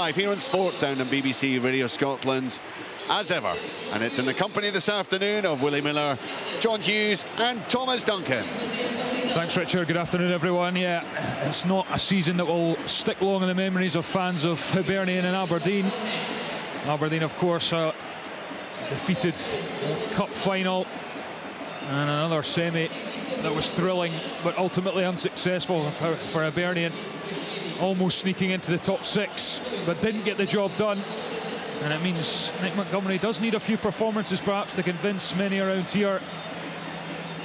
live here on Sports Sound and BBC Radio Scotland, as ever. And it's in the company this afternoon of Willie Miller, John Hughes and Thomas Duncan. Thanks, Richard. Good afternoon, everyone. Yeah, it's not a season that will stick long in the memories of fans of Hibernian and Aberdeen. Aberdeen, of course, defeated cup final and another semi that was thrilling but ultimately unsuccessful for Hibernian, almost sneaking into the top six but didn't get the job done. And it means Nick Montgomery does need a few performances perhaps to convince many around here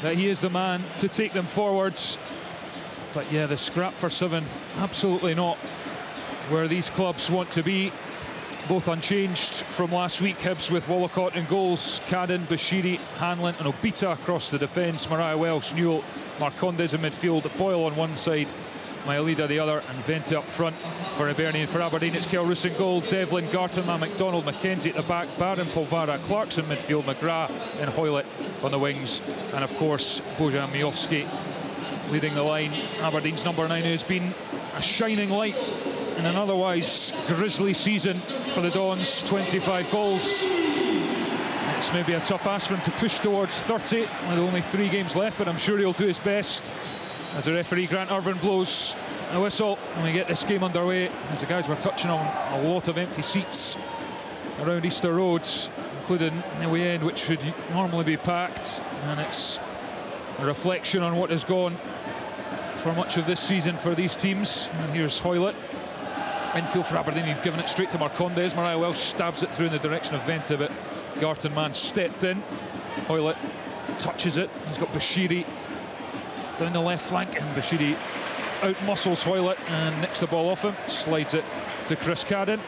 that he is the man to take them forwards. But yeah, the scrap for 7, absolutely not where these clubs want to be. Both unchanged from last week. Hibs with Wallacott in goals, Cadden, Bashiri, Hanlon and Obita across the defence, Mariah Welsh, Newell, Marcondes in midfield, Boyle on one side, Mailida the other, and Vente up front for Hibernian. For Aberdeen, it's Kelrus in goal, Devlin, Gartenman, McDonald, McKenzie at the back, Barron, Polvara, Clarkson midfield, McGrath and Hoylett on the wings, and of course Bojan Miovski leading the line. Aberdeen's number 9, who has been a shining light in an otherwise grisly season for the Dons. 25 goals. It's maybe a tough ask for him to push towards 30 with only 3 games left, but I'm sure he'll do his best as the referee Grant Irvin blows a whistle and we get this game underway. As the guys were touching on a lot of empty seats around Easter Road, including the away end, which should normally be packed, and it's a reflection on what has gone for much of this season for these teams. And here's Hoylett infield for Aberdeen. He's given it straight to Marcondes. Mariah Welsh stabs it through in the direction of Vente, but Gartenman stepped in. Hoylett touches it. He's got Bashiri down the left flank, and Bashiri out-muscles Hoylett and nicks the ball off him, slides it to Chris Cadden.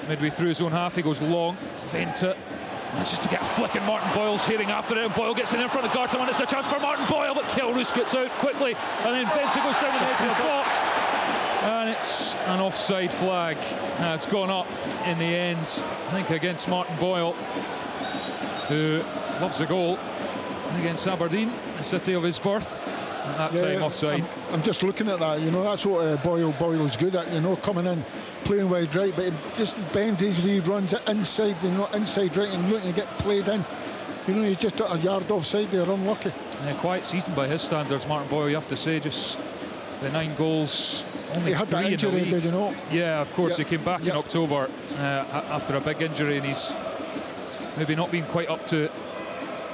Midway through his own half, he goes long. Vente, that's just to get a flick, and Martin Boyle's heading after it, and Boyle gets in front of Gartenman. It's a chance for Martin Boyle, but Kelrus gets out quickly, and then Vente goes down the edge of the box, and it's an offside flag. It's gone up in the end, I think against Martin Boyle, who loves a goal against Aberdeen, the city of his birth. At that time, offside. I'm just looking at that, you know, that's what Boyle's good at, you know, coming in, playing wide right, but he just bends his wee runs inside, you know, inside right, and looking to get played in. You know, he's just a yard offside there, unlucky. Yeah, quiet season by his standards, Martin Boyle, you have to say. Just the 9 goals, only he had 3 that injury, in the league. Did you know? Yeah, of course, he came back in October after a big injury, and he's maybe not been quite up to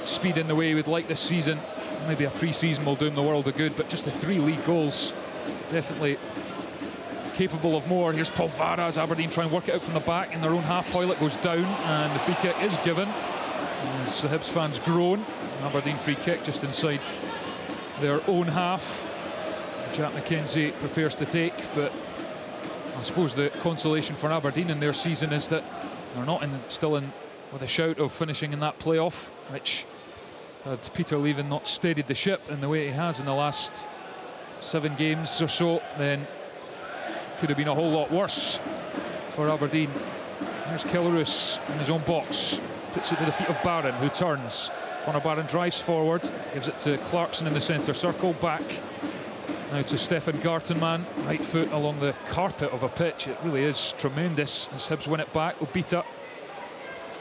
speed in the way he would like this season. Maybe a pre-season will do him the world of good, but just the 3 league goals, definitely capable of more. Here's Polvara as Aberdeen try and work it out from the back in their own half. Hoylett goes down and the free kick is given as the Hibs fans groan. Aberdeen free kick just inside their own half. Jack McKenzie prepares to take, but I suppose the consolation for Aberdeen in their season is that they're not still in with a shout of finishing in that playoff, which had Peter Leven not steadied the ship in the way he has in the last 7 games or so, then could have been a whole lot worse for Aberdeen. Here's Kelrus in his own box, puts it to the feet of Barron, who turns. Conor Barron drives forward, gives it to Clarkson in the centre circle, back now to Stefan Gartenman, right foot along the carpet of a pitch. It really is tremendous as Hibs win it back. Obita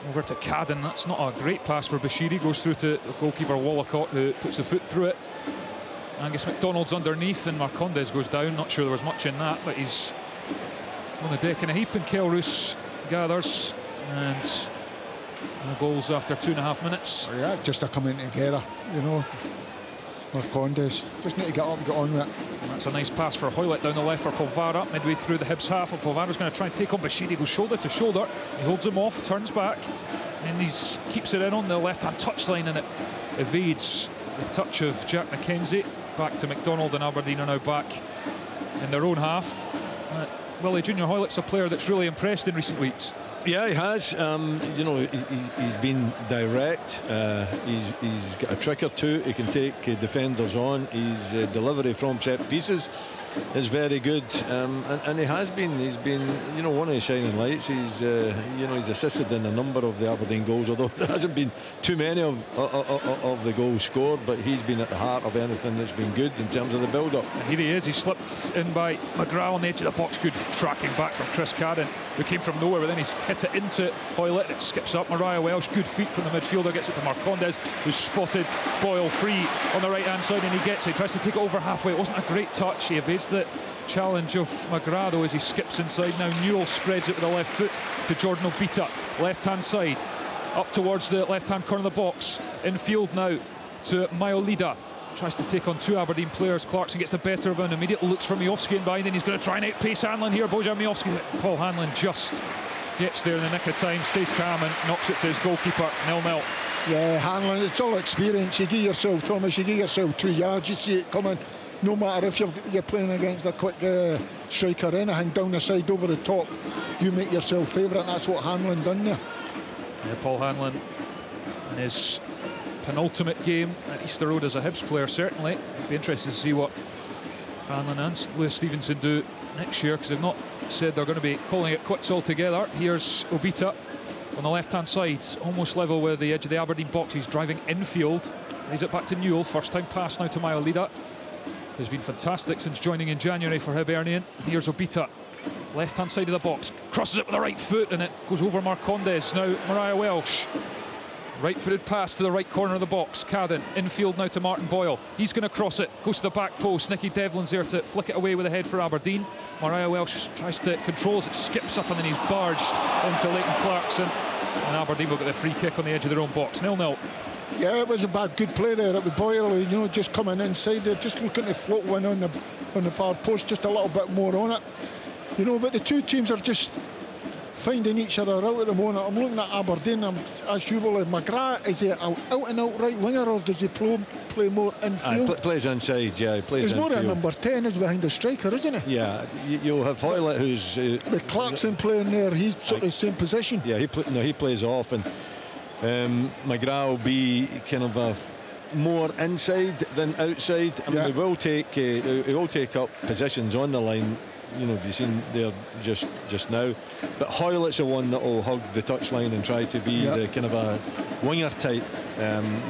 over to Cadden. That's not a great pass for Bashiri. Goes through to the goalkeeper Wallacott, who puts the foot through it. Angus McDonald's underneath, and Marcondes goes down. Not sure there was much in that, but he's on the deck in a heap, and Kelrus gathers, and no goals after 2.5 minutes. Oh, yeah, just a coming together, you know. Marcondes just need to get up and get on with it. And that's a nice pass for Hoylett down the left for Polvara, midway through the Hibs half, and Polvara's going to try and take on Bashiri. Goes shoulder to shoulder, he holds him off, turns back, and he keeps it in on the left-hand touchline, and it evades the touch of Jack McKenzie. Back to McDonald, and Aberdeen are now back in their own half. Willie, Junior Hoylett's a player that's really impressed in recent weeks. Yeah, he has. You know, he's been direct. He's got a trick or two. He can take defenders on. His delivery from set pieces is very good, and he has been. He's been, you know, one of the shining lights. He's, you know, he's assisted in a number of the Aberdeen goals, although there hasn't been too many of the goals scored. But he's been at the heart of anything that's been good in terms of the build-up. And here he is. He slipped in by McGrath on the edge of the box. Good tracking back from Chris Cadden, who came from nowhere, but then he's hit it into Hoylett. It skips up. Mariah Welsh, good feet from the midfielder, gets it to Marcondes, who's spotted Boyle free on the right-hand side, and he gets it. He tries to take it over halfway. It wasn't a great touch. He evades the challenge of McGrath, though, as he skips inside. Now Newell spreads it with the left foot to Jordan Obita, left-hand side, up towards the left-hand corner of the box. Infield now to Myolida. Tries to take on two Aberdeen players. Clarkson gets the better of him. Immediately looks for Miofsky in behind, and he's going to try and outpace Hanlon here. Bojan Miofsky. Paul Hanlon just gets there in the nick of time, stays calm, and knocks it to his goalkeeper. 0-0. Yeah, Hanlon, it's all experience. You give yourself, Thomas, you give yourself 2 yards, you see it coming. No matter if you're playing against a quick striker, anything down the side, over the top, you make yourself favourite, and that's what Hanlon done there. Yeah, Paul Hanlon in his penultimate game at Easter Road as a Hibs player, certainly. It'd be interesting to see what Hanlon and Lewis Stevenson do next year, because they've not said they're going to be calling it quits altogether. Here's Obita on the left-hand side, almost level with the edge of the Aberdeen box. He's driving infield. He's it back to Newell. First time pass now to Myolida. He's been fantastic since joining in January for Hibernian. Here's Obita, left-hand side of the box, crosses it with the right foot, and it goes over Marcondes. Now Mariah Welsh, right-footed pass to the right corner of the box. Cadden, infield now to Martin Boyle. He's going to cross it, goes to the back post. Nicky Devlin's there to flick it away with a head for Aberdeen. Mariah Welsh tries to control as it skips up, and then he's barged into Leighton Clarkson, and Aberdeen will get the free kick on the edge of their own box. 0-0. Yeah, it was a bad, good play there. It was Boyle, you know, just coming inside there, just looking to float one on the far post, just a little bit more on it, you know. But the two teams are just finding each other out at the moment. I'm looking at Aberdeen, as usual. McGrath, is he an out-and-out right winger, or does he play more infield? Plays inside, yeah. He plays infield. He's more a number 10, is behind the striker, isn't he? Yeah, you'll have Hoylett, who's with Clarkson playing there. He's sort of the same position. Yeah, he plays off, and McGrath will be kind of a more inside than outside. I mean, he will take up positions on the line. You know, you've seen there just now, but Hoylett's the one that will hug the touchline and try to be the kind of a winger type,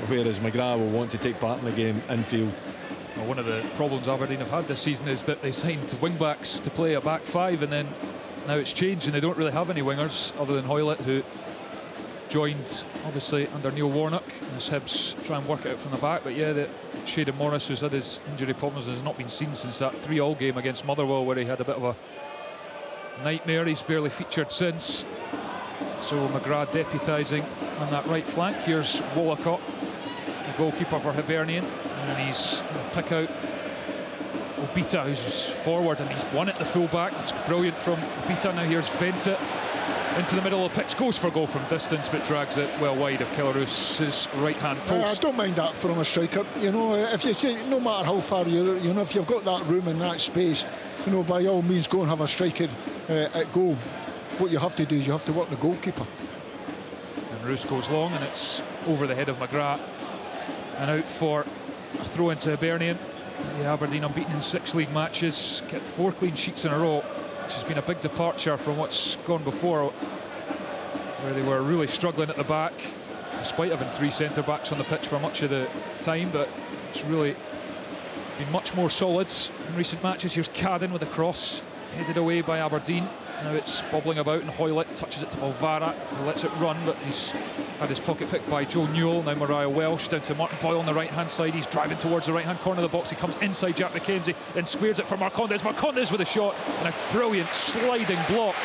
whereas McGrath will want to take part in the game infield. Well, one of the problems Aberdeen have had this season is that they signed wing-backs to play a back five, and then now it's changed and they don't really have any wingers other than Hoylett, who joined obviously under Neil Warnock, and as Hibs try and work it out from the back. But yeah, Shayden Morris, who's had his injury problems, has not been seen since that 3-3 game against Motherwell, where he had a bit of a nightmare. He's barely featured since. So McGrath deputising on that right flank. Here's Wollacott, the goalkeeper for Hibernian, and he's going to pick out Obita, who's forward, and he's won at the full back. It's brilliant from Obita. Now here's Venta into the middle of the pitch, goes for goal from distance, but drags it well wide of Killaroos's right hand post. I don't mind that from a striker, you know. If you say, no matter how far you know, if you've got that room and that space, you know, by all means go and have a striker at goal. What you have to do is you have to work the goalkeeper. And Roos goes long, and it's over the head of McGrath and out for a throw into Hibernian. The Aberdeen unbeaten in 6 league matches, kept 4 clean sheets in a row, which has been a big departure from what's gone before, where they were really struggling at the back, despite having 3 centre-backs on the pitch for much of the time. But it's really been much more solid in recent matches. Here's Cadden with a cross, headed away by Aberdeen. Now it's bobbling about, and Hoylett touches it to Balvara, who lets it run, but he's had his pocket picked by Joe Newell. Now Mariah Welsh down to Martin Boyle on the right hand side. He's driving towards the right hand corner of the box. He comes inside Jack McKenzie, then squares it for Marcondes with a shot, and a brilliant sliding block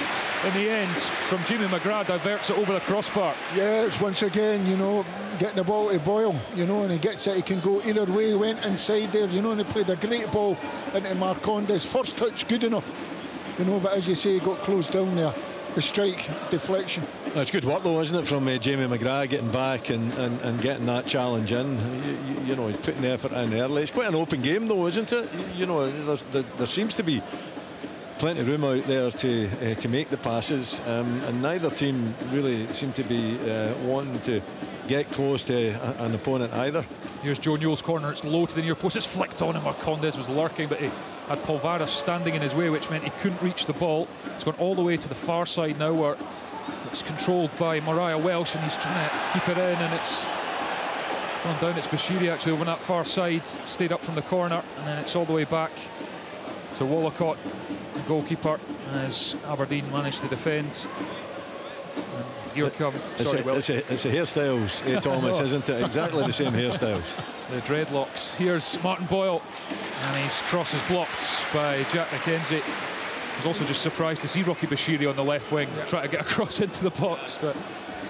in the end from Jamie McGrath diverts it over the crossbar. Yeah, it's once again, you know, getting the ball to Boyle, you know, and he gets it. He can go either way. He went inside there, you know, and he played a great ball into Marcondes. First touch good enough, you know, but as you say, he got closed down there. The strike deflection. It's good work though, isn't it, from Jamie McGrath getting back and getting that challenge in. You know, he's putting the effort in early. It's quite an open game though, isn't it? You know, there seems to be plenty of room out there to make the passes, and neither team really seemed to be wanting to get close to an opponent either. Here's Joe Newell's corner. It's low to the near post. It's flicked on, and Marcondes was lurking, but he had Polvaras standing in his way, which meant he couldn't reach the ball. It's gone all the way to the far side now, where it's controlled by Mariah Welsh, and he's trying to keep it in, and it's gone down. It's Bashiri actually over that far side, stayed up from the corner, and then it's all the way back to Wallacott, the goalkeeper, as Aberdeen managed to defend. And here come. It's a hairstyles, Thomas, isn't it? Exactly the same hairstyles. The dreadlocks. Here's Martin Boyle, and his cross is blocked by Jack McKenzie. I was also just surprised to see Rocky Bashiri on the left wing try to get across into the box, but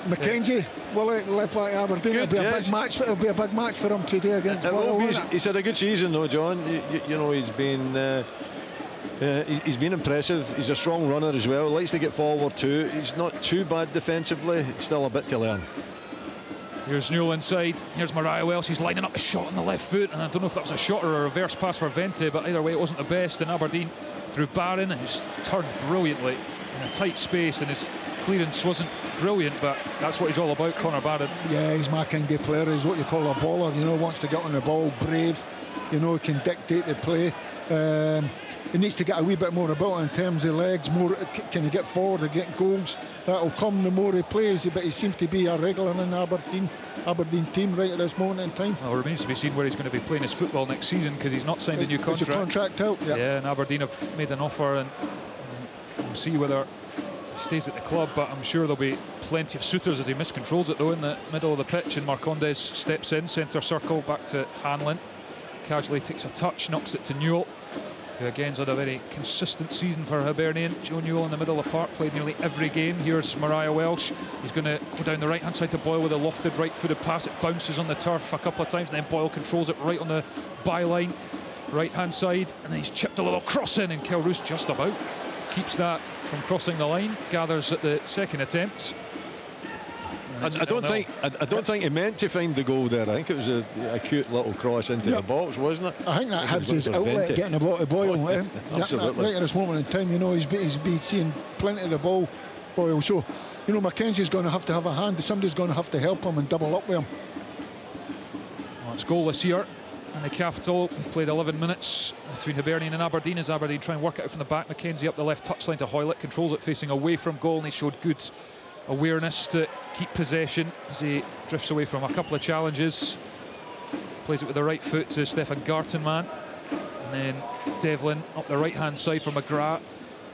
McKenzie, left back Aberdeen. It'll be a big match. It'll be a big match for him today against Boyle. He's had a good season though, John. You know, he's been impressive. He's a strong runner as well. Likes to get forward too. He's not too bad defensively. Still a bit to learn. Here's Newell inside. Here's Mariah Welsh. He's lining up a shot on the left foot, and I don't know if that was a shot or a reverse pass for Vente, but either way it wasn't the best. And Aberdeen through Barron, and he's turned brilliantly in a tight space, and his clearance wasn't brilliant, but that's what he's all about, Conor Barron. Yeah, he's my kind of player. He's what you call a baller, you know, wants to get on the ball, brave, you know, can dictate the play. He needs to get a wee bit more about it in terms of legs. More, can he get forward and get goals? That'll come the more he plays, but he seems to be a regular in the Aberdeen team right at this moment in time. Well, it remains to be seen where he's going to be playing his football next season, because he's not signed a new contract. Is the contract out? Yeah, and Aberdeen have made an offer, and we'll see whether he stays at the club, but I'm sure there'll be plenty of suitors as he miscontrols it though in the middle of the pitch, and Marcondes steps in, centre circle, back to Hanlon. Casually takes a touch, knocks it to Newell, who again's had a very consistent season for Hibernian. Joe Newell in the middle of the park, played nearly every game. Here's Mariah Welsh. He's going to go down the right hand side to Boyle with a lofted right-footed pass. It bounces on the turf a couple of times, and then Boyle controls it right on the byline, right hand side, and then he's chipped a little cross in, and Kilroos just about keeps that from crossing the line. Gathers at the second attempt. I don't think he meant to find the goal there. I think it was a cute little cross into the box, wasn't it? I think that has his outlet getting the ball to Boyle. Absolutely. Right at this moment in time, you know, he's been seeing plenty of the ball, Boyle. So, you know, Mackenzie's going to have a hand. Somebody's going to have to help him and double up with him. Well, it's goalless here in the capital. We've played 11 minutes between Hibernian and Aberdeen, as Aberdeen try and work it out from the back. Mackenzie up the left touchline to Hoylett, controls it facing away from goal, and he showed good awareness to keep possession as he drifts away from a couple of challenges. Plays it with the right foot to Stefan Gartenmann, and then Devlin up the right hand side for McGrath.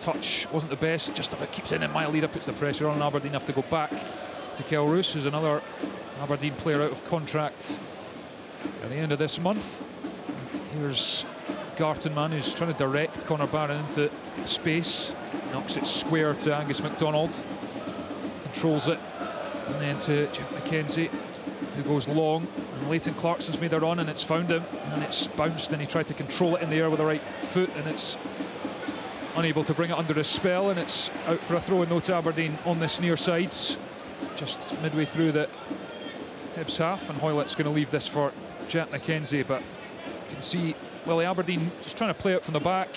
Touch wasn't the best, just if it keeps in, and Mailida puts the pressure on. Aberdeen have to go back to Kilroos, who's another Aberdeen player out of contract at the end of this month. Here's Gartenmann, who's trying to direct Conor Barron into space, knocks it square to Angus MacDonald, controls it, and then to Jack McKenzie, who goes long, and Leighton Clarkson's made a run, and it's found him, and it's bounced, and he tried to control it in the air with the right foot, and it's unable to bring it under his spell, and it's out for a throw in though to Aberdeen on this near sides, just midway through the Hibs half, and Hoylett's going to leave this for Jack McKenzie, but you can see Willie Aberdeen just trying to play it from the back.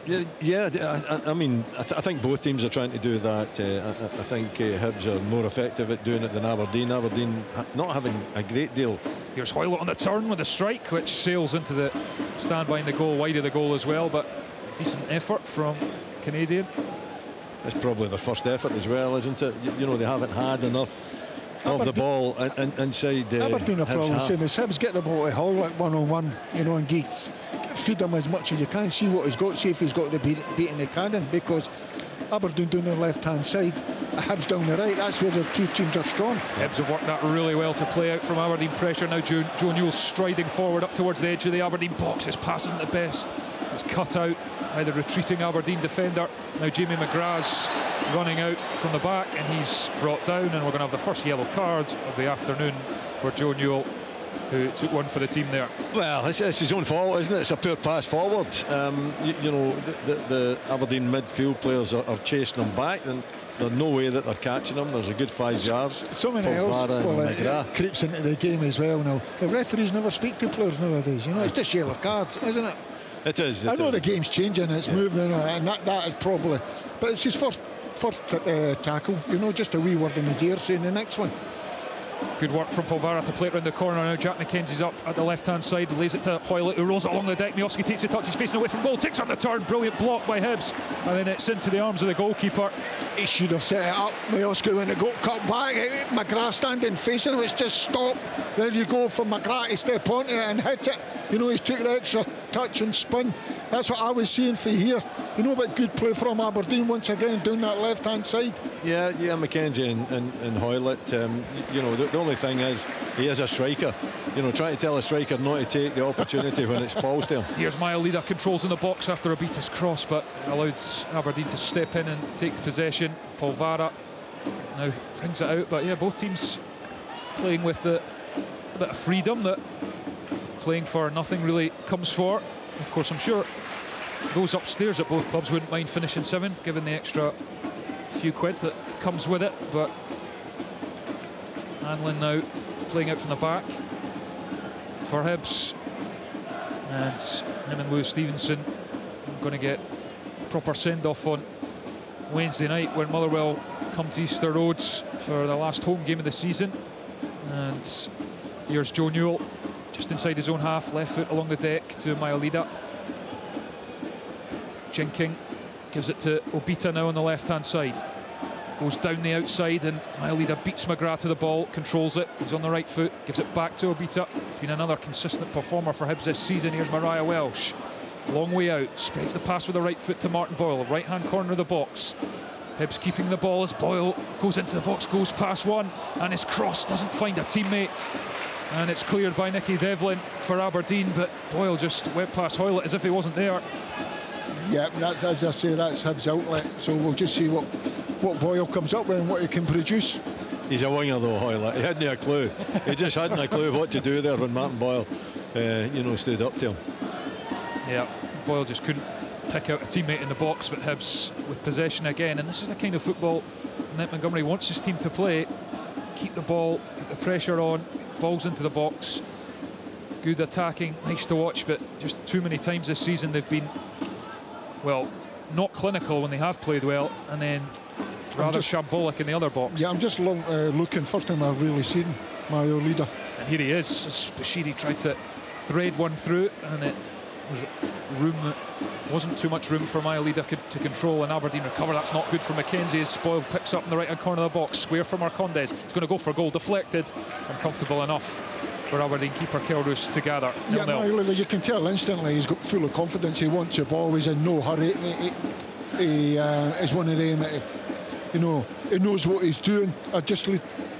I mean, I think both teams are trying to do that. I think Hibs are more effective at doing it than Aberdeen. Aberdeen not having a great deal. Here's Hoylett on the turn with a strike, which sails into the stand behind the goal, wide of the goal as well, but decent effort from Canadian. It's probably their first effort as well, isn't it? You know, they haven't had enough of the ball inside Aberdeen are probably the same as Hibs. Get the ball to Hoylett one-on-one, you know, and feed him as much as you can, see what he's got, see if he's got the beating the cannon, because Aberdeen down the left hand side, Hibs down the right, that's where the two teams are strong. Hibs have worked that really well to play out from Aberdeen pressure. Now Joe Newell striding forward up towards the edge of the Aberdeen box. His pass isn't the best, it's cut out by the retreating Aberdeen defender. Now Jamie McGrath's running out from the back, and he's brought down, and we're going to have the first yellow card of the afternoon for Joe Newell, who took one for the team there. Well, it's his own fault, isn't it? It's a poor pass forward. You know, the Aberdeen midfield players are chasing them back, and there's no way that they're catching them. There's a good 5 yards. Something else it creeps into the game as well now. The referees never speak to players nowadays, you know. It's just yellow cards, isn't it? It is. I know the game's changing, it's moving, and that is probably, but it's his first tackle, you know, just a wee word in his ear saying the next one. Good work from Polvara to play it round the corner. Now Jack McKenzie's up at the left-hand side, lays it to Hoylett, who rolls it along the deck. Miofsky takes the touch, he's facing away from goal, takes on the turn, brilliant block by Hibs, and then it's into the arms of the goalkeeper. He should have set it up. Miofsky when the goal cut back, McGrath standing facing him, it's just stop. There you go for McGrath to step onto it and hit it. You know, he's took the extra touch and spin. That's what I was seeing for here. You know, but good play from Aberdeen once again down that left-hand side. Yeah, McKenzie and Hoylett. You know, the only thing is he is a striker. You know, trying to tell a striker not to take the opportunity when it falls to him. Here's Mailida, controls in the box after Obita's cross, but allowed Aberdeen to step in and take possession. Polvara now brings it out, but yeah, both teams playing with a bit of freedom that playing for nothing really comes for. Of course, I'm sure those upstairs at both clubs wouldn't mind finishing 7th, given the extra few quid that comes with it. But Hanlon now playing out from the back for Hibs, and him and Lewis Stevenson going to get a proper send-off on Wednesday night when Motherwell come to Easter Roads for the last home game of the season. And here's Joe Newell just inside his own half, left foot along the deck to Mailida. Jinking gives it to Obita now on the left-hand side. Goes down the outside and Mailida beats McGrath to the ball, controls it. He's on the right foot, gives it back to Obita. He's been another consistent performer for Hibs this season. Here's Mariah Welsh. Long way out, spreads the pass with the right foot to Martin Boyle, right-hand corner of the box. Hibs keeping the ball as Boyle goes into the box, goes past one, and his cross doesn't find a teammate. And it's cleared by Nicky Devlin for Aberdeen, but Boyle just went past Hoylett as if he wasn't there. Yeah, that's, as I say, that's Hibs' outlet. So we'll just see what Boyle comes up with and what he can produce. He's a winger though, Hoylett. He hadn't a clue. He just hadn't a clue what to do there when Martin Boyle, you know, stood up to him. Yeah, Boyle just couldn't pick out a teammate in the box, but Hibs with possession again. And this is the kind of football that Montgomery wants his team to play. Keep the ball, keep the pressure on, balls into the box. Good attacking, nice to watch, but just too many times this season they've been, well, not clinical when they have played well, and then rather shambolic in the other box. Yeah, I'm just looking, first time I've really seen Mailida. And here he is, as Bashiri tried to thread one through, and it was room that wasn't too much room for Mailida to control, and Aberdeen recover. That's not good for McKenzie as Boyle picks up in the right hand corner of the box, square for Marcondes. He's going to go for a goal, deflected, and comfortable enough for Aberdeen keeper Kelroos to gather. Yeah, Mailida, you can tell instantly he's got full of confidence. He wants the ball, he's in no hurry. He is one of them, you know, he knows what he's doing. I just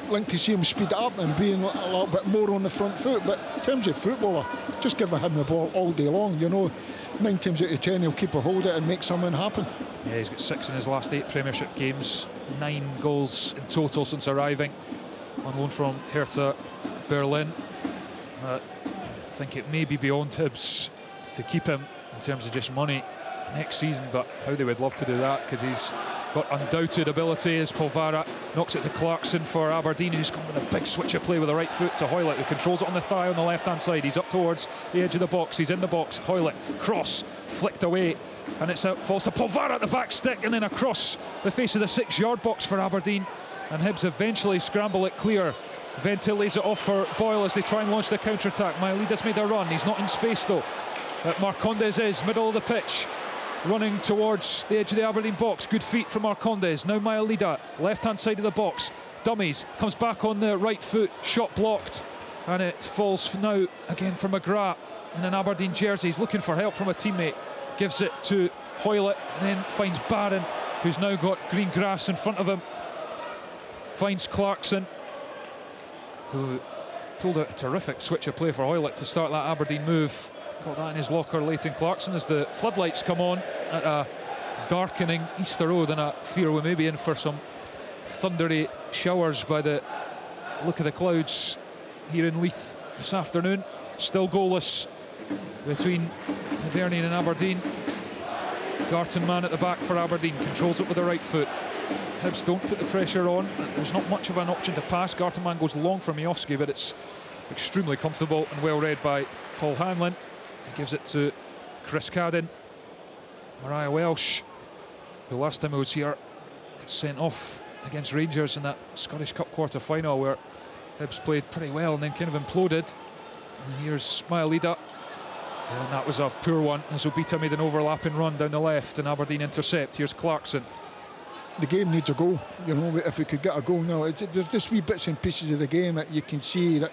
like to see him speed it up and being a little bit more on the front foot. But in terms of footballer, just give him the ball all day long, you know. 9 times out of 10 he'll keep a hold of it and make something happen. Yeah, he's got 6 in his last 8 Premiership games, 9 goals in total since arriving on loan from Hertha Berlin. I think it may be beyond Hibs to keep him in terms of just money next season, but how they would love to do that, because he's got undoubted ability as Polvara knocks it to Clarkson for Aberdeen, who's gone with a big switch of play with the right foot to Hoylett, who controls it on the thigh on the left hand side. He's up towards the edge of the box, he's in the box. Hoylett, cross, flicked away, and it's out, falls to Polvara at the back stick, and then across the face of the 6-yard box for Aberdeen, and Hibs eventually scramble it clear. Vente lays it off for Boyle as they try and launch the counter-attack. Mailida's made a run, he's not in space though. Marcondes is middle of the pitch, running towards the edge of the Aberdeen box. Good feet from Marcondes. Now Mailida, left hand side of the box, dummies, comes back on the right foot, shot blocked, and it falls now again for McGrath in an Aberdeen jersey. He's looking for help from a teammate, gives it to Hoylett, and then finds Barron, who's now got green grass in front of him. Finds Clarkson, who pulled out a terrific switch of play for Hoylett to start that Aberdeen move. Got that in his locker, Leighton Clarkson, as the floodlights come on at a darkening Easter Road, and I fear we may be in for some thundery showers by the look of the clouds here in Leith this afternoon. Still goalless between Hibernian and Aberdeen. Garton man at the back for Aberdeen, controls it with the right foot. Hibs don't put the pressure on, there's not much of an option to pass. Garton man goes long for Miofsky, but it's extremely comfortable and well read by Paul Hanlon. He gives it to Chris Cadden, Mariah Welsh, who last time I was here sent off against Rangers in that Scottish Cup quarter-final where Hibs played pretty well and then kind of imploded. And here's Maelida, and that was a poor one as Obita made an overlapping run down the left and Aberdeen intercept. Here's Clarkson. The game needs a goal, you know. If we could get a goal now, there's just wee bits and pieces of the game that you can see that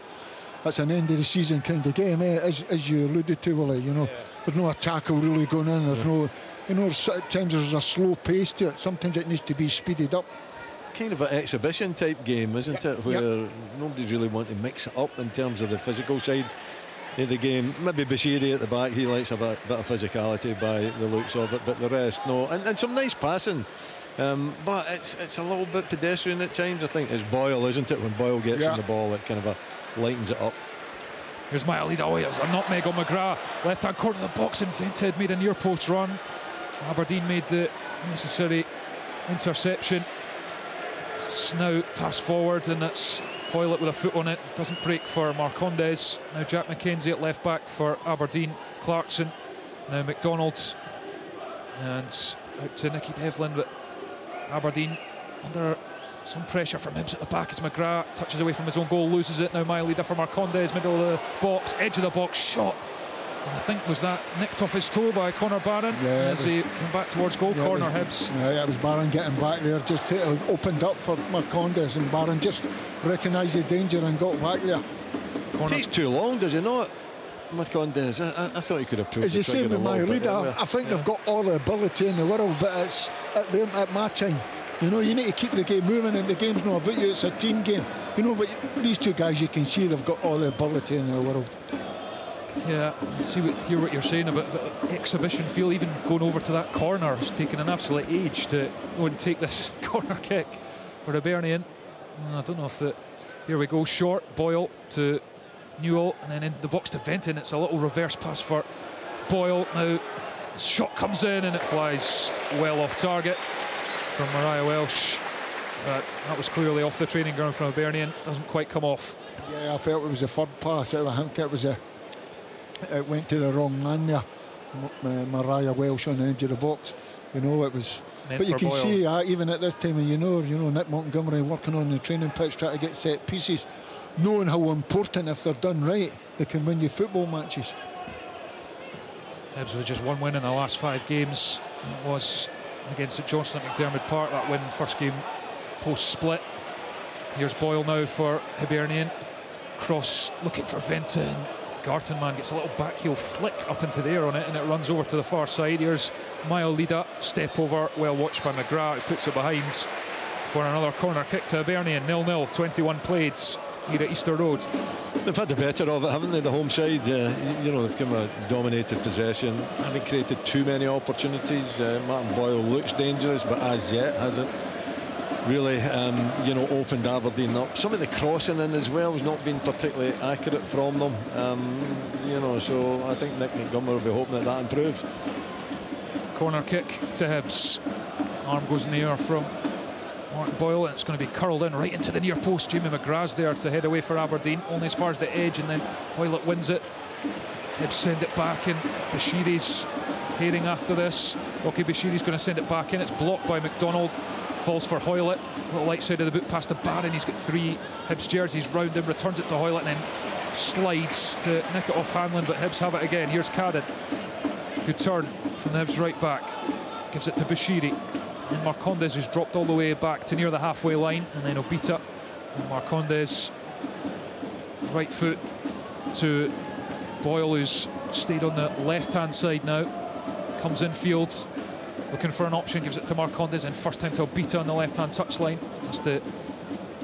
that's an end of the season kind of game, as you alluded to, Willie. You know, yeah. There's no tackle really going in. There's no, you know, at times there's a slow pace to it. Sometimes it needs to be speeded up. Kind of an exhibition type game, isn't it? Where nobody's really want to mix it up in terms of the physical side of the game. Maybe Bashiri at the back, he likes a bit of physicality by the looks of it, but the rest no. And some nice passing. But it's a little bit pedestrian at times. I think it's Boyle, isn't it? When Boyle gets on the ball, it kind of lightens it up. Here's Maelida. Oh, there's a nutmeg on McGrath. Left hand corner of the box invented, made a near post run. Aberdeen made the necessary interception. It's now passed forward, and it's Hoylett with a foot on it. Doesn't break for Marcondes. Now Jack McKenzie at left back for Aberdeen. Clarkson. Now McDonald. And out to Nicky Devlin, but Aberdeen under some pressure from Hibs at the back as McGrath touches away from his own goal, loses it. Now Maelida for Marcondes, middle of the box, edge of the box, shot. And I think was that nicked off his toe by Conor Barron as he went back towards goal corner. Hibs. Yeah, it was Barron getting back there, just opened up for Marcondes, and Barron just recognised the danger and got back there. It takes too long, does it not? Marcondes, I thought he could have pulled the trigger. It's the same with Maelida. I think they've got all the ability in the world, but it's at my time. You know, you need to keep the game moving, and the game's not about you, it's a team game. You know, but these two guys, you can see they've got all the ability in the world. Yeah, hear what you're saying about the exhibition feel. Even going over to that corner, it's taken an absolute age to go and take this corner kick for Hibernian. I don't know if here we go, short, Boyle to Newell, and then in the box to Venton. It's a little reverse pass for Boyle. Now shot comes in and it flies well off target from Mariah Welsh. That was clearly off the training ground from Hibernian. Doesn't quite come off. Yeah, I felt it was a third pass. I think it went to the wrong man there. Mariah Welsh on the edge of the box. You know, it was. But you can Boyle. See even at this time, and you know Nick Montgomery working on the training pitch, trying to get set pieces, knowing how important, if they're done right, they can win you football matches. Hibs with just one win in the last 5 games. It was against St Johnstone at McDermott Park, that win, first game post-split. Here's Boyle now for Hibernian. Cross looking for Venton. Gartenman gets a little backheel flick up into the air on it, and it runs over to the far side. Here's Maelida, step over, well watched by McGrath, who puts it behind for another corner kick to Hibernian. 0-0, 21 played here at Easter Road. They've had the better of it, haven't they, the home side? You know, they've come a dominated possession, haven't created too many opportunities. Martin Boyle looks dangerous, but as yet hasn't really opened Aberdeen up. Some of the crossing in as well has not been particularly accurate from them. So I think Nick Montgomery will be hoping that improves. Corner kick to Hibs. Arm goes in the air from Martin Boyle, and it's going to be curled in right into the near post. Jamie McGrath's there to head away for Aberdeen, only as far as the edge, and then Hoylett wins it. Hibs send it back in. Bashiri's heading after this. Okay, Bashiri's going to send it back in. It's blocked by McDonald. Falls for Hoylett. Little light side of the boot past the Barron. He's got 3 Hibs jerseys round him. Returns it to Hoylett and then slides to nick it off Hanlon. But Hibs have it again. Here's Cadden. Good turn from the Hibs right back. Gives it to Bashiri. And Marcondes, who's dropped all the way back to near the halfway line. And then Obita. And Marcondes. Right foot to Boyle, who's stayed on the left-hand side now. Comes in field. Looking for an option, gives it to Marcondes, and first time to Obita on the left-hand touchline. Has to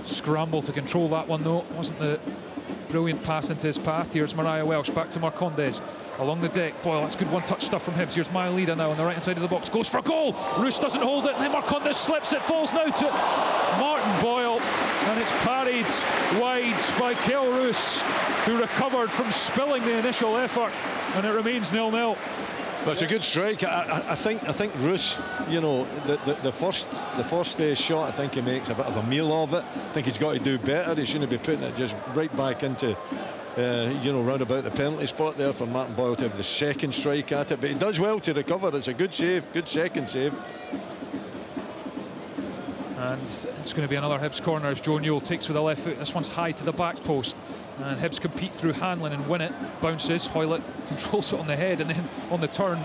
scramble to control that one though. Wasn't the brilliant pass into his path. Here's Mariah Welsh, back to Marcondes. Along the deck, Boyle, that's good one-touch stuff from Hibs. Here's Maelida now on the right-hand side of the box. Goes for goal! Roos doesn't hold it, and then Marcondes slips it. Falls now to Martin Boyle, and it's parried wide by Kel Roos, who recovered from spilling the initial effort, and it remains 0-0. But it's a good strike. I think Roos, the first shot, I think he makes a bit of a meal of it. I think he's got to do better. He shouldn't be putting it just right back into round about the penalty spot there for Martin Boyle to have the second strike at it, but he does well to recover. It's a good save, good second save. And it's going to be another Hibs corner as Joe Newell takes with the left foot. This one's high to the back post, and Hibs compete through handling and win it. Bounces, Hoylett controls it on the head, and then on the turn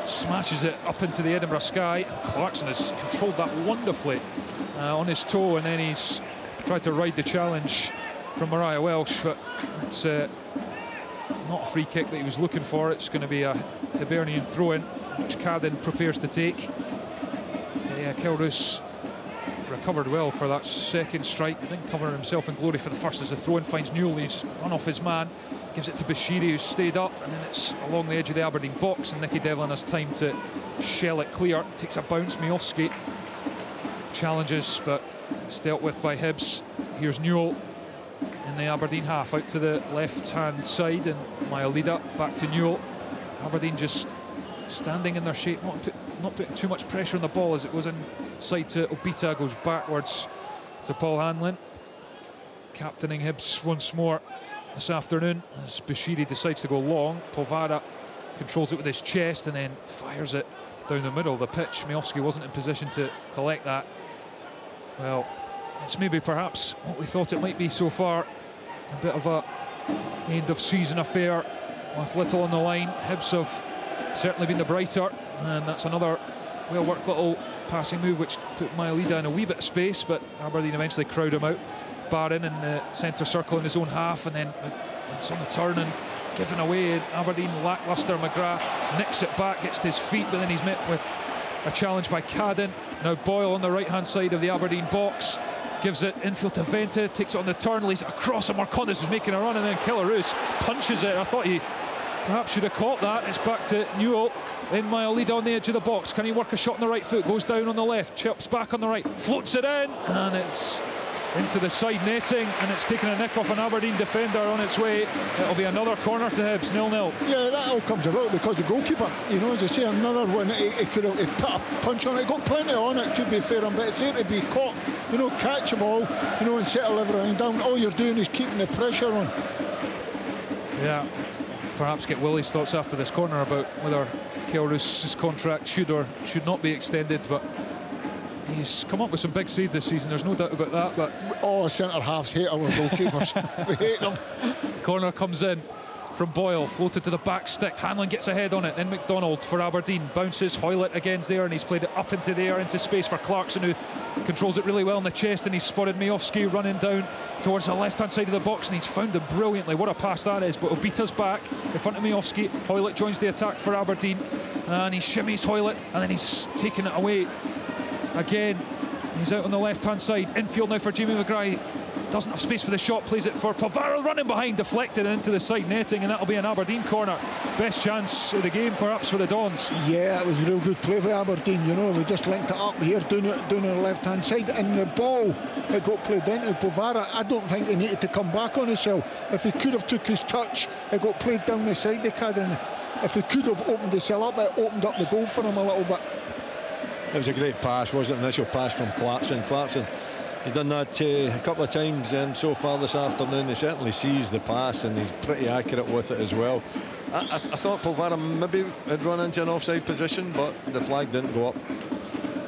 smashes it up into the Edinburgh sky. Clarkson has controlled that wonderfully on his toe, and then he's tried to ride the challenge from Mariah Welsh, but it's not a free kick that he was looking for. It's going to be a Hibernian throw-in, which Cadden prepares to take. Yeah, Kilroos recovered well for that second strike. He didn't cover himself in glory for the first as the throw-in finds Newell. He's run off his man, gives it to Bashiri, who's stayed up, and then it's along the edge of the Aberdeen box, and Nicky Devlin has time to shell it clear. Takes a bounce, Miofsky challenges, but it's dealt with by Hibs. Here's Newell in the Aberdeen half, out to the left-hand side, and Mailida back to Newell. Aberdeen just standing in their shape, not putting too much pressure on the ball as it goes inside to Obita, goes backwards to Paul Hanlon. Captaining Hibs once more this afternoon as Bashiri decides to go long. Polvara controls it with his chest and then fires it down the middle of the pitch. Miofsky wasn't in position to collect that. Well, it's maybe perhaps what we thought it might be so far, a bit of a end of season affair with little on the line. Hibs have certainly been the brighter, and that's another well worked little passing move which put Mailida in a wee bit of space, but Aberdeen eventually crowd him out. Barron in the centre circle in his own half, and then it's on the turn and given away, and Aberdeen lacklustre. McGrath nicks it back, gets to his feet, but then he's met with a challenge by Cadden. Now Boyle on the right hand side of the Aberdeen box, gives it infield to Vente, takes it on the turn, lays it across, and Marcondes was making a run, and then Kilroos punches it. I thought he perhaps should have caught that. It's back to Newell in Mailida on the edge of the box. Can he work a shot on the right foot? Goes down on the left, chips back on the right, floats it in, and it's into the side netting, and it's taken a nick off an Aberdeen defender on its way. It'll be another corner to Hibs, 0-0. Yeah, that all comes about because the goalkeeper, as I say, another one, he could have put a punch on it, got plenty on it, to be fair, but it's there to be caught, catch them all, and settle everything down. All you're doing is keeping the pressure on. Yeah, perhaps get Willie's thoughts after this corner about whether Kilroos' contract should or should not be extended, but he's come up with some big saves this season, there's no doubt about that. But all centre halves hate our goalkeepers. We hate them. Corner comes in from Boyle, floated to the back stick. Hanlon gets ahead on it, then McDonald for Aberdeen bounces. Hoylett again's there, and he's played it up into the air into space for Clarkson, who controls it really well in the chest, and he's spotted Miofsky running down towards the left hand side of the box, and he's found him brilliantly. What a pass that is. But Obita's back in front of Miofsky. Hoylett joins the attack for Aberdeen, and he shimmies Hoylett, and then he's taken it away again. He's out on the left hand side, infield now for Jamie McGrath. Doesn't have space for the shot, plays it for Pavara, running behind, deflected into the side netting, and that'll be an Aberdeen corner. Best chance of the game perhaps for the Dons. Yeah, it was a real good play by Aberdeen. They just linked it up here down on the left hand side, and the ball it got played into Pavara. I don't think he needed to come back on himself. If he could have took his touch, it got played down the side they had, and if he could have opened himself up, it opened up the goal for him a little bit. It was a great pass, wasn't it? Initial pass from Clarkson. He's done that a couple of times so far this afternoon. He certainly sees the pass, and he's pretty accurate with it as well. I thought Polvara maybe had run into an offside position, but the flag didn't go up.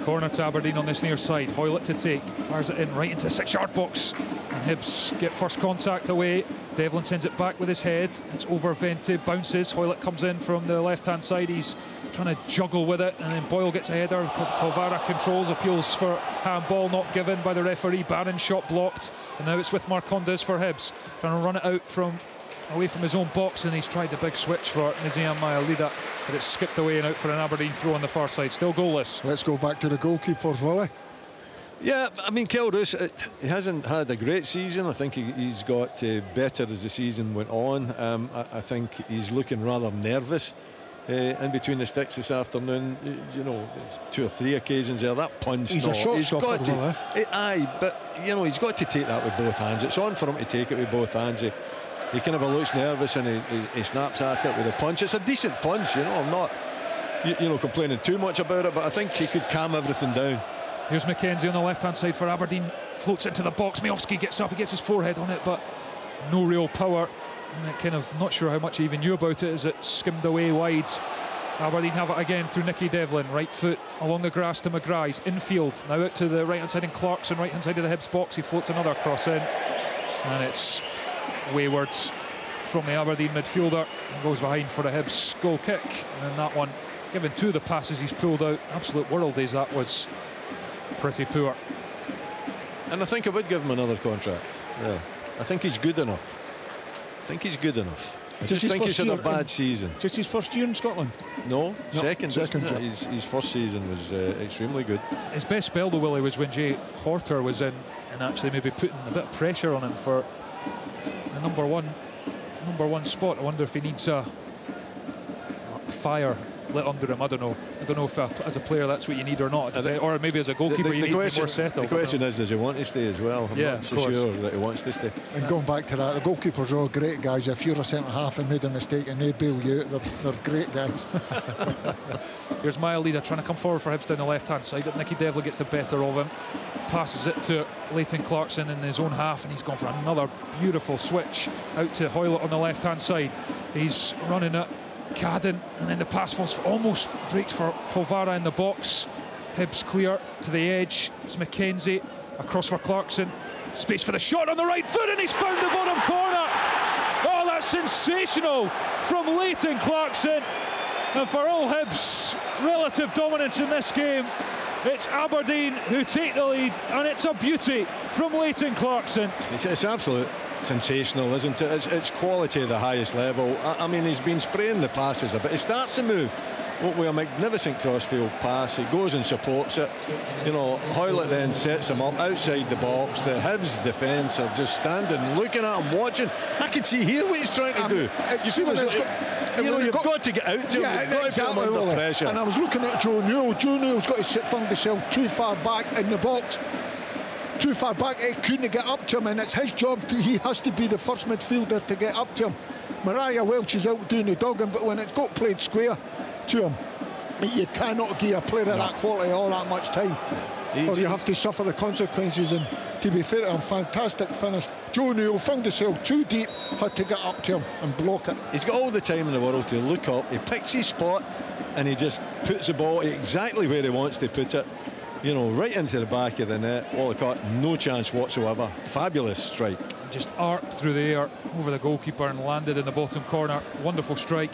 Corner to Aberdeen on this near side. Hoylett to take, fires it in right into the 6-yard box, and Hibs get first contact away. Devlin sends it back with his head. It's over Vente, bounces. Hoylett comes in from the left hand side. He's trying to juggle with it, and then Boyle gets a header. Polvara controls, appeals for handball, not given by the referee. Barron shot blocked, and now it's with Marcondes for Hibs, trying to run it out from away from his own box, and he's tried the big switch for Niziam Mailida, but it's skipped away and out for an Aberdeen throw on the far side. Still goalless. Let's go back to the goalkeepers, Willie. Yeah, I mean, Kilroos, he hasn't had a great season. I think he's got better as the season went on. I think he's looking rather nervous in between the sticks this afternoon. There's 2 or 3 occasions there. That punch, he's a shot stopper, but he's got to take that with both hands. It's on for him to take it with both hands. He kind of looks nervous, and he snaps at it with a punch. It's a decent punch, I'm not complaining too much about it, but I think he could calm everything down. Here's Mackenzie on the left hand side for Aberdeen, floats into the box. Miofsky gets up, he gets his forehead on it, but no real power And it kind of, not sure how much he even knew about it as it skimmed away wide. Aberdeen have it again through Nicky Devlin, right foot along the grass to McGrath, infield, now out to the right hand side in Clarkson, right hand side of the Hibs box. He floats another cross in, and it's wayward from the Aberdeen midfielder, and goes behind for a Hibs goal kick. And that one, given two of the passes he's pulled out, absolute worldies, that was pretty poor. And I think I would give him another contract. Yeah, I think he's good enough. I just think he's had a bad season. Just his first year in Scotland? No, second. Yeah. His first season was extremely good. His best spell though, Willie, was when Jay Horter was in, and actually maybe putting a bit of pressure on him for the number one spot. I wonder if he needs a fire lit under him. I don't know if as a player that's what you need or not, or maybe as a goalkeeper you need to be more settled. The question is, does he want to stay as well? I'm not so sure that he wants to stay. And going back to that, the goalkeepers are all great guys. If you're a centre half and made a mistake and they bail you out, they're great guys. Here's Mile Leader trying to come forward for Hibs down the left hand side, but Nicky Devlin gets the better of him, passes it to Leighton Clarkson in his own half, and he's gone for another beautiful switch out to Hoylett on the left hand side. He's running it Cadden, and then the pass almost breaks for Polvara in the box. Hibs clear to the edge. It's McKenzie across for Clarkson. Space for the shot on the right foot, and he's found the bottom corner. Oh, that's sensational from Leighton Clarkson. And for all Hibs' relative dominance in this game, it's Aberdeen who take the lead, and it's a beauty from Leighton Clarkson. It's absolute sensational, isn't it? It's quality at the highest level. I mean, he's been spraying the passes a bit. He starts the move with a magnificent crossfield pass. He goes and supports it. You know, Hoylett then sets him up outside the box. The Hibs defence are just standing, looking at him, watching. I can see here what he's trying to do. You see, you've got to get out to him. You've got to put him under pressure. And I was looking at Joe Newell. Joe Newell's got to find himself too far back in the box. Too far back, he couldn't get up to him, and it's his job he has to be the first midfielder to get up to him. Mariah Welch is out doing the dogging, but when it's got played square to him, you cannot give a player of that quality all that much time, or you have to suffer the consequences. And to be fair to him, fantastic finish. Joe Newell found himself too deep, had to get up to him and block it. He's got all the time in the world to look up. He picks his spot and he just puts the ball exactly where he wants to put it. You know, right into the back of the net. Walcott, no chance whatsoever. Fabulous strike. Just arced through the air over the goalkeeper and landed in the bottom corner. Wonderful strike.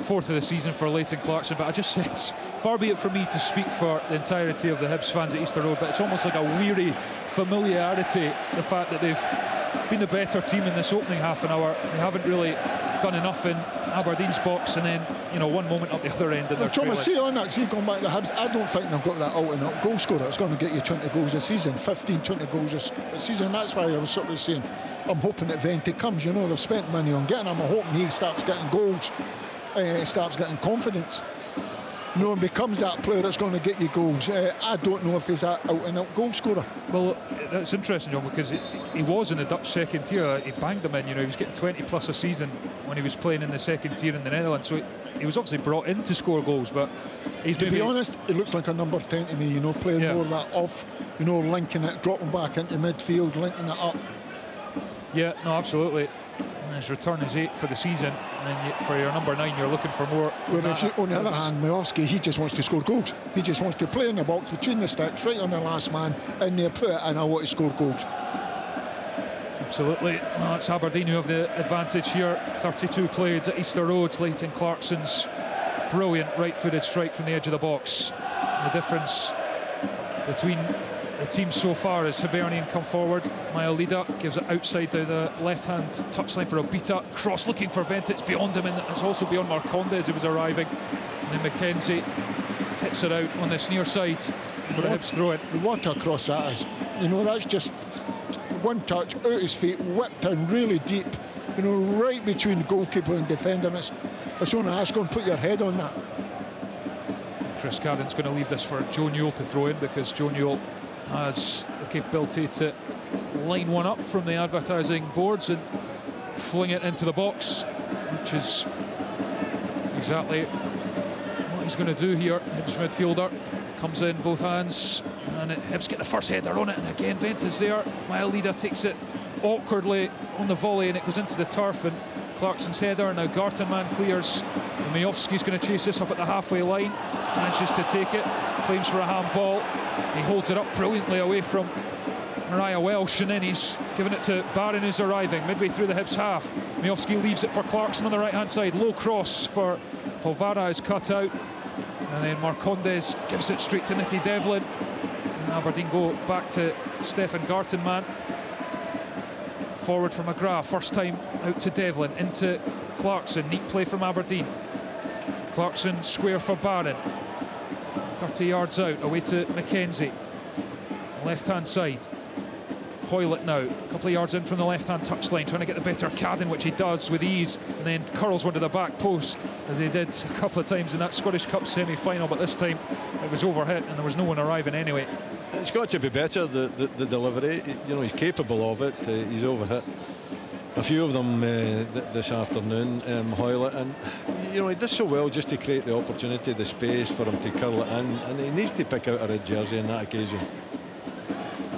Fourth of the season for Leighton Clarkson. But I just said, it's far be it for me to speak for the entirety of the Hibs fans at Easter Road, but it's almost like a weary familiarity, the fact that they've been the better team in this opening half an hour. They haven't really done enough in Aberdeen's box, and then, you know, one moment up the other end and they're Thomas, see on that, see going back to the Hibs, I don't think they've got that out and out goal scorer that's going to get you 20 goals a season, 15, 20 goals a season. That's why I was sort of saying I'm hoping that Vente comes. You know, they've spent money on getting him. I'm hoping he starts getting goals, starts getting confidence, you know, and becomes that player that's going to get you goals. I don't know if he's that out and out goal scorer. Well, that's interesting, John, because he was in the Dutch second tier. He banged them in. You know, he was getting 20 plus a season when he was playing in the second tier in the Netherlands. So he was obviously brought in to score goals, but he's to be honest, he looks like a number 10 to me. You know, playing more of that off, you know, linking it, dropping back into midfield, linking it up. Yeah, no, absolutely. And his return is 8 for the season, and then for your number 9 you're looking for more. Whereas on the other hand, Miovski, he just wants to score goals. He just wants to play in the box between the sticks, right on the last man, in there, put it, and I want to score goals. Absolutely. Well, it's Aberdeen who have the advantage here. 32 played at Easter Road. Leighton Clarkson's brilliant right-footed strike from the edge of the box. And the difference between the team so far is Hibernian come forward. Mile Leader gives it outside down the left-hand touchline for Obita. Cross looking for Vente. It's beyond him, and it's also beyond Marconde as he was arriving. And then McKenzie hits it out on this near side for a Hibs throw-in. What a cross that is. You know, that's just one touch out his feet, whipped in really deep, you know, right between goalkeeper and defender. It's only ask go and put your head on that. Chris Cadden's going to leave this for Joe Newell to throw in, because Joe Newell has the capability to line one up from the advertising boards and fling it into the box, which is exactly what he's going to do here. Hibs midfielder comes in, both hands, and Hibs get the first header on it, and again Venta's there. Mailida takes it awkwardly on the volley, and it goes into the turf, and Clarkson's header. Now Gartenman clears, and Miofsky's going to chase this up at the halfway line, manages to take it, claims for a handball. He holds it up brilliantly away from Mariah Welsh, and then he's given it to Barron, who's arriving midway through the Hibs half. Miofsky leaves it for Clarkson on the right hand side, low cross for Polvara is cut out, and then Marcondes gives it straight to Nicky Devlin, and Aberdeen go back to Stefan Gartenman. Forward for McGrath, first time out to Devlin, into Clarkson, neat play from Aberdeen. Clarkson square for Barron, 30 yards out, away to McKenzie, left hand side. Hoylett now, a couple of yards in from the left-hand touchline, trying to get the better Cadden, which he does with ease, and then curls one to the back post, as he did a couple of times in that Scottish Cup semi-final, but this time it was overhit and there was no one arriving anyway. It's got to be better, the delivery. You know, he's capable of it. He's overhit a few of them this afternoon, Hoylett, and you know, he does so well just to create the opportunity, the space for him to curl it in, and he needs to pick out a red jersey on that occasion.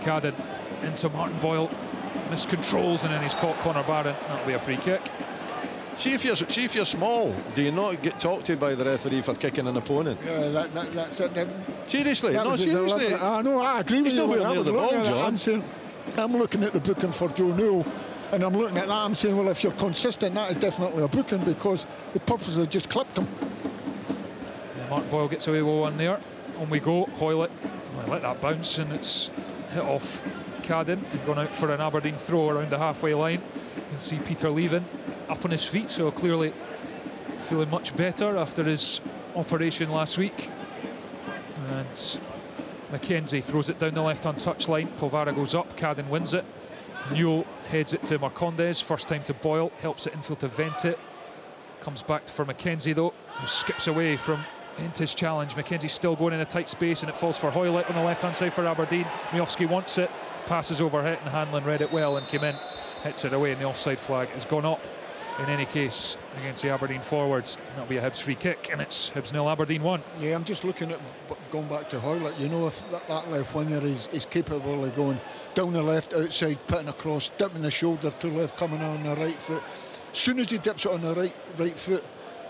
Cadden into Martin Boyle, miscontrols, and then he's caught Conor Barron. That'll be a free kick. See if you're small, do you not get talked to by the referee for kicking an opponent? Yeah, that's it. Seriously, that no, seriously. I know, I agree with you. I'm looking at the booking for Joe Newell, and I'm looking at that, I'm saying, well, if you're consistent, that is definitely a booking, because they purposely just clipped him. Yeah, Martin Boyle gets away with one there. On we go, Hoylett. I let that bounce, and it's hit off Cadden and gone out for an Aberdeen throw around the halfway line. You can see Peter Leven up on his feet, so clearly feeling much better after his operation last week. And McKenzie throws it down the left-hand touchline. Polvara goes up, Cadden wins it. Newell heads it to Marcondes, first time to Boyle, helps it infield to Vente. Comes back for McKenzie though, who skips away from Vente's challenge. McKenzie's still going in a tight space, and it falls for Hoylett on the left-hand side for Aberdeen. Miofsky wants it, passes overhit, and Hanlon read it well and came in, hits it away, and the offside flag has gone up. In any case, against the Aberdeen forwards, that'll be a Hibs free kick, and it's Hibs 0, Aberdeen 1. Yeah, I'm just looking at going back to Hoylett. You know, if that left winger is capable of going down the left outside, putting across, dipping the shoulder to left, coming on the right foot. As soon as he dips it on the right foot,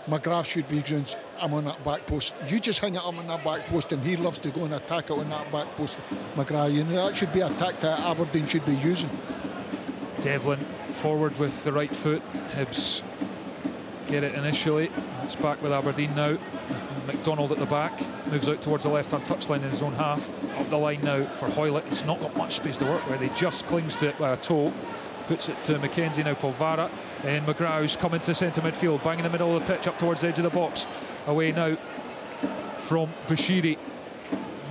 McGrath should be going, I'm on that back post. You just hang it up on that back post, and he loves to go and attack it on that back post. McGrath, you know, that should be a tactic that Aberdeen should be using. Devlin forward with the right foot. Hibs get it initially. It's back with Aberdeen now. McDonald at the back, moves out towards the left-hand touchline in his own half. Up the line now for Hoylett. He's not got much space to work with. He just clings to it by a toe. Puts it to McKenzie, now Polvara, and McGraw's coming to centre midfield, bang in the middle of the pitch up towards the edge of the box. Away now from Bashiri,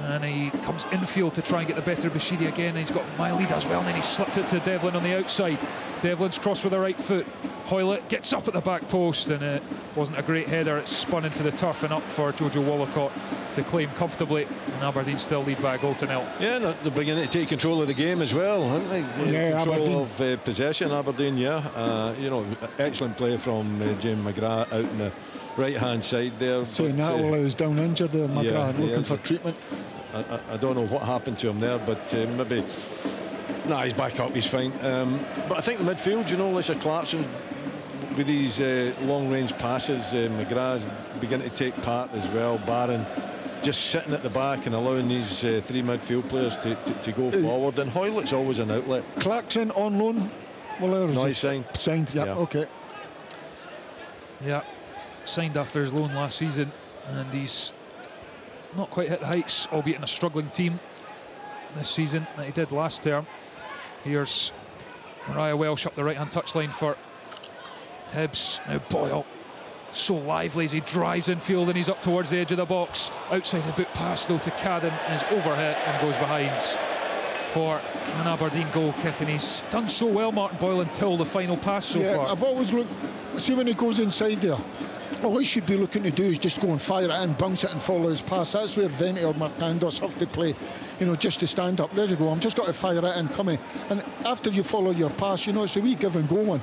and he comes infield to try and get the better of Bashiri again, and he's got Mailida as well, and then he slipped it to Devlin on the outside. Devlin's crossed with the right foot. Hoylett gets up at the back post, and it wasn't a great header. It spun into the turf and up for Jojo Wallacott to claim comfortably, and Aberdeen still lead by a goal to nil. Yeah, they're beginning to take control of the game as well, aren't they? Yeah, control Aberdeen. of possession, Aberdeen. Yeah, you know, excellent play from James McGrath out in the right-hand side there. So Natal is down injured there, McGrath, looking for treatment. I don't know what happened to him there, but maybe. Nah, he's back up, he's fine. But I think the midfield, you know, Lisa Clarkson, with these long-range passes, McGrath's beginning to take part as well. Barron just sitting at the back and allowing these three midfield players to go forward. And Hoylett's always an outlet. Clarkson on loan? Well, no, he's signed. Signed, yeah, okay. Yeah, signed after his loan last season, and he's not quite hit the heights, albeit in a struggling team this season, that he did last term. Here's Mariah Welsh up the right-hand touchline for Hibs. Now Boyle, so lively as he drives infield, and he's up towards the edge of the box. Outside the boot pass though to Cadden, and is overhit and goes behind for an Aberdeen goal kick, and he's done so well, Martin Boyle, until the final pass so far. I've always looked, see when he goes inside there, all he should be looking to do is just go and fire it in, bounce it and follow his pass. That's where Vente or Marcandos have to play, you know, just to stand up. There you go, I'm just got to fire it in, come in. And after you follow your pass, you know, it's a wee give and go one.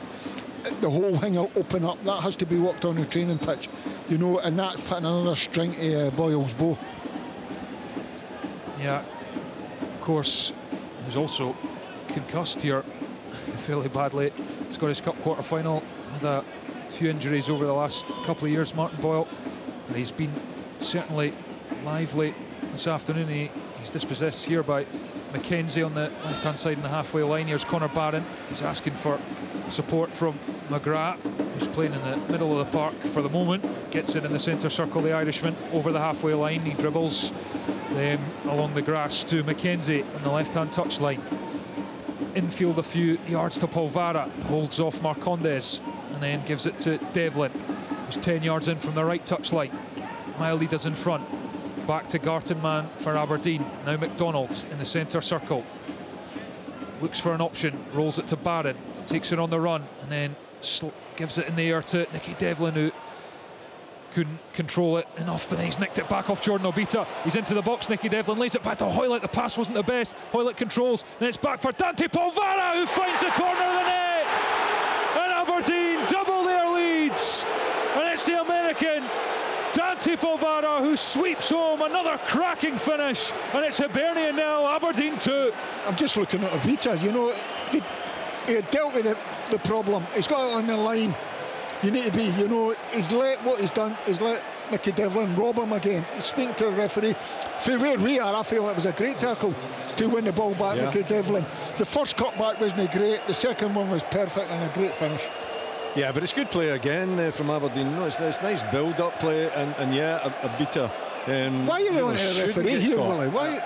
The whole thing will open up. That has to be worked on the training pitch, you know, and that's putting another string to Boyle's bow. Yeah, course, who's also concussed here fairly badly. Scottish Cup quarter-final, had a few injuries over the last couple of years, Martin Boyle, and he's been certainly lively this afternoon. He's dispossessed here by Mackenzie on the left-hand side in the halfway line. Here's Conor Barron. He's asking for support from McGrath, who's playing in the middle of the park for the moment. Gets in the centre circle, the Irishman, over the halfway line. He dribbles them along the grass to Mackenzie on the left-hand touchline. Infield a few yards to Polvara, holds off Marcondes and then gives it to Devlin, who's 10 yards in from the right touchline. Miley's in front. Back to Gartenmann for Aberdeen. Now McDonald in the centre circle. Looks for an option, rolls it to Barron, takes it on the run, and then gives it in the air to Nicky Devlin, who couldn't control it enough, but then he's nicked it back off Jordan Obita. He's into the box. Nicky Devlin lays it back to Hoylett. The pass wasn't the best. Hoylett controls, then it's back for Dante Polvara, who finds the corner of the net. And Aberdeen double their leads. And it's the American Dante Polvara who sweeps home another cracking finish, and it's Hibernian now, Aberdeen 2. I'm just looking at Obita, you know, he had dealt with the problem. He's got it on the line. You need to be, you know, he's let what he's done, he's let Nicky Devlin rob him again. He's speaking to the referee. For where we are, I feel it was a great tackle to win the ball back, Nicky Devlin. The first cutback wasn't great, the second one was perfect and a great finish. Yeah, but it's good play again from Aberdeen. No, it's nice build-up play, and yeah, Obita. Why are you on the referee here, Willie? Why?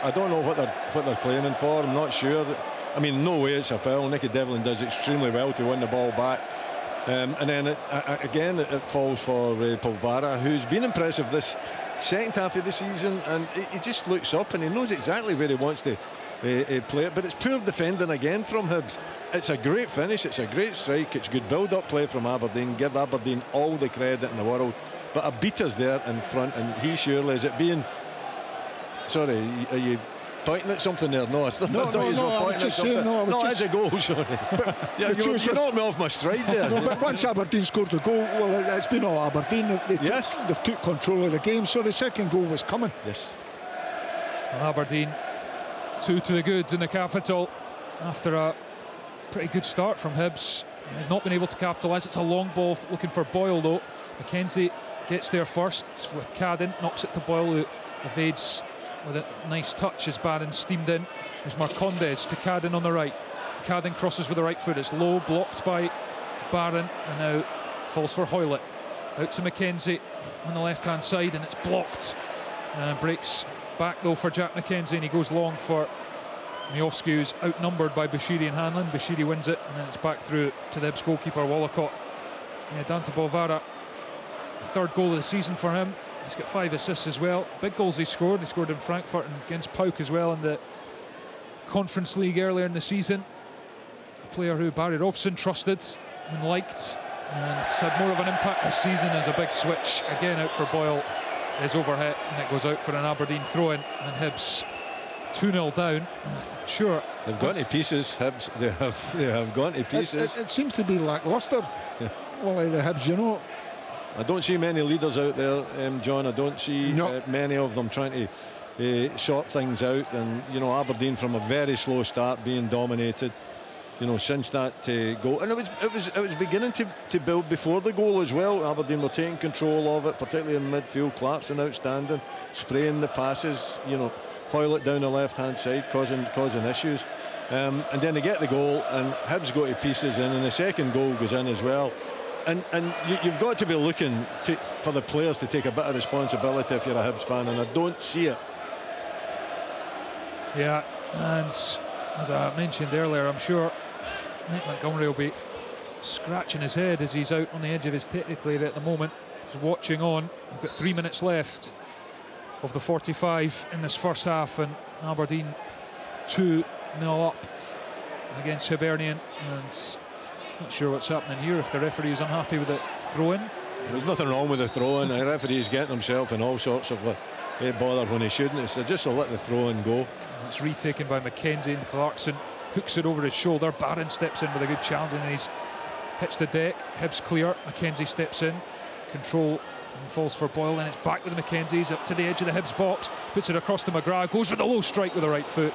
I don't know what they're claiming for. I'm not sure. I mean, no way it's a foul. Nicky Devlin does extremely well to win the ball back. And then it falls for Polvara, who's been impressive this second half of the season, and he just looks up and he knows exactly where he wants to play it. But it's poor defending again from Hibs. It's a great finish, it's a great strike, it's good build-up play from Aberdeen. Give Aberdeen all the credit in the world. But Obita's there in front, and he surely, is it being... Sorry, are you pointing at something there? No, it's not. No, I was just saying, it's a goal, sorry. Yeah, you knocked me off my stride there. No, but once Aberdeen scored the goal, well, it's been all Aberdeen. They took control of the game, so the second goal was coming. Yes. Well, Aberdeen 2 to the good in the capital after a pretty good start from Hibs. They've not been able to capitalise. It's a long ball looking for Boyle though. Mackenzie gets there first. It's with Cadden, knocks it to Boyle, who evades with a nice touch as Barron steamed in. There's Marcondes to Cadden on the right. Cadden crosses with the right foot. It's low, blocked by Barron, and now falls for Hoylett. Out to Mackenzie on the left-hand side, and it's blocked. Breaks back though for Jack Mackenzie, and he goes long for Miofsky, who's outnumbered by Bashiri and Hanlon. Bashiri wins it, and then it's back through to the Hibs goalkeeper Wallacott. Dante Polvara, the third goal of the season for him. He's got 5 assists as well. Big goals he scored. He scored in Frankfurt and against Pauk as well in the Conference League earlier in the season. A player who Barry Robson trusted and liked, and had more of an impact this season as a big switch. Again out for Boyle is overhit, and it goes out for an Aberdeen throw-in, and Hibs 2-0 down. Sure, they've gone to pieces. Hibs, they have gone to pieces. It seems to be lacklustre. Well, the Hibs, you know. I don't see many leaders out there, John. I don't see many of them trying to sort things out. And you know, Aberdeen from a very slow start being dominated. You know, since that goal, and it was beginning to build before the goal as well. Aberdeen were taking control of it, particularly in midfield. Clarkson outstanding, spraying the passes. You know, Hoylett down the left-hand side, causing issues. And then they get the goal, and Hibs go to pieces, and the second goal goes in as well. And you've got to be looking for the players to take a bit of responsibility if you're a Hibs fan, and I don't see it. Yeah, and as I mentioned earlier, I'm sure Nick Montgomery will be scratching his head as he's out on the edge of his technical area at the moment. He's watching on. We've got 3 minutes left of the 45 in this first half, and Aberdeen 2-0 up against Hibernian, and not sure what's happening here. If the referee is unhappy with the throw-in, there's nothing wrong with the throw-in. The referee's getting himself in all sorts of bother when he shouldn't. So just to let the throw-in go. It's retaken by Mackenzie, and Clarkson hooks it over his shoulder. Barron steps in with a good challenge, and he's hits the deck. Hibs clear. Mackenzie steps in. Control and falls for Boyle, and it's back with the Mackenzies up to the edge of the Hibs box, puts it across to McGrath, goes for the low strike with the right foot,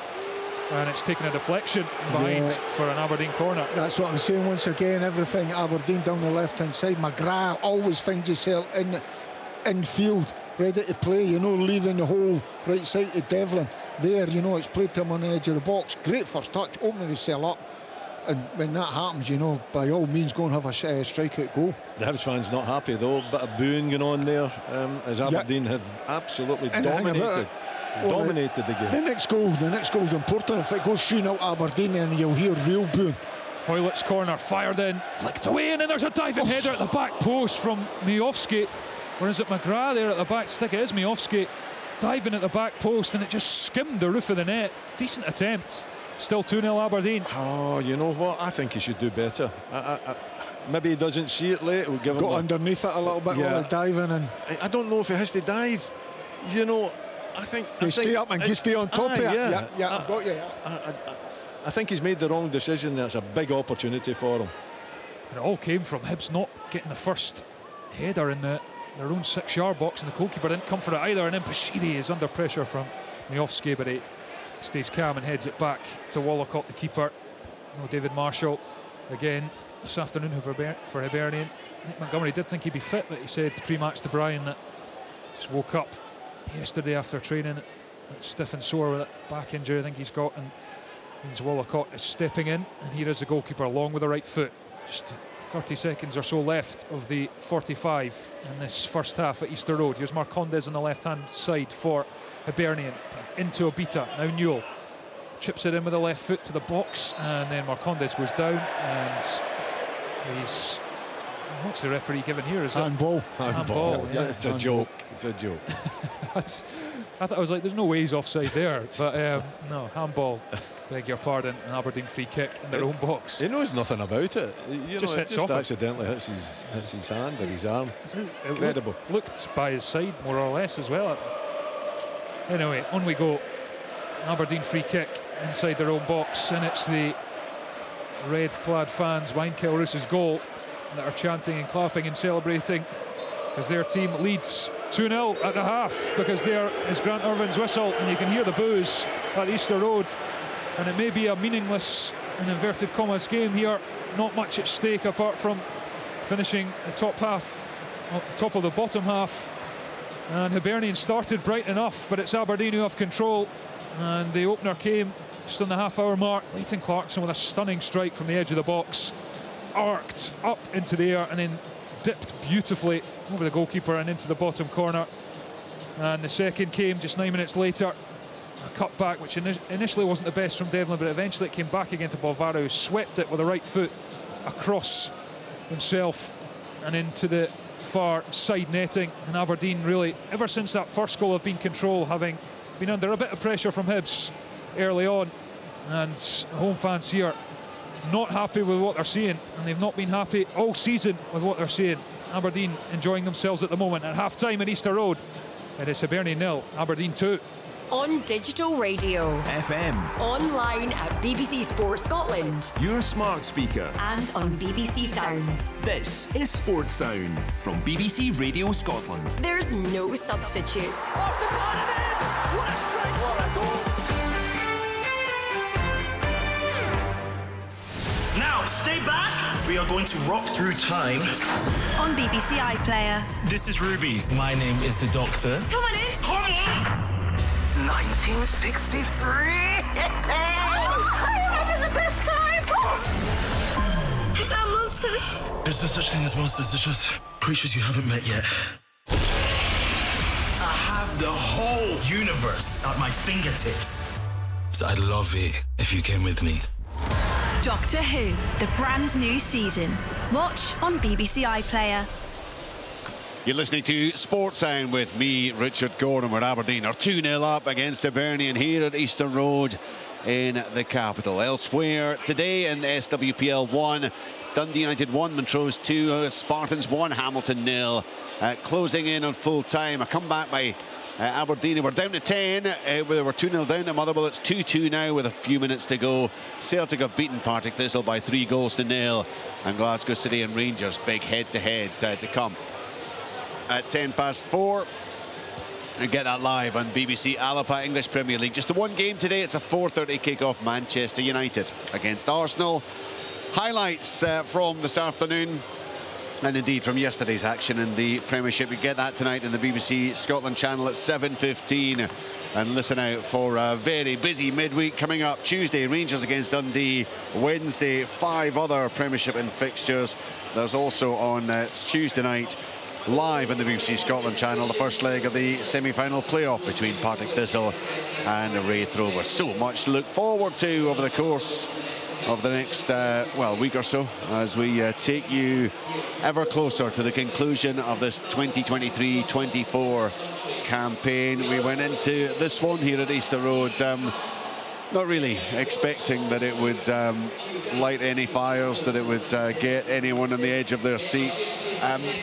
and it's taken a deflection behind for an Aberdeen corner. That's what I'm saying. Once again, everything Aberdeen down the left hand side. McGrath always finds himself in field, ready to play, you know, leaving the whole right side to Devlin there, you know. It's played to him on the edge of the box. Great first touch, opening the cell up, and when that happens, you know, by all means go and have a strikeout goal. The Hibs fans not happy though. Bit of booing going on there, as Aberdeen have absolutely dominated the game. The next goal is important. If it goes 3-0 Aberdeen, then you'll hear real booing. Hoylett's corner fired in, flicked away, and then there's a diving header at the back post from Miofsky. Or is it McGrath there at the back stick? It is Miofsky diving at the back post, and it just skimmed the roof of the net. Decent attempt. Still 2-0 Aberdeen. Oh, you know what? I think he should do better. Maybe he doesn't see it late. We'll give him underneath it a little bit while he's diving. And I don't know if he has to dive. You know, I think stay up and just stay on top of it. Yeah, I've got you. I think he's made the wrong decision. That's a big opportunity for him. It all came from Hibs not getting the first header in their own 6-yard box, and the goalkeeper didn't come for it either. And then Bashiri is under pressure from Miofsky, but he stays calm and heads it back to Wallacott, the keeper. No David Marshall again this afternoon for Hibernian. Nick Montgomery did think he'd be fit, but he said pre-match to Brian that just woke up yesterday after training, stiff and sore with that back injury I think he's got, and means Wallacott is stepping in, and here is the goalkeeper along with the right foot. Just 30 seconds or so left of the 45 in this first half at Easter Road. Here's Marcondes on the left hand side for Hibernian, into Obita. Now Newell chips it in with the left foot to the box, and then Marcondes goes down, and he's, what's the referee giving here? Is handball. Handball. Yeah, it's a joke. It's a joke. I thought, I was like, there's no way he's offside there, but no, handball. Beg your pardon, an Aberdeen free kick in their own box. He knows nothing about it. Just accidentally hits his hand or his arm. Incredible. Looked by his side more or less as well. Anyway, on we go. Aberdeen free kick inside their own box, and it's the red-clad fans behind Kilroos's goal that are chanting and clapping and celebrating as their team leads 2-0 at the half, because there is Grant Irvin's whistle, and you can hear the boos at Easter Road. And it may be a meaningless, in inverted commas, game here. Not much at stake apart from finishing the top of the bottom half. And Hibernian started bright enough, but it's Aberdeen who have control. And the opener came just on the half-hour mark. Leighton Clarkson with a stunning strike from the edge of the box, arced up into the air and then dipped beautifully over the goalkeeper and into the bottom corner. And the second came just 9 minutes later. A cut back, which initially wasn't the best from Devlin, but eventually it came back again to Bolvaro, who swept it with the right foot across himself and into the far side netting. And Aberdeen, really, ever since that first goal, have been control, having been under a bit of pressure from Hibs early on. And home fans here not happy with what they're seeing, and they've not been happy all season with what they're seeing. Aberdeen enjoying themselves at the moment. At half-time at Easter Road, it is Hibernian 0, Aberdeen 2. On digital radio, FM, online at BBC Sports Scotland, your smart speaker, and on BBC Sounds. This is Sports Sound from BBC Radio Scotland. There's no substitute. Off the top, what a strike, what a goal! Now, stay back. We are going to rock through time. On BBC iPlayer. This is Ruby. My name is the Doctor. Come on in. Come on! 1963. I'm the best time. Is that a monster? There's no such thing as monsters. They're just creatures you haven't met yet. I have the whole universe at my fingertips. So I'd love it if you came with me. Doctor Who, the brand new season. Watch on BBC iPlayer. You're listening to Sports Sound with me, Richard Gordon, where Aberdeen are 2-0 up against Hibernian here at Easter Road in the capital. Elsewhere today in SWPL 1, Dundee United 1, Montrose 2, Spartans 1, Hamilton 0. Closing in on full time, a comeback by Aberdeen. We're down to 10. They were 2-0 down to Motherwell. It's 2-2 now with a few minutes to go. Celtic have beaten Partick Thistle by 3-0, and Glasgow City and Rangers big head-to-head to come. at 4:10. And get that live on BBC Alapa English Premier League. Just the one game today. It's a 4:30 kick-off. Manchester United against Arsenal. Highlights from this afternoon, and indeed from yesterday's action in the Premiership. You get that tonight in the BBC Scotland channel at 7:15. And listen out for a very busy midweek coming up. Tuesday, Rangers against Dundee. Wednesday, 5 other Premiership in fixtures. There's also on Tuesday night, live on the BBC Scotland channel, the first leg of the semi-final playoff between Partick Thistle and Raith Rovers. So much to look forward to over the course of the next week or so, as we take you ever closer to the conclusion of this 2023-24 campaign. We went into this one here at Easter Road not really expecting that it would light any fires, that it would get anyone on the edge of their seats.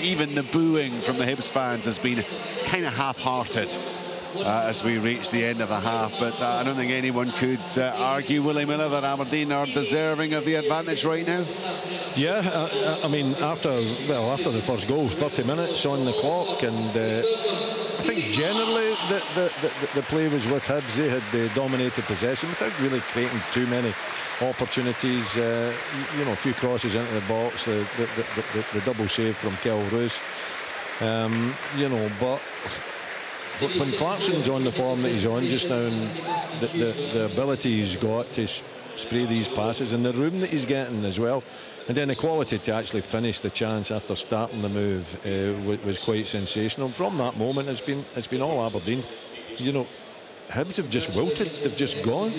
Even the booing from the Hibs fans has been kind of half-hearted as we reach the end of the half, but I don't think anyone could argue, Willie Miller, that Aberdeen are deserving of the advantage right now. Yeah, I mean, after the first goal, 30 minutes on the clock, and I think generally the play was with Hibs. They had dominated possession without really creating too many opportunities. A few crosses into the box, the double save from Kel Roos. But when Clarkson's on the form that he's on just now, and the ability he's got to spray these passes, and the room that he's getting as well, and then the quality to actually finish the chance after starting the move was quite sensational. From that moment, it's been all Aberdeen. Hibs have just wilted, they've just gone.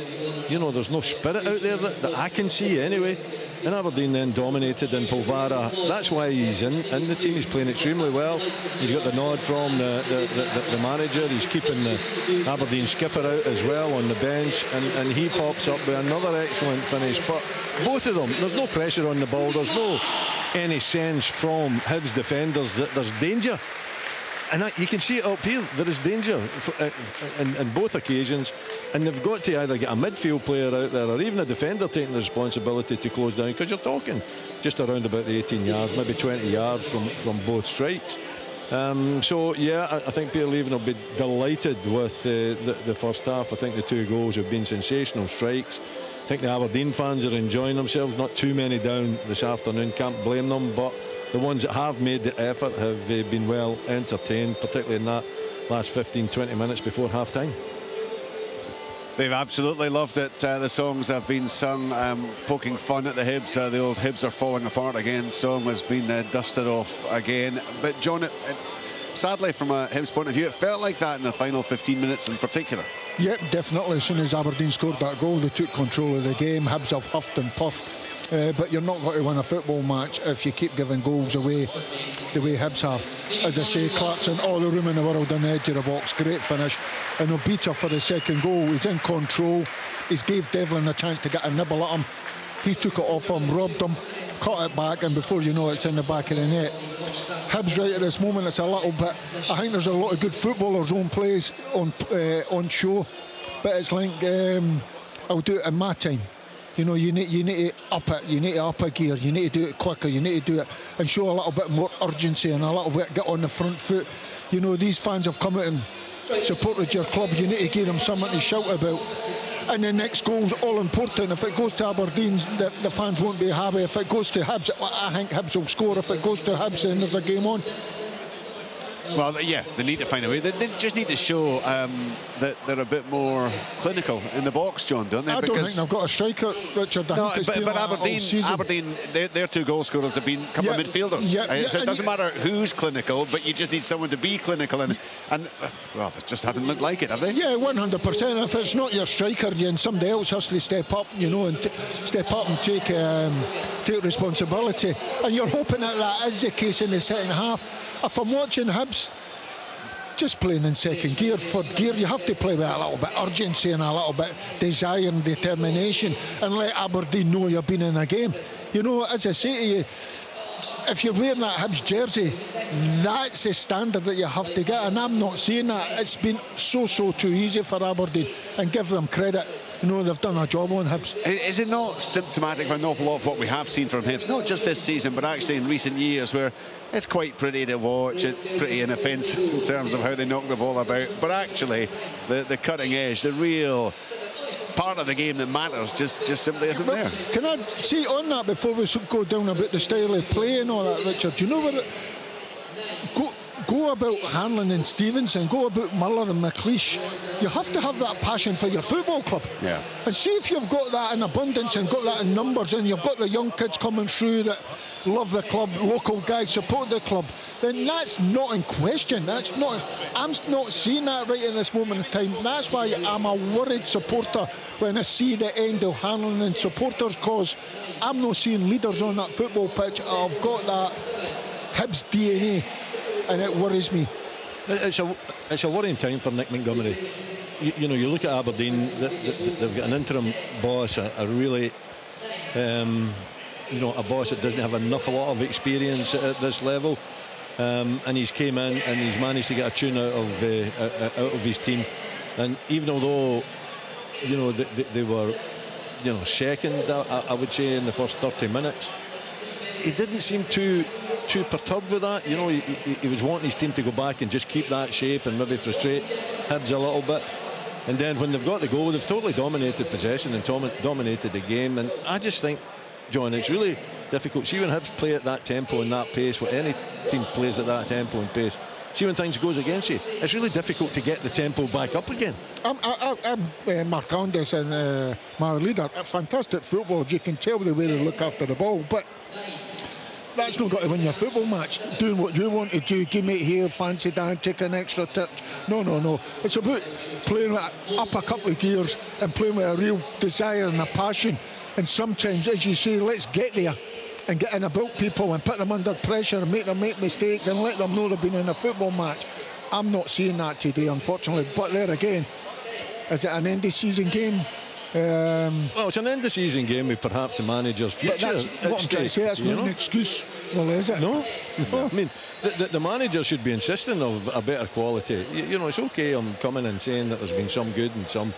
There's no spirit out there that I can see anyway. And Aberdeen then dominated, and Polvara, that's why he's in the team. He's playing extremely well. He's got the nod from the manager. He's keeping the Aberdeen skipper out as well on the bench, and he pops up with another excellent finish. But both of them, there's no pressure on the ball. There's no any sense from Hibs defenders that there's danger. And you can see it up here. There is danger in both occasions, and they've got to either get a midfield player out there or even a defender taking the responsibility to close down, because you're talking just around about the 18 yards, maybe 20 yards from both strikes. I think Pierre Leven will be delighted with the first half. I think the 2 goals have been sensational strikes. I think the Aberdeen fans are enjoying themselves. Not too many down this afternoon, can't blame them, but the ones that have made the effort have been well entertained, particularly in that last 15-20 minutes before half-time. They've absolutely loved it. The songs have been sung, poking fun at the Hibs. The old Hibs are falling apart again song has been dusted off again. But John, sadly from a Hibs point of view, it felt like that in the final 15 minutes in particular. Yep, definitely. As soon as Aberdeen scored that goal, they took control of the game. Hibs have huffed and puffed. But you're not going to win a football match if you keep giving goals away the way Hibs have. As I say, Clarkson, all the room in the world on the edge of the box, great finish. And Obita for the second goal, he's in control. He's gave Devlin a chance to get a nibble at him. He took it off him, robbed him, cut it back, and before you know it, it's in the back of the net. Hibs right at this moment, it's a little bit, I think there's a lot of good footballers on plays on show, but it's like I'll do it in my time. You need to up it, you need to up a gear, you need to do it quicker, you need to do it and show a little bit more urgency and a little bit get on the front foot. These fans have come out and supported your club, you need to give them something to shout about. And the next goal's all important. If it goes to Aberdeen, the fans won't be happy. If it goes to Hibs, I think Hibs will score. If it goes to Hibs, then there's a game on. Well, yeah, they need to find a way. They just need to show that they're a bit more clinical in the box, John, don't they? I don't think they've got a striker, Richard. No, but Aberdeen, their 2 goal scorers have been a couple of midfielders. So it doesn't matter who's clinical, but you just need someone to be clinical. And well, they just haven't looked like it, have they? Yeah, 100%. If it's not your striker, then somebody else has to step up, and step up and take responsibility. And you're hoping that is the case in the second half. If I'm watching Hibs just playing in second gear, third gear, you have to play with a little bit urgency and a little bit desire and determination, and let Aberdeen know you've been in a game. As I say to you, if you're wearing that Hibs jersey, that's the standard that you have to get, and I'm not saying that. It's been so too easy for Aberdeen, and give them credit. You know, they've done a job on Hibs. Is it not symptomatic of an awful lot of what we have seen from Hibs, not just this season, but actually in recent years, where it's quite pretty to watch, it's pretty inoffensive in terms of how they knock the ball about, but actually the cutting edge, the real part of the game that matters just simply isn't there. Can I say on that before we go down about the style of play and all that, Richard? You know what? Go about Hanlon and Stevenson, go about Muller and McLeish. You have to have that passion for your football club. Yeah. And see if you've got that in abundance and got that in numbers, and you've got the young kids coming through that love the club, local guys support the club, then that's not in question. That's not. I'm not seeing that right in this moment in time. That's why I'm a worried supporter when I see the end of Hanlon and supporters, because I'm not seeing leaders on that football pitch. I've got that Hibs DNA. And it worries me. It's a worrying time for Nick Montgomery. You know, you look at Aberdeen, they've got an interim boss, a really, you know, a boss that doesn't have a lot of experience at this level, and he's came in and he's managed to get a tune out of his team. And even although, you know, they were, you know, second, I would say, in the first 30 minutes, he didn't seem too perturbed with that. You know, he was wanting his team to go back and just keep that shape and maybe frustrate Hibs a little bit. And then when they've got the goal, they've totally dominated possession and dominated the game. And I just think, John, it's really difficult. See when Hibs play at that tempo and that pace, what any team plays at that tempo and pace, see when things goes against you, it's really difficult to get the tempo back up again. I'm Mark Andis and my leader, fantastic football. You can tell the way they look after the ball, but that's not got to win your football match. Doing what you want to do, give me it here, fancy Dan, take an extra tip. No. It's about playing up a couple of gears and playing with a real desire and a passion. And sometimes, as you say, let's get there and get in about people and put them under pressure and make them make mistakes and let them know they've been in a football match. I'm not seeing that today, unfortunately. But there again, is it an end of season game? Well, it's an end of season game with perhaps the manager's future. But that's what I'm trying to say. That's not an excuse. Well, is it? No. I mean, the manager should be insisting of a better quality. You know, it's okay I'm coming and saying that there's been some good and some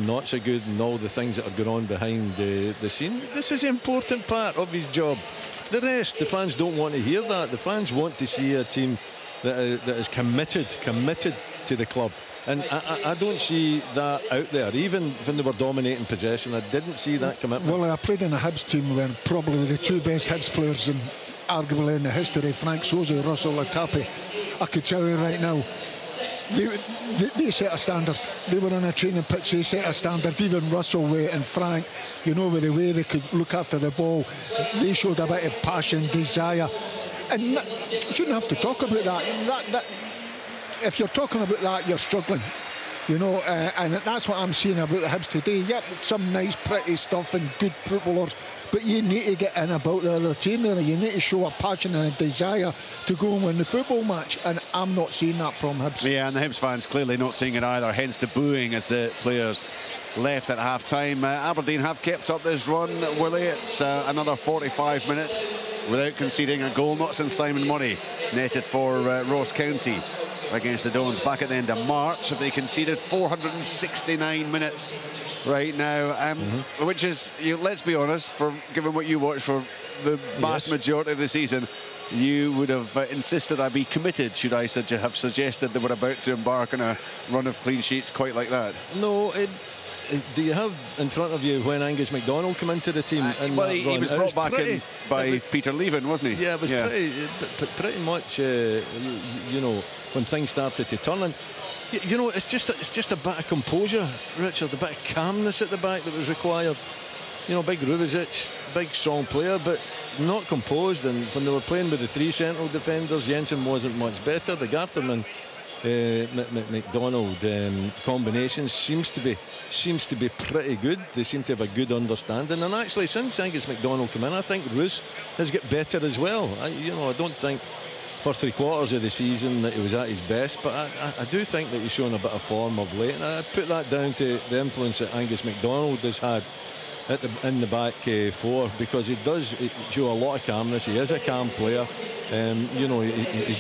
not so good and all the things that are going on behind the scene. This is the important part of his job. The rest, the fans don't want to hear that. The fans want to see a team that is committed to the club. And I don't see that out there. Even when they were dominating possession, I didn't see that commitment. Well, I played in a Hibs team when probably the two best Hibs players in arguably in the history, Frank Soze, Russell Latapi. I could tell you right now, they set a standard. They were on a training pitch, they set a standard. Even Russell and Frank, you know, with the way they could look after the ball, they showed a bit of passion, desire. And you shouldn't have to talk about that. If you're talking about that, you're struggling, you know, and that's what I'm seeing about the Hibs today. Yep, some nice, pretty stuff and good footballers, but you need to get in about the other team there. You need to show a passion and a desire to go and win the football match, and I'm not seeing that from Hibs. Yeah, and the Hibs fans clearly not seeing it either, hence the booing as the players left at half-time. Aberdeen have kept up this run, Willie. It's another 45 minutes without conceding a goal, not since Simon Murray netted for Ross County against the Dons back at the end of March. Have they conceded 469 minutes right now, which is, let's be honest, for given what you watched for the vast majority of the season, you would have insisted I be committed should I have suggested they were about to embark on a run of clean sheets quite like that. No, do you have in front of you when Angus MacDonald came into the team? Well, he was brought back in by Peter Leven, wasn't he? Yeah, it was pretty much, you know, when things started to turn. And you know, it's just a bit of composure, Richard, a bit of calmness at the back that was required. You know, big Rubizic, big strong player, but not composed. And when they were playing with the three central defenders, Jensen wasn't much better. The Garterman McDonald combination seems to be pretty good. They seem to have a good understanding, and actually since Angus MacDonald came in, I think Roos has got better as well. I don't think for 3/4 of the season that he was at his best, but I do think that he's shown a bit of form of late, and I put that down to the influence that Angus MacDonald has had in the back four, because he does show a lot of calmness. He is a calm player. You know, he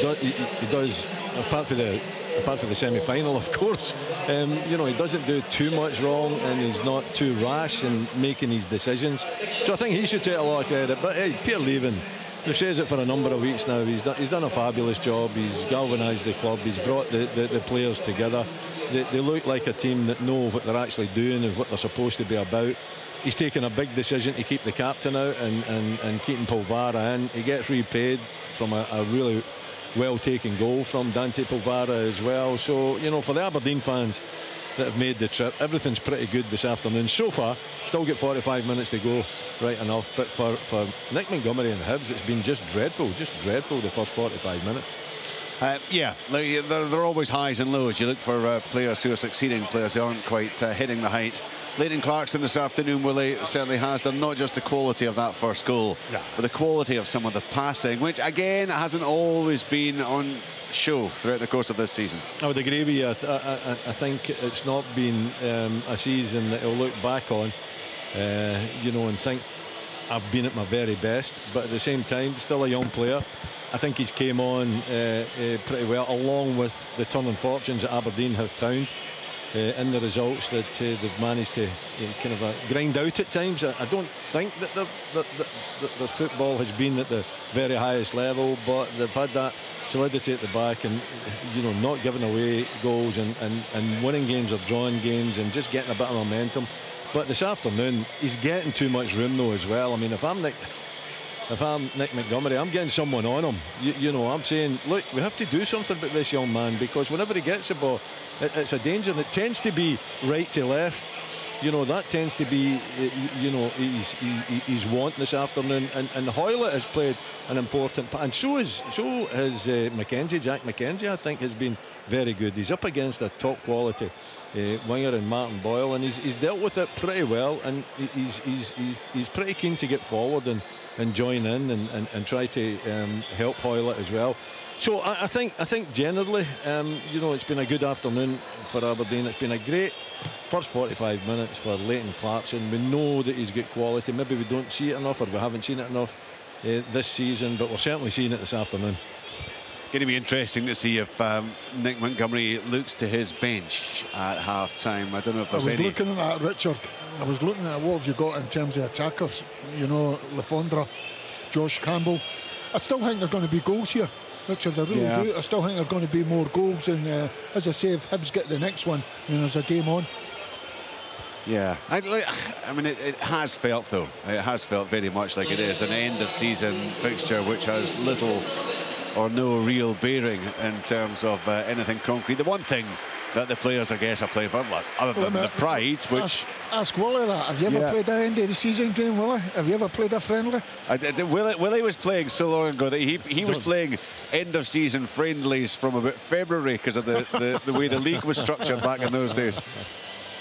does, apart from the semi-final, of course. You know, he doesn't do too much wrong, and he's not too rash in making his decisions. So I think he should take a lot of credit. But hey, Peter Leavin, who says it for a number of weeks now, he's done a fabulous job. He's galvanised the club. He's brought the players together. They look like a team that know what they're actually doing and what they're supposed to be about. He's taken a big decision to keep the captain out and keeping Polvara in. He gets repaid from a really well taken goal from Dante Polvara as well. So, you know, for the Aberdeen fans that have made the trip, everything's pretty good this afternoon so far. Still got 45 minutes to go, right enough. But for Nick Montgomery and Hibs, it's been just dreadful the first 45 minutes. Yeah, they're always highs and lows. You look for players who are succeeding, players who aren't quite hitting the heights. Leighton Clarkson this afternoon, Willie, certainly has them. Not just the quality of that first goal, but the quality of some of the passing, which again hasn't always been on show throughout the course of this season. I would agree with you. I think it's not been a season that he'll look back on, you know, and think I've been at my very best. But at the same time, still a young player. I think he's came on pretty well, along with the turning fortunes that Aberdeen have found in the results that they've managed to kind of grind out at times. I don't think that the football has been at the very highest level, but they've had that solidity at the back, and you know, not giving away goals and winning games or drawing games and just getting a bit of momentum. But this afternoon, he's getting too much room though as well. I mean, if I'm Nick Montgomery, I'm getting someone on him. You know, I'm saying, look, we have to do something about this young man, because whenever he gets the ball, it's a danger, and it tends to be right to left. You know, that tends to be, you know, he's want this afternoon, and Hoylett has played an important part, and so has Mackenzie, Jack Mackenzie. I think has been very good. He's up against a top quality winger in Martin Boyle, and he's dealt with it pretty well, and he's pretty keen to get forward and join in and try to help Hoylett as well. So I think generally, you know, it's been a good afternoon for Aberdeen. It's been a great first 45 minutes for Leighton Clarkson. We know that he's got quality. Maybe we don't see it enough, or we haven't seen it enough this season, but we're certainly seeing it this afternoon. Going to be interesting to see if Nick Montgomery looks to his bench at half-time. I don't know if there's any... I was looking at that, Richard. I was looking at what have you got in terms of attackers. You know, Lefondre, Josh Campbell. I still think there's going to be goals here, Richard. I really do. I still think there's going to be more goals. And as I say, if Hibs get the next one, you know, there's a game on. Yeah, I mean, it has felt, though. It has felt very much like it is an end-of-season fixture which has little or no real bearing in terms of anything concrete. The one thing that the players, I guess, are playing for, other than the pride, which... Ask Willie that. Have you ever played an end of the season game, Willie? Have you ever played a friendly? Willie was playing so long ago that he was playing end of season friendlies from about February because of the way the league was structured back in those days.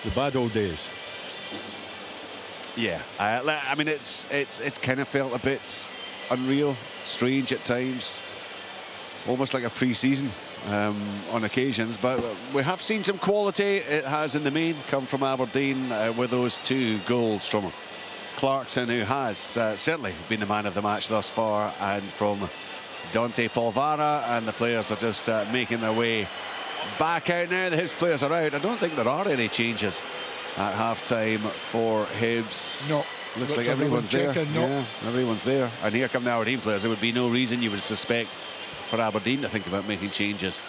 The bad old days. Yeah, I mean, it's kind of felt a bit unreal, strange at times, almost like a pre-season on occasions, but we have seen some quality. It has in the main come from Aberdeen with those two goals from Clarkson, who has certainly been the man of the match thus far, and from Dante Polvara, and the players are just making their way back out now. The Hibs players are out. I don't think there are any changes at half-time for Hibs. No. Looks like everyone's there. Yeah, everyone's there. And here come the Aberdeen players. There would be no reason, you would suspect, for Aberdeen to think about making changes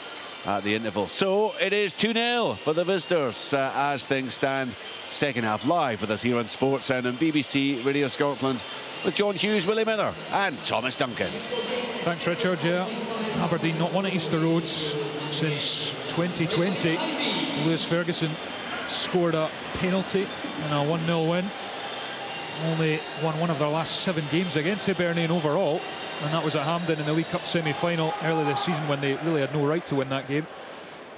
at the interval. So it is 2-0 for the visitors as things stand. Second half live with us here on Sports Sound and BBC Radio Scotland with John Hughes, Willie Miller and Thomas Duncan. Thanks, Richard. Yeah, Aberdeen not won at Easter Roads since 2020. Lewis Ferguson scored a penalty in a 1-0 win. Only won one of their last 7 games against Hibernian overall, and that was at Hampden in the League Cup semi-final early this season when they really had no right to win that game.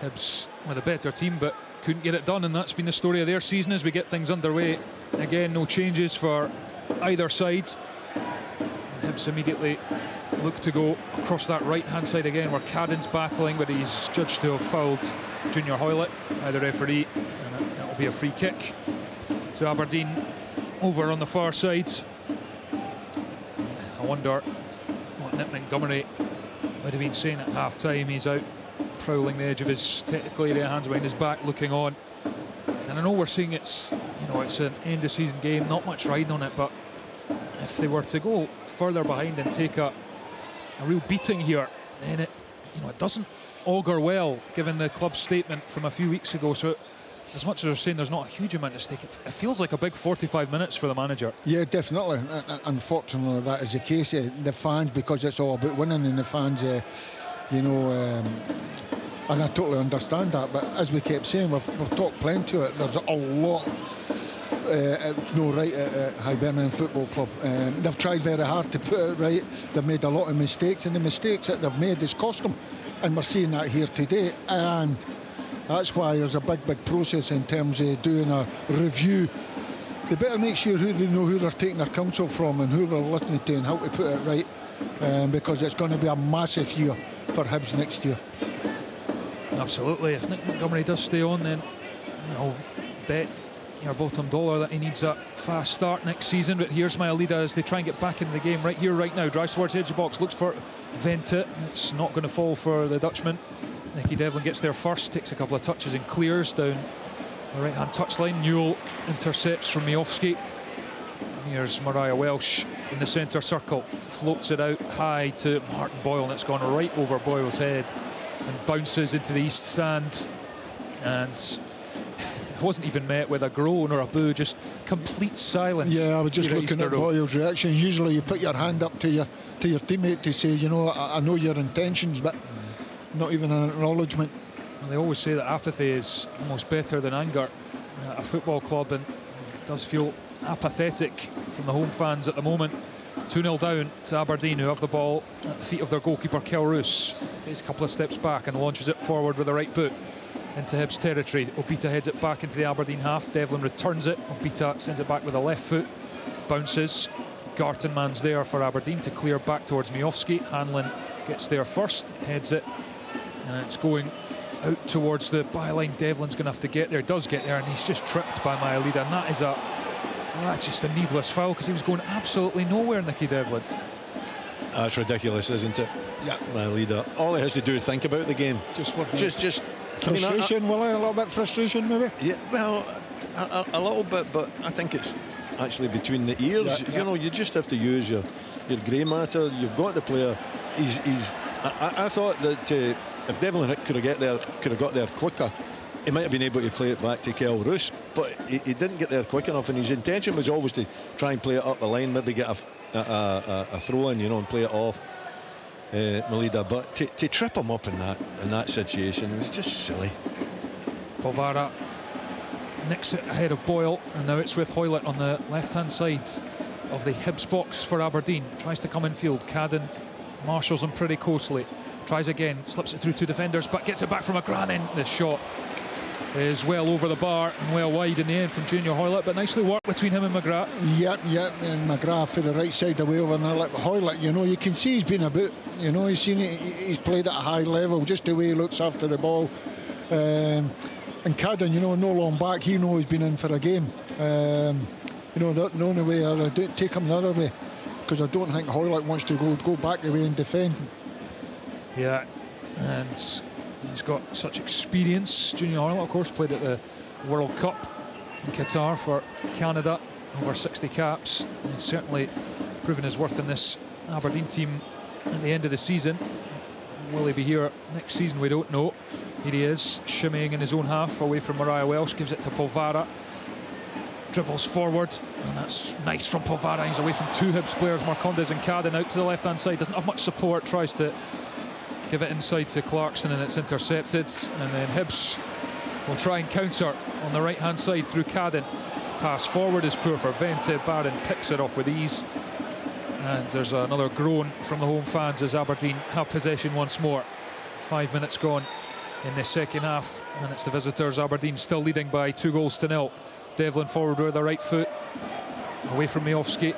Hibs with a better team but couldn't get it done, and that's been the story of their season as we get things underway. Again, no changes for either side. Hibs immediately look to go across that right-hand side again, where Cadden's battling, but he's judged to have fouled Junior Hoylett by the referee, and it'll be a free kick to Aberdeen over on the far side. I wonder what Nick Montgomery would have been saying at half-time. He's out prowling the edge of his technical area, hands behind his back, looking on. And I know we're seeing it's an end-of-season game, not much riding on it, but if they were to go further behind and take a real beating here, then it doesn't augur well, given the club's statement from a few weeks ago. So as much as they're saying there's not a huge amount at stake, it feels like a big 45 minutes for the manager. Yeah, definitely. Unfortunately, that is the case. The fans, because it's all about winning, and the fans, and I totally understand that. But as we kept saying, we've talked plenty of it. There's a lot. It's no right at Hibernian Football Club. They've tried very hard to put it right. They've made a lot of mistakes, and the mistakes that they've made has cost them. And we're seeing that here today. And that's why there's a big process in terms of doing a review. They better make sure they know who they're taking their counsel from and who they're listening to and how to put it right, because it's going to be a massive year for Hibs next year. Absolutely. If Nick Montgomery does stay on, then I'll bet your bottom dollar that he needs a fast start next season. But here's my Alida as they try and get back into the game right here, right now. Drives towards the edge of the box, looks for Vente. It's not going to fall for the Dutchman. Nicky Devlin gets there first, takes a couple of touches and clears down the right-hand touchline. Newell intercepts from Miofsky. Here's Mariah Welsh in the centre circle, floats it out high to Martin Boyle, and it's gone right over Boyle's head and bounces into the east stand, and it wasn't even met with a groan or a boo, just complete silence. Yeah, I was just looking at Boyle's reaction. Usually you put your hand up to your teammate to say, I know your intentions, but not even an acknowledgement. And they always say that apathy is almost better than anger at a football club, and it does feel apathetic from the home fans at the moment. 2-0 down to Aberdeen, who have the ball at the feet of their goalkeeper Kel Roos. Takes a couple of steps back and launches it forward with the right boot into Hibs territory. Obita heads it back into the Aberdeen half. Devlin returns it. Obita sends it back with a left foot. Bounces. Gartenmann's there for Aberdeen to clear back towards Miofsky. Hanlon gets there first, heads it, and it's going out towards the byline. Devlin's going to have to get there. He does get there, and he's just tripped by Mailida, and that's just a needless foul, because he was going absolutely nowhere, Nicky Devlin. That's ridiculous, isn't it? Yeah. Mailida, all he has to do is think about the game. Just a frustration, little bit frustration maybe? Yeah, well, a little bit, but I think it's actually between the ears. You just have to use your grey matter. You've got the player. I thought that if Devlin could have got there quicker, he might have been able to play it back to Kel Roos, but he didn't get there quick enough, and his intention was always to try and play it up the line, maybe get a throw in, and play it off Mailida, but to trip him up in that situation was just silly. Polvara nicks it ahead of Boyle, and now it's with Hoylett on the left-hand side of the Hibs box for Aberdeen. Tries to come in field. Cadden marshals him pretty closely. Tries again, slips it through two defenders, but gets it back from McGrath. In the shot is well over the bar and well wide in the end from Junior Hoylett, but nicely worked between him and McGrath. Yep, and McGrath for the right side away over there. Hoylett, you can see he's been about, he's seen it, he's played at a high level, just the way he looks after the ball. And Cadden, no long back, he knows he's been in for a game. The only way I don't take him the other way, because I don't think Hoylett wants to go back away and defend. Yeah, and he's got such experience. Junior Hoylett, of course, played at the World Cup in Qatar for Canada, over 60 caps, and he's certainly proven his worth in this Aberdeen team at the end of the season. Will he be here next season? We don't know. Here he is, shimmying in his own half away from Mariah Welsh, gives it to Polvara, dribbles forward, and that's nice from Polvara. He's away from two Hibs players, Marcondes and Cadden, out to the left hand side, doesn't have much support, tries to give it inside to Clarkson, and it's intercepted, and then Hibs will try and counter on the right hand side through Cadden. Pass forward is poor for Vente. Barron picks it off with ease, and there's another groan from the home fans as Aberdeen have possession once more. 5 minutes gone in the second half, and it's the visitors. Aberdeen still leading by 2-0. Devlin forward with the right foot, away from Miofsky.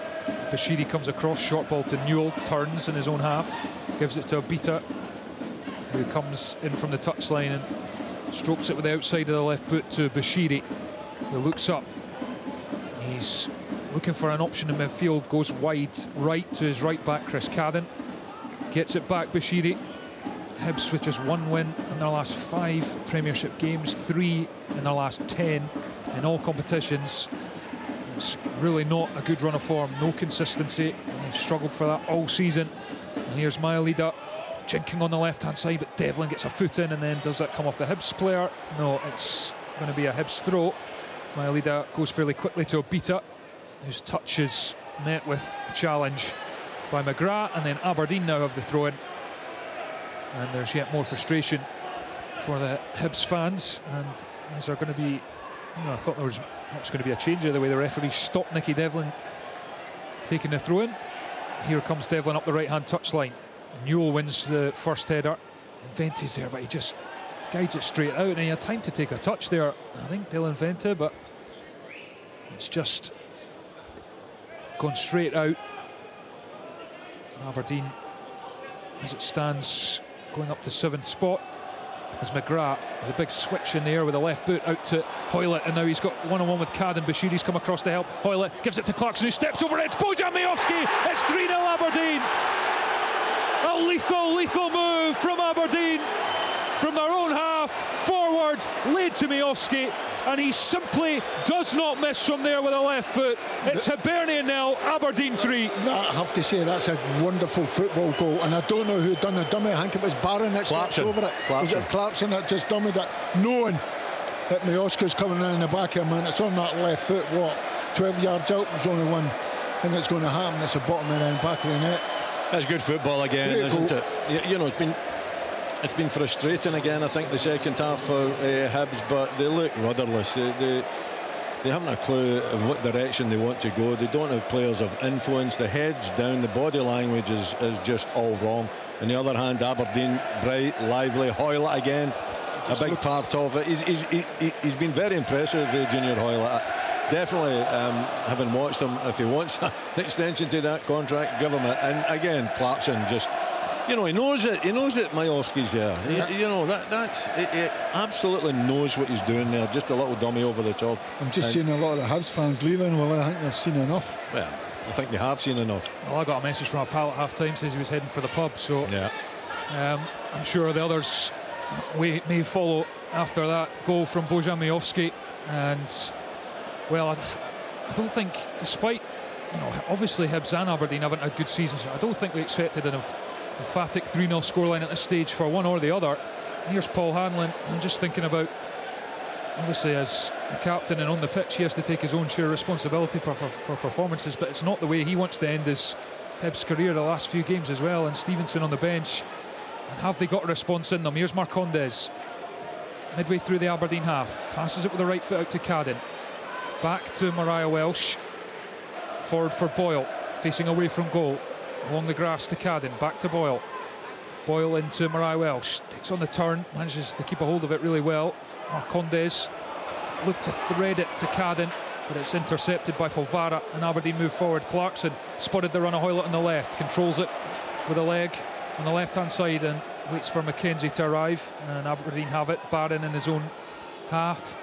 Bashiri comes across, short ball to Newell, turns in his own half, gives it to Obita, who comes in from the touchline and strokes it with the outside of the left boot to Bashiri, who looks up. He's looking for an option in midfield, goes wide right to his right back Chris Cadden, gets it back Bashiri. Hibs with just 1 win in their last 5 Premiership games, 3 in their last 10 in all competitions. It's really not a good run of form, no consistency, and they've struggled for that all season. And here's Maelida jinking on the left hand side, but Devlin gets a foot in, and then does that come off the Hibs player? No, it's going to be a Hibs throw. Maelida goes fairly quickly to Obita, whose touch is met with a challenge by McGrath, and then Aberdeen now have the throw in. And there's yet more frustration for the Hibs fans, and is there going to be, I thought there was going to be a change of the way the referee stopped Nicky Devlin taking the throw in. Here comes Devlin up the right hand touchline. Newell wins the first header, Vente's there, but he just guides it straight out, and he had time to take a touch there, I think, Dylan Vente, but it's just gone straight out. Aberdeen, as it stands, going up to 7th spot, as McGrath with a big switch in the air with a left boot out to Hoylett, and now he's got one-on-one with Cadden. Bashiri's come across to help. Hoylett gives it to Clarkson, who steps over it. It's Bojan Miovski. It's 3-0 Aberdeen. A lethal move from Aberdeen, from their own half, forward, laid to Miovski, and he simply does not miss from there with a left foot. It's Hibernian 0, Aberdeen 3. I have to say, that's a wonderful football goal, and I don't know who done the dummy. I think it was Barron that stepped over it. Was it Clarkson that just dummied it, knowing that Miovski's coming in the back of him, and it's on that left foot, 12 yards out. There's only one thing that's going to happen. It's the bottom and back of the net. That's good football again, isn't it? You know, it's been frustrating again, I think, the second half for Hibs, but they look rudderless. They haven't a clue of what direction they want to go. They don't have players of influence. The head's down, the body language is just all wrong. On the other hand, Aberdeen, bright, lively. Hoylett again, a big part of it. He's been very impressive, Junior Hoylett. Definitely, having watched him, if he wants an extension to that contract, give him it. And again, Clarkson just, he knows it. He knows that Miovski's there. He absolutely knows what he's doing there. Just a little dummy over the top. I'm just seeing a lot of the Hibs fans leaving. Well, I think they've seen enough. Well, I think they have seen enough. Well, I got a message from a pal at half time, says he was heading for the pub, so yeah. I'm sure the others may follow after that goal from Bojan Miovski. And well, I don't think, despite, obviously Hibs and Aberdeen haven't had good seasons, I don't think we expected an emphatic 3-0 scoreline at this stage for one or the other. Here's Paul Hanlon. I'm just thinking about, obviously, as the captain and on the pitch, he has to take his own share of responsibility for performances, but it's not the way he wants to end his Hibs career the last few games as well. And Stevenson on the bench, and have they got a response in them? Here's Marcondes, midway through the Aberdeen half, passes it with the right foot out to Cadden. Back to Mariah Welsh, forward for Boyle, facing away from goal, along the grass to Cadden, back to Boyle. Boyle into Mariah Welsh, takes on the turn, manages to keep a hold of it really well. Marcondes looked to thread it to Cadden, but it's intercepted by Fulvara, and Aberdeen move forward. Clarkson spotted the run of Hoylett on the left, controls it with a leg on the left hand side and waits for McKenzie to arrive, and Aberdeen have it. Barron in his own half,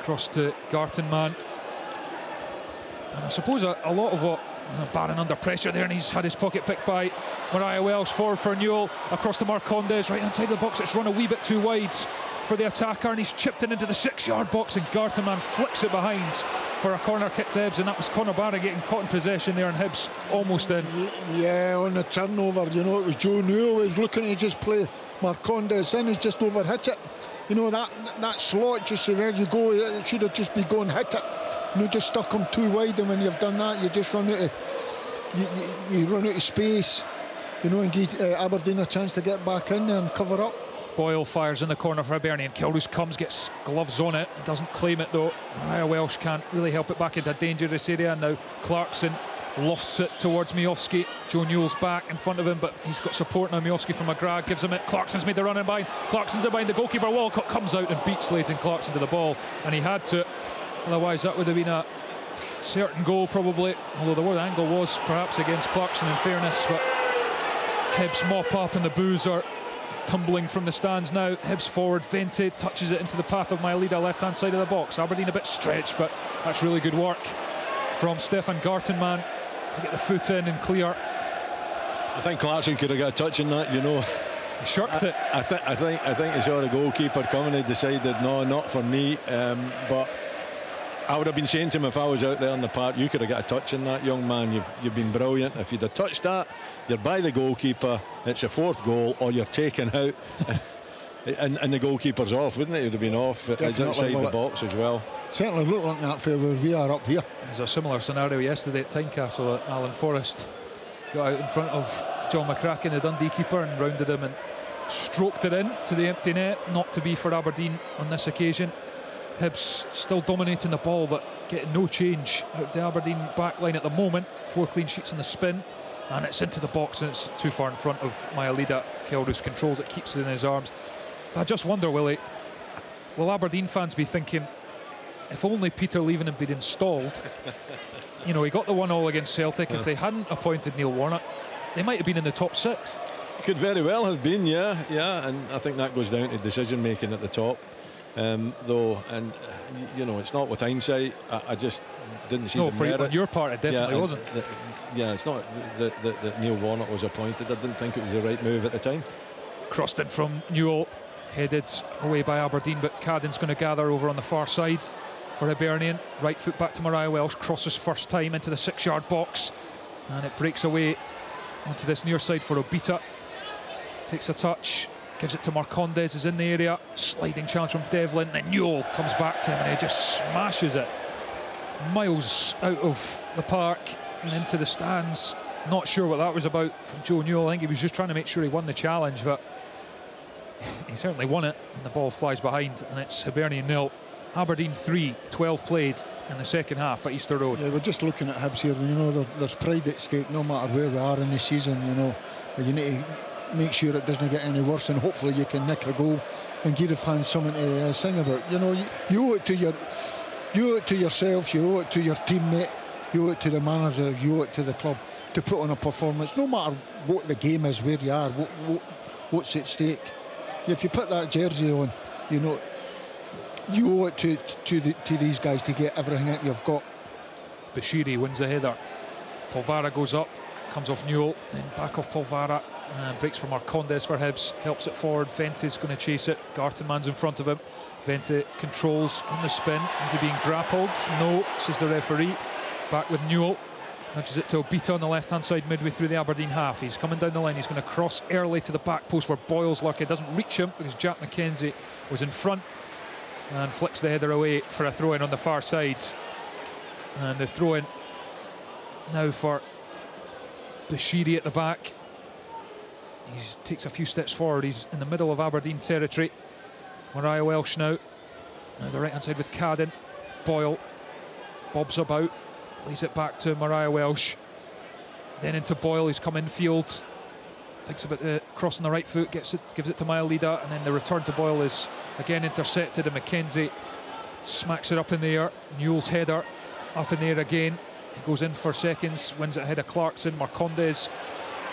across to Gartenmann, and I suppose a lot of what Barron under pressure there, and he's had his pocket picked by Mariah Welsh. Forward for Newell, across to Marcondes, right inside the box. It's run a wee bit too wide for the attacker, and he's chipped it into the 6-yard box, and Gartenmann flicks it behind for a corner kick to Hibs, and that was Conor Barry getting caught in possession there, and Hibs almost in. Yeah, on the turnover, it was Joe Newell. He was looking to just play Marcondes in, he's just overhit it. That slot, just so there you go, it should have just been going hit it. Just stuck him too wide, and when you've done that, you just run out of you run out of space. And give Aberdeen a chance to get back in there and cover up. Boyle fires in the corner for Hibernian. Kilroos comes, gets gloves on it, doesn't claim it though. Mariah Welsh can't really help it back into a dangerous area, and now Clarkson lofts it towards Miovski. Joe Newell's back in front of him, but he's got support now. Miovski from McGrath gives him it. Clarkson's made the run in behind. Clarkson's in behind the goalkeeper. Walcott comes out and beats Leighton Clarkson to the ball, and he had to. Otherwise, that would have been a certain goal probably, although the word angle was perhaps against Clarkson in fairness. But Hibs mop up, and the boos are tumbling from the stands now. Hibs forward, Vente touches it into the path of Maelida, left hand side of the box. Aberdeen a bit stretched, but that's really good work from Stefan Gartenmann to get the foot in and clear. I think Clarkson could have got a touch in that, you know. He shirked it. I think he saw the goalkeeper coming and decided, no, not for me. But I would have been saying to him if I was out there in the park, you could have got a touch in that, young man. You've been brilliant. If you'd have touched that, you're by the goalkeeper. It's a 4th goal, or you're taken out. And the goalkeeper's off, wouldn't it? He would have been off outside the box as well. Certainly looked like that for where we are up here. There's a similar scenario yesterday at Tynecastle. Alan Forrest got out in front of John McCracken, the Dundee keeper, and rounded him and stroked it in to the empty net. Not to be for Aberdeen on this occasion. Hibs still dominating the ball, but getting no change out of the Aberdeen backline at the moment. 4 clean sheets in the spin, and it's into the box, and it's too far in front of Maelida. Kelrus controls it, keeps it in his arms. I just wonder, will Aberdeen fans be thinking, if only Peter Leven had been installed? You know, he got the 1-1 against Celtic. If they hadn't appointed Neil Warnock, they might have been in the top 6. Could very well have been, yeah, and I think that goes down to decision making at the top, though, and you know, it's not with hindsight. I just didn't see the merit. On your part, it definitely wasn't. It's not that Neil Warnock was appointed. I didn't think it was the right move at the time. Crossed in from Newell, headed away by Aberdeen, but Cadden's going to gather over on the far side for Hibernian. Right foot back to Mariah Welsh, crosses first time into the 6-yard box, and it breaks away onto this near side for Obita. Takes a touch, gives it to Marcondes, is in the area, sliding chance from Devlin, and then Newell comes back to him and he just smashes it miles out of the park and into the stands. Not sure what that was about from Joe Newell. I think he was just trying to make sure he won the challenge, but he certainly won it, and the ball flies behind, and it's Hibernian 0, Aberdeen 3, 12 played in the second half at Easter Road. Yeah, we're just looking at Hibs here, and you know, there's pride at stake no matter where we are in the season. You know, you need to make sure it doesn't get any worse, and hopefully you can nick a goal and give the fans something to sing about. You know, you owe it to yourself, you owe it to your teammate, you owe it to the manager, you owe it to the club to put on a performance, no matter what the game is, where you are, what's at stake. If you put that jersey on, you know, you owe it to these guys to get everything that you've got. Bashiri wins the header. Polvara goes up, comes off Newell, then back off Polvara, and breaks for Marcondes for Hibs, helps it forward. Vente's going to chase it, Gartenmann's in front of him. Vente controls on the spin. Is he being grappled? No, says the referee. Back with Newell, nudges it to Obita on the left hand side midway through the Aberdeen half. He's coming down the line, he's going to cross early to the back post where Boyle's lucky, doesn't reach him because Jack McKenzie was in front, and flicks the header away for a throw in on the far side. And the throw in now for Bashiri at the back. He takes a few steps forward, he's in the middle of Aberdeen territory. Mariah Welsh now the right hand side with Cadden. Boyle bobs about, leaves it back to Mariah Welsh, then into Boyle, he's come infield, thinks about the cross on the right foot, gives it to Maelida, and then the return to Boyle is again intercepted, and McKenzie smacks it up in the air. Newell's header up in the air again, he goes in for seconds, wins it ahead of Clarkson. Marcondes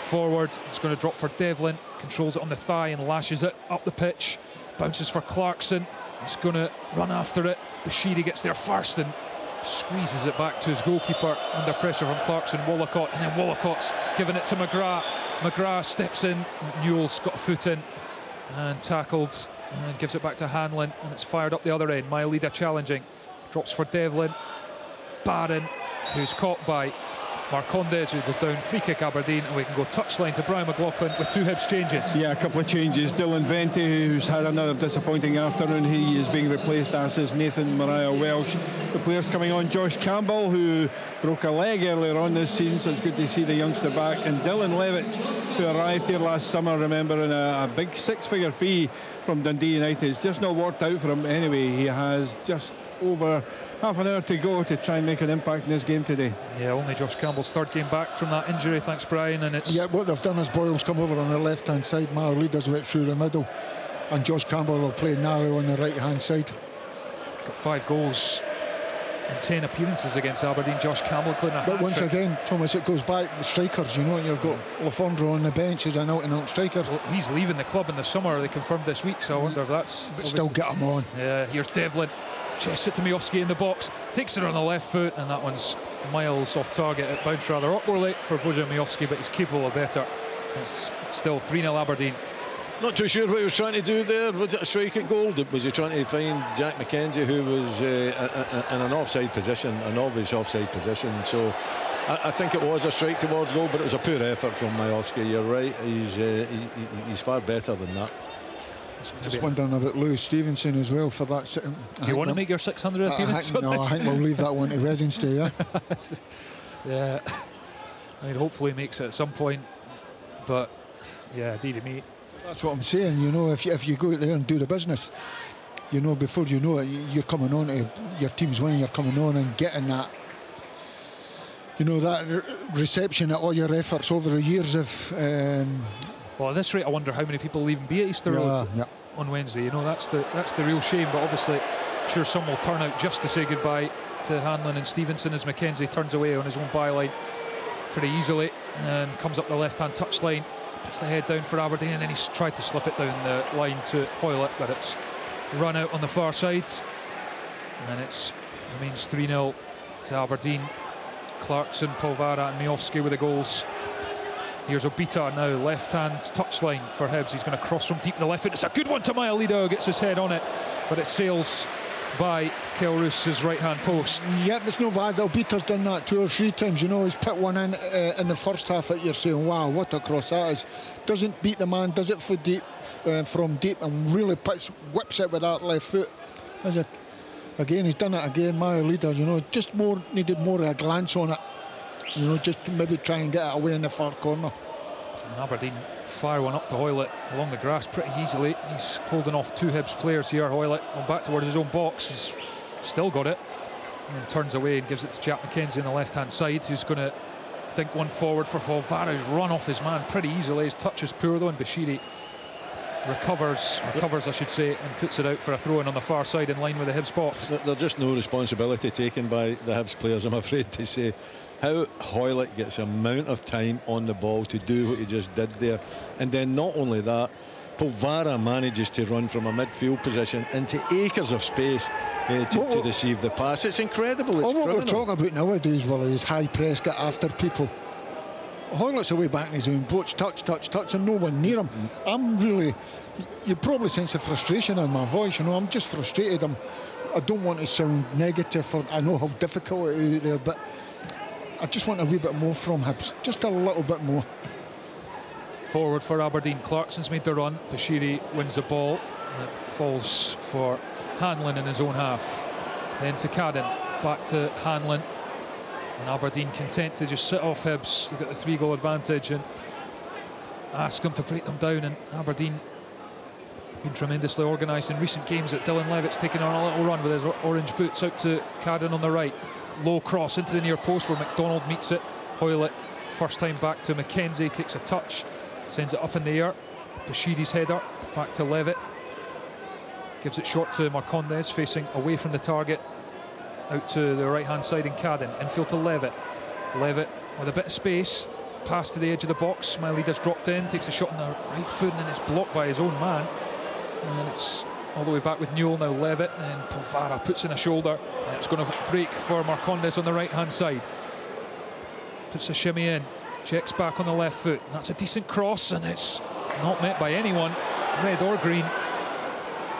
forward, it's going to drop for Devlin, controls it on the thigh and lashes it up the pitch, bounces for Clarkson, he's going to run after it. Bashiri gets there first and squeezes it back to his goalkeeper under pressure from Clarkson. Wallacott, and then Wallacott's giving it to McGrath. McGrath steps in, Newell's got a foot in and tackled, and gives it back to Hanlon, and it's fired up the other end. Maelida challenging, drops for Devlin. Barron, who's caught by Marcondes, who goes down. Free kick Aberdeen, and we can go touchline to Brian McLaughlin with 2 Hibs changes. Yeah, a couple of changes. Dylan Vente, who's had another disappointing afternoon, he is being replaced, as is Nathan Mariah Welsh. The players coming on, Josh Campbell, who broke a leg earlier on this season, so it's good to see the youngster back, and Dylan Levitt, who arrived here last summer, remembering a big 6-figure fee from Dundee United. It's just not worked out for him anyway. He has just over half an hour to go to try and make an impact in this game today. Yeah, only Josh Campbell's 3rd game back from that injury, thanks Brian, and it's... Yeah, what they've done is Boyle's come over on the left hand side, Maelita's went through the middle, and Josh Campbell will play narrow on the right hand side. Got 5 goals and 10 appearances against Aberdeen. Josh Campbell including a But once hat-trick. again, Thomas, it goes back to the strikers, you know, and you've got Lafondro on the bench, who's an out-and-out striker. Well, he's leaving the club in the summer, they confirmed this week, so I wonder if that's... But still get him on. Yeah, here's Devlin, chests it to Miofsky in the box, takes it on the left foot, and that one's miles off target. It bounced rather awkwardly for Bojan Miofsky, but he's capable of better. It's still 3-0 Aberdeen. Not too sure what he was trying to do there. Was it a strike at goal? Was he trying to find Jack McKenzie, who was in an offside position, an obvious offside position? So I think it was a strike towards goal, but it was a poor effort from Miofsky. You're right, he's far better than that. Just wondering about Lewis Stevenson as well for that sitting. Do you want to make your 600 Stevenson? No, I think we'll leave that one to Wednesday, yeah. Yeah, I mean, hopefully he makes it at some point, but yeah, dear me. That's what I'm saying, you know, if you go out there and do the business, you know, before you know it, you're coming on to your team's winning, you're coming on and getting that, you know, that reception at all your efforts over the years of. Well, at this rate, I wonder how many people will even be at Easter Road on Wednesday. You know, that's the real shame. But obviously, I'm sure some will turn out just to say goodbye to Hanlon and Stevenson as McKenzie turns away on his own byline pretty easily and comes up the left-hand touchline. Puts the head down for Aberdeen, and then he's tried to slip it down the line to Hoylett, but it's run out on the far side, and it remains 3-0 to Aberdeen. Clarkson, Polvara and Miofsky with the goals. Here's Obita now, left-hand touchline for Hibs. He's going to cross from deep to the left foot. It's a good one to Maelida, gets his head on it, but it sails by Kel Roos's right-hand post. Yep, it's no bad. Obita's done that 2 or 3 times. You know, he's put one in the first half that you're saying, wow, what a cross that is. Doesn't beat the man, does it from deep, and really whips it with that left foot. Again, he's done it again. Maelida, you know, just needed more of a glance on it. You know, just maybe try and get it away in the far corner. And Aberdeen fire one up to Hoylett along the grass pretty easily. He's holding off 2 Hibs players here. Hoylett going back towards his own box. He's still got it. And then turns away and gives it to Jack McKenzie on the left-hand side, who's going to dink one forward for Polvara, who's run off his man pretty easily. His touch is poor though, and Bashiri recovers I should say, and puts it out for a throw-in on the far side in line with the Hibs box. There's just no responsibility taken by the Hibs players, I'm afraid to say. How Hoylett gets amount of time on the ball to do what he just did there, and then not only that, Polvara manages to run from a midfield position into acres of space to receive the pass. It's incredible. It's what we're talking about nowadays, Willie, is high press, get after people. Hoylett's away back in his own box, touch, and no one near him. You probably sense the frustration in my voice. You know, I'm just frustrated. I don't want to sound negative. I know how difficult it is there, but I just want a wee bit more from Hibs, just a little bit more. Forward for Aberdeen, Clarkson's made the run. Bashiri wins the ball, and it falls for Hanlon in his own half. Then to Cadden, back to Hanlon, and Aberdeen content to just sit off Hibs. They've got the 3-goal advantage and ask them to break them down. And Aberdeen been tremendously organised in recent games. That Dylan Levitt's taking on a little run with his orange boots out to Cadden on the right. Low cross into the near post where McDonald meets it. Hoylett first time back to McKenzie, takes a touch, sends it up in the air. Bashiri's header back to Levitt, gives it short to Marcondes, facing away from the target out to the right hand side in Cadden. Infield to Levitt with a bit of space, pass to the edge of the box. Maelida's dropped in, takes a shot on the right foot, and then it's blocked by his own man, and it's all the way back with Newell now. Levitt, and Polvara puts in a shoulder, and it's going to break for Marcondes on the right hand side. Puts a shimmy in, checks back on the left foot. That's a decent cross, and it's not met by anyone, red or green.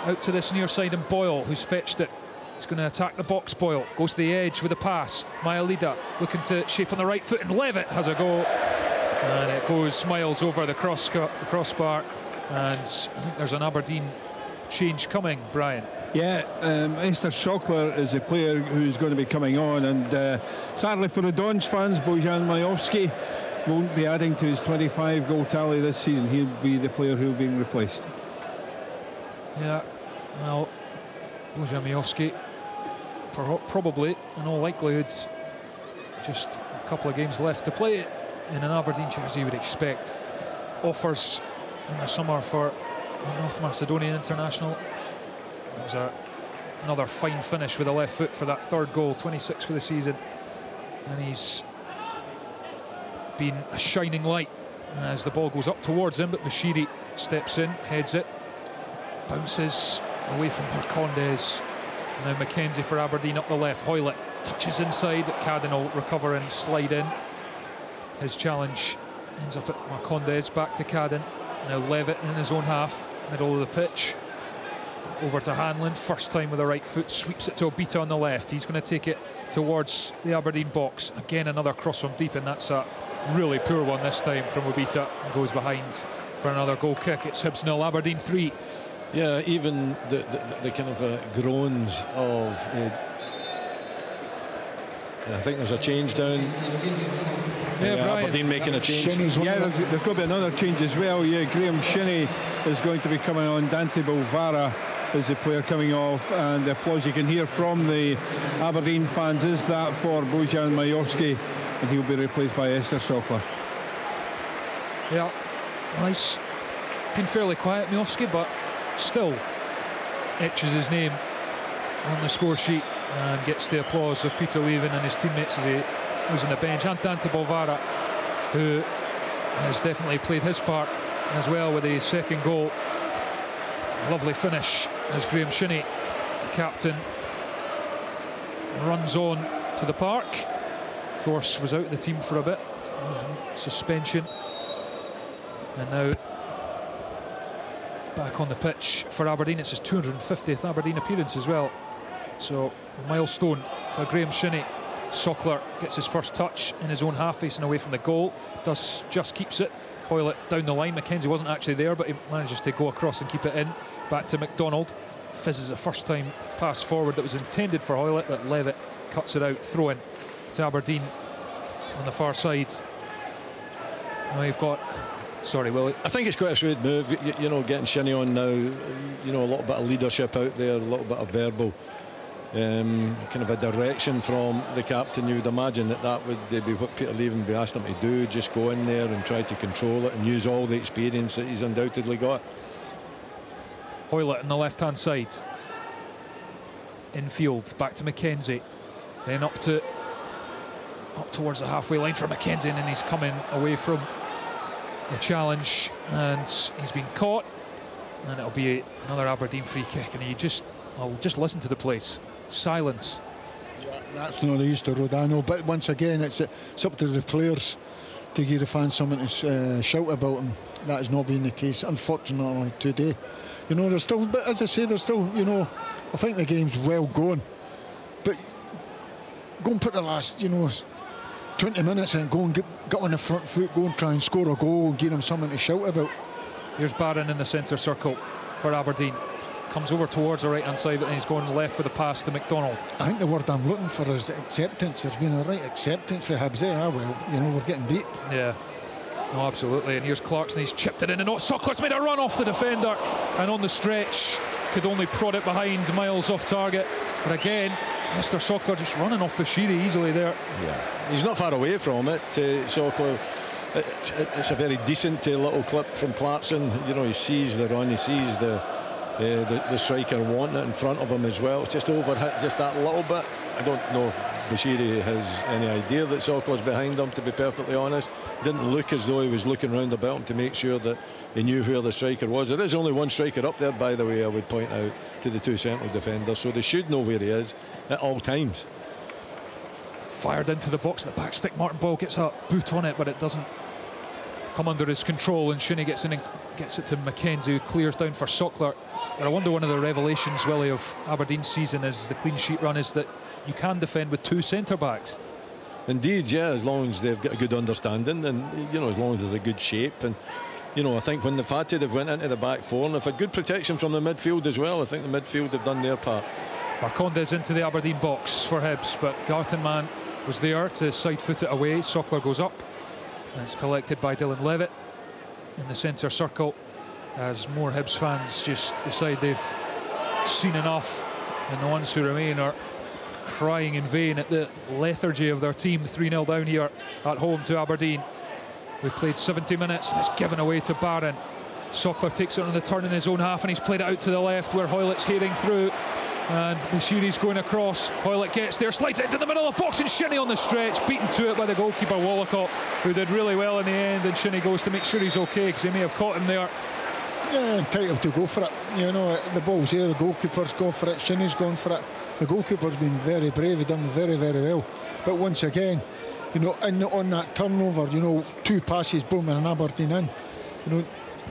Out to this near side, and Boyle, who's fetched it. He's going to attack the box. Boyle goes to the edge with a pass. Maelida looking to shape on the right foot, and Levitt has a go, and it goes miles over the crossbar. And I think there's an Aberdeen change coming, Brian. Yeah, Esther Schockler is the player who's going to be coming on, and sadly for the Dons fans, Bojan Miofsky won't be adding to his 25-goal tally this season. He'll be the player who'll be replaced. Yeah, well, Bojan Miofsky probably, in all likelihood, just a couple of games left to play it in an Aberdeen jersey. You would expect offers in the summer for a North Macedonian international. It was another fine finish with the left foot for that 3rd goal, 26 for the season, and he's been a shining light as the ball goes up towards him, but Bashiri steps in, heads it, bounces away from Marcondes, Now Mackenzie for Aberdeen up the left. Hoylett touches inside. Cadden will recover and slide in. His challenge ends up at Marcondes. Back to Cadden. Now Levitt in his own half, middle of the pitch. Over to Hanlon. First time with the right foot. Sweeps it to Obita on the left. He's going to take it towards the Aberdeen box. Again, another cross from deep, and that's a really poor one this time from Obita. And goes behind for another goal kick. It's Hibs 0, Aberdeen 3. Yeah, even the kind of groans of I think there's a change down. Aberdeen making a change. Yeah, there's got to be another change as well. Yeah, Graham Shinney is going to be coming on. Dante Bolvara is the player coming off, and the applause you can hear from the Aberdeen fans is that for Bojan Majowski, and he'll be replaced by Esther Sokler. Yeah, nice. Been fairly quiet, Majowski, but still etches his name on the score sheet and gets the applause of Peter Leven and his teammates as he was on the bench, and Dante Bolvara, who has definitely played his part as well with the second goal. Lovely finish as Graham Shinney, the captain, runs on to the park. Of course, was out of the team for a bit, suspension, and now back on the pitch for Aberdeen. It's his 250th Aberdeen appearance as well, so a milestone for Graham Shinney. Sokler gets his first touch in his own half, facing away from the goal. Just keeps it. Hoylett down the line. Mackenzie wasn't actually there, but he manages to go across and keep it in. Back to McDonald. Fizzes a first time pass forward that was intended for Hoylett, but Levitt cuts it out. Throw in to Aberdeen on the far side. Now you've got... Sorry, Willie. I think it's quite a shrewd move, you know, getting Shinney on now. You know, a little bit of leadership out there, a little bit of verbal kind of a direction from the captain. You would imagine that would be what Peter Leven would be asking him to do, just go in there and try to control it and use all the experience that he's undoubtedly got. Hoylett on the left hand side, infield, back to Mackenzie, then up towards the halfway line for Mackenzie, and then he's coming away from the challenge and he's been caught, and it'll be another Aberdeen free kick. And I'll just listen to the place. Silence. Yeah, that's not the Easter Road, I know, but once again it's up to the players to give the fans something to shout about them. That has not been the case, unfortunately, today. You know, there's still, but as I say, there's still, you know, I think the game's well going, but go and put the last, 20 minutes and go and get on the front foot, go and try and score a goal and give them something to shout about. Here's Barron in the centre circle for Aberdeen. Comes over towards the right hand side, and he's going left for the pass to McDonald. I think the word I'm looking for is acceptance. There's been a right acceptance for Hibs there. We're getting beat. Yeah, no, absolutely. And here's Clarkson, he's chipped it in, and Sokler's made a run off the defender, and on the stretch could only prod it behind, miles off target. But again, Mr. Sokler just running off Bashiri easily there. Yeah, he's not far away from it. Sokler, it's a very decent little clip from Clarkson. You know, he sees the run, he sees the striker wanting it in front of him as well. It's just overhit just that little bit. I don't know if Bashiri has any idea that Sokler's behind him, to be perfectly honest. Didn't look as though he was looking round about him to make sure that he knew where the striker was. There is only one striker up there, by the way, I would point out to the two central defenders, so they should know where he is at all times. Fired into the box at the back stick. Martin Boyle gets a boot on it, but it doesn't come under his control, and Shinney gets in and gets it to Mackenzie, who clears down for Sokler. But I wonder, one of the revelations, Willie, of Aberdeen's season is the clean sheet run, is that you can defend with two centre backs. Indeed, yeah, as long as they've got a good understanding, and as long as there's a good shape. And I think when they've had to, they've went into the back four, and they've had good protection from the midfield as well. I think the midfield have done their part. Marcondes into the Aberdeen box for Hibs, but Gartenmann was there to side foot it away. Sokler goes up, and it's collected by Dylan Levitt in the centre circle, as more Hibs fans just decide they've seen enough, and the ones who remain are crying in vain at the lethargy of their team. 3-0 down here at home to Aberdeen. We've played 70 minutes and it's given away to Barron. Sokler takes it on the turn in his own half, and he's played it out to the left where Hoylett's heading through, and Bashiri's going across. Hoylett gets there, slides it into the middle of the box, and Shinney on the stretch, beaten to it by the goalkeeper Wallacott, who did really well in the end. And Shinney goes to make sure he's okay, because he may have caught him there. entitled to go for it. You know, the ball's there, the goalkeeper's gone for it, Shinnie's gone for it. The goalkeeper's been very brave, he's done very, very well. But once again, you know, on that turnover, you know, 2 passes, boom, and an Aberdeen in. You know,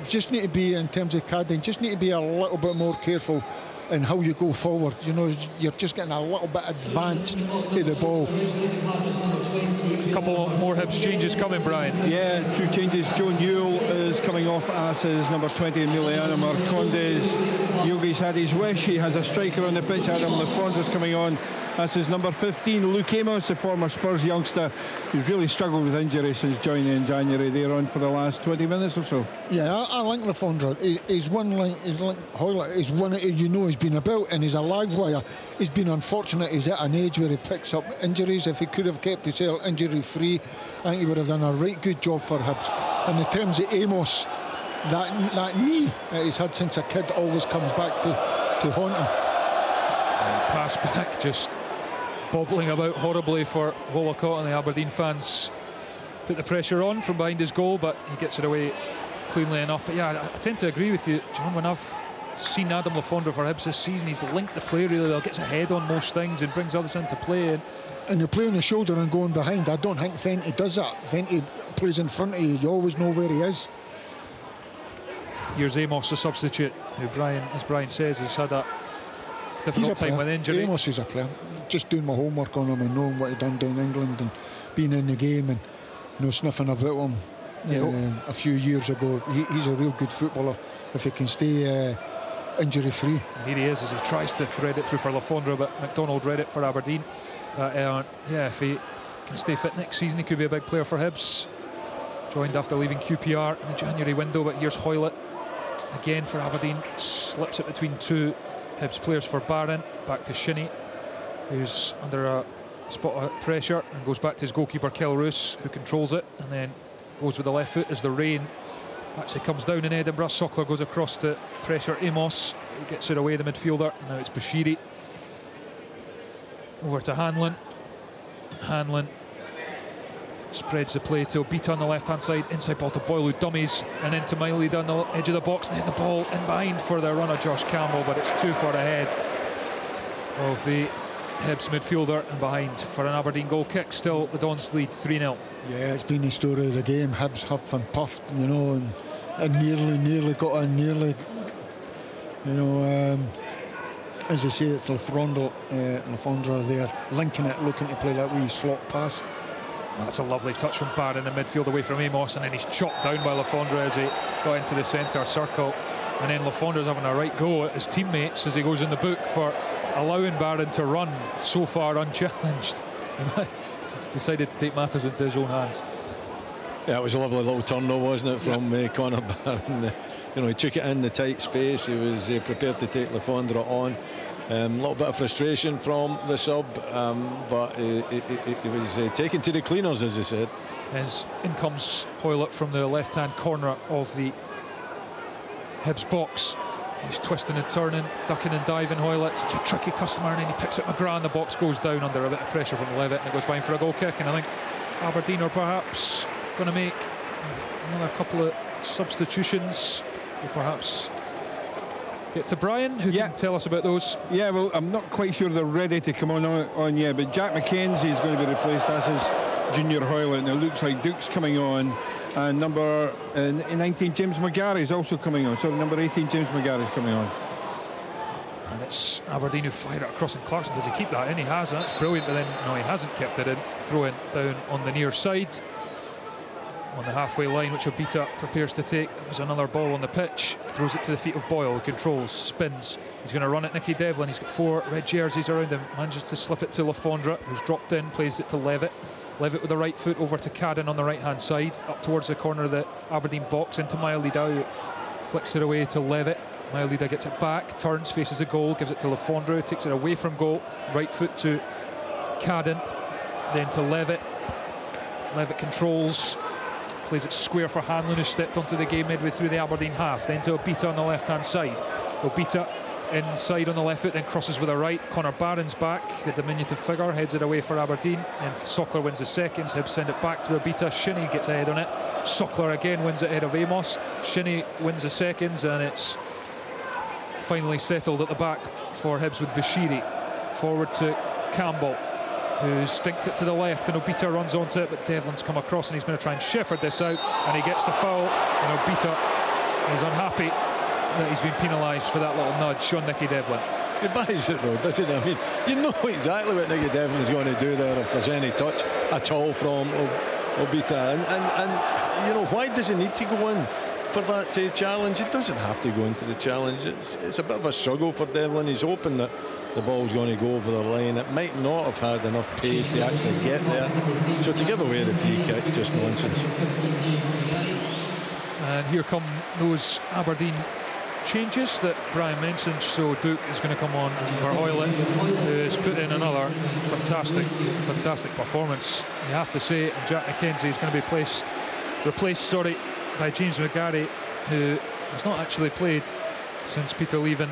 just need to be, in terms of Cadden, just need to be a little bit more careful in how you go forward. You know, you're just getting a little bit advanced to the ball. A couple more Hibs changes coming, Brian. Yeah, 2 changes. Joe Newell is coming off as his number 20, Emiliano Marcondes. Yogi's had his wish. He has a striker on the pitch. Adam Lafondre's coming on as his number 15. Luke Amos, the former Spurs youngster, who's really struggled with injury since joining in January. They're on for the last 20 minutes or so. Yeah, I like Lafondre. He's one like Hoylett. He's one that, you know, he's been about and he's a live wire. He's been unfortunate. He's at an age where he picks up injuries. If he could have kept himself injury free, I think he would have done a right good job for Hibs. And in terms of Amos, that knee that he's had since a kid always comes back to haunt him. And pass back, just bobbling about horribly for Wollacott, and the Aberdeen fans put the pressure on from behind his goal, but he gets it away cleanly enough. But yeah, I tend to agree with you, John. When I've seen Adam Lafondre for Hibs this season, he's linked the play really well, gets ahead on most things and brings others into play. And you play on the shoulder and going behind. I don't think Fenty does that. Fenty plays in front of you. You always know where he is. Here's Amos, the substitute, who as Brian says, has had a difficult time with injury. Amos is a player. Just doing my homework on him and knowing what he done down in England and being in the game and, you know, sniffing about him a few years ago. He's a real good footballer if he can stay injury free. Here he is as he tries to thread it through for Lafondre, but McDonald read it for Aberdeen. If he can stay fit next season, he could be a big player for Hibs. Joined after leaving QPR in the January window, but here's Hoylett again for Aberdeen. Slips it between 2 Hibs players for Barron. Back to Shinnie, who's under a spot of pressure, and goes back to his goalkeeper Kel Roos, who controls it and then goes with the left foot as the rain actually comes down in Edinburgh. Sockler goes across to pressure Amos, he gets it away, the midfielder. Now it's Bashiri over to Hanlon. Hanlon spreads the play to Obita on the left hand side, inside ball to Boyle, who dummies, and then to Miley down the edge of the box, and then the ball in behind for the runner Josh Campbell, but it's too far ahead of the Hibs midfielder and behind for an Aberdeen goal kick. Still the Dons lead 3-0. Yeah, it's been the story of the game. Hibs huffed and puffed, you know, and nearly got in, you know, as you say, it's Lafondre there linking it, looking to play that wee slot pass. That's a lovely touch from Barron in the midfield away from Amos, and then he's chopped down by Lafondre as he got into the centre circle. And then Lafondre's having a right go at his teammates as he goes in the book for allowing Barron to run so far unchallenged. And he's decided to take matters into his own hands. Yeah, it was a lovely little turn though, wasn't it, from Conor Barron. You know, he took it in the tight space. He was prepared to take Lafondre on. A little bit of frustration from the sub, but he was taken to the cleaners, as he said. As in comes Hoylett from the left-hand corner of the Hibs box. He's twisting and turning, ducking and diving. Hoylett, such a tricky customer, and then he picks up McGrath, and the box goes down under a bit of pressure from Levitt, and it goes behind for a goal kick. And I think Aberdeen are perhaps going to make another couple of substitutions, or perhaps get to Brian, who can tell us about those. Yeah, well, I'm not quite sure they're ready to come on yet, but Jack McKenzie is going to be replaced as his junior Hoylett, and it looks like Duke's coming on, and number 19 James McGarry is also coming on. So number 18 James McGarry is coming on. And it's Aberdeen who fire it across, and Clarkson, does he keep that in? He has, and that's brilliant, but then no, he hasn't kept it in. Throw in down on the near side on the halfway line, which Obita prepares to take. There's another ball on the pitch, throws it to the feet of Boyle, who controls, spins. He's going to run at Nicky Devlin. He's got 4 red jerseys around him, manages to slip it to Lafondre, who's dropped in, plays it to Levitt. Levitt with the right foot over to Cadden on the right hand side, up towards the corner of the Aberdeen box, into Mailida, who flicks it away to Levitt. Mailida gets it back, turns, faces the goal, gives it to Lafondre, takes it away from goal, right foot to Cadden, then to Levitt. Levitt controls, plays it square for Hanlon, who stepped onto the game midway through the Aberdeen half, then to Obita on the left hand side. Obita inside on the left foot, then crosses with a right. Connor Barron's back, the diminutive figure, heads it away for Aberdeen, and Sockler wins the seconds. Hibs send it back to Obita. Shinnie gets ahead on it. Sockler again wins it ahead of Amos. Shinnie wins the seconds, and it's finally settled at the back for Hibs with Bashiri. Forward to Campbell, who stinked it to the left, and Obita runs onto it, but Devlin's come across and he's going to try and shepherd this out, and he gets the foul, and Obita is unhappy that he's been penalised for that little nudge on Nicky Devlin. He buys it though, doesn't he? I mean, you know exactly what Nicky Devlin is going to do there if there's any touch at all from Obita, and you know, why does he need to go in for that challenge? He doesn't have to go into the challenge. It's a bit of a struggle for Devlin. He's hoping that the ball's going to go over the line. It might not have had enough pace to actually get there, so to give away the free kick's just nonsense. And here come those Aberdeen changes that Brian mentioned. So Duke is going to come on for Hoyland, who has put in another fantastic performance, you have to say. And Jack McKenzie is going to be replaced by James McGarry, who has not actually played since Peter Leven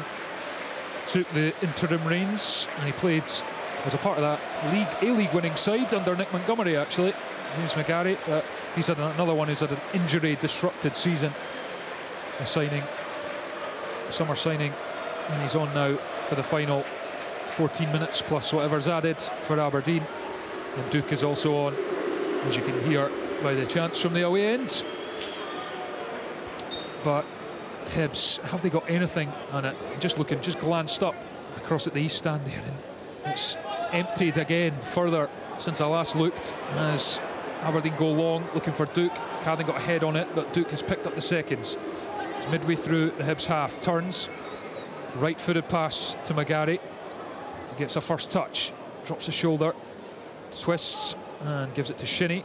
took the interim reins, and he played as a part of that A-League winning side under Nick Montgomery, actually. James McGarry, he's had another one who's had an injury disrupted season, a summer signing, and he's on now for the final 14 minutes plus whatever's added for Aberdeen. And Duke is also on, as you can hear by the chants from the away end. But Hibs, have they got anything on it? Just glanced up across at the east stand there, and it's emptied again further since I last looked, as Aberdeen go long looking for Duke. Cadden got a head on it, but Duke has picked up the seconds. It's midway through the Hibs half. Turns, right-footed pass to McGarry. He gets a first touch, drops the shoulder, twists and gives it to Shinnie.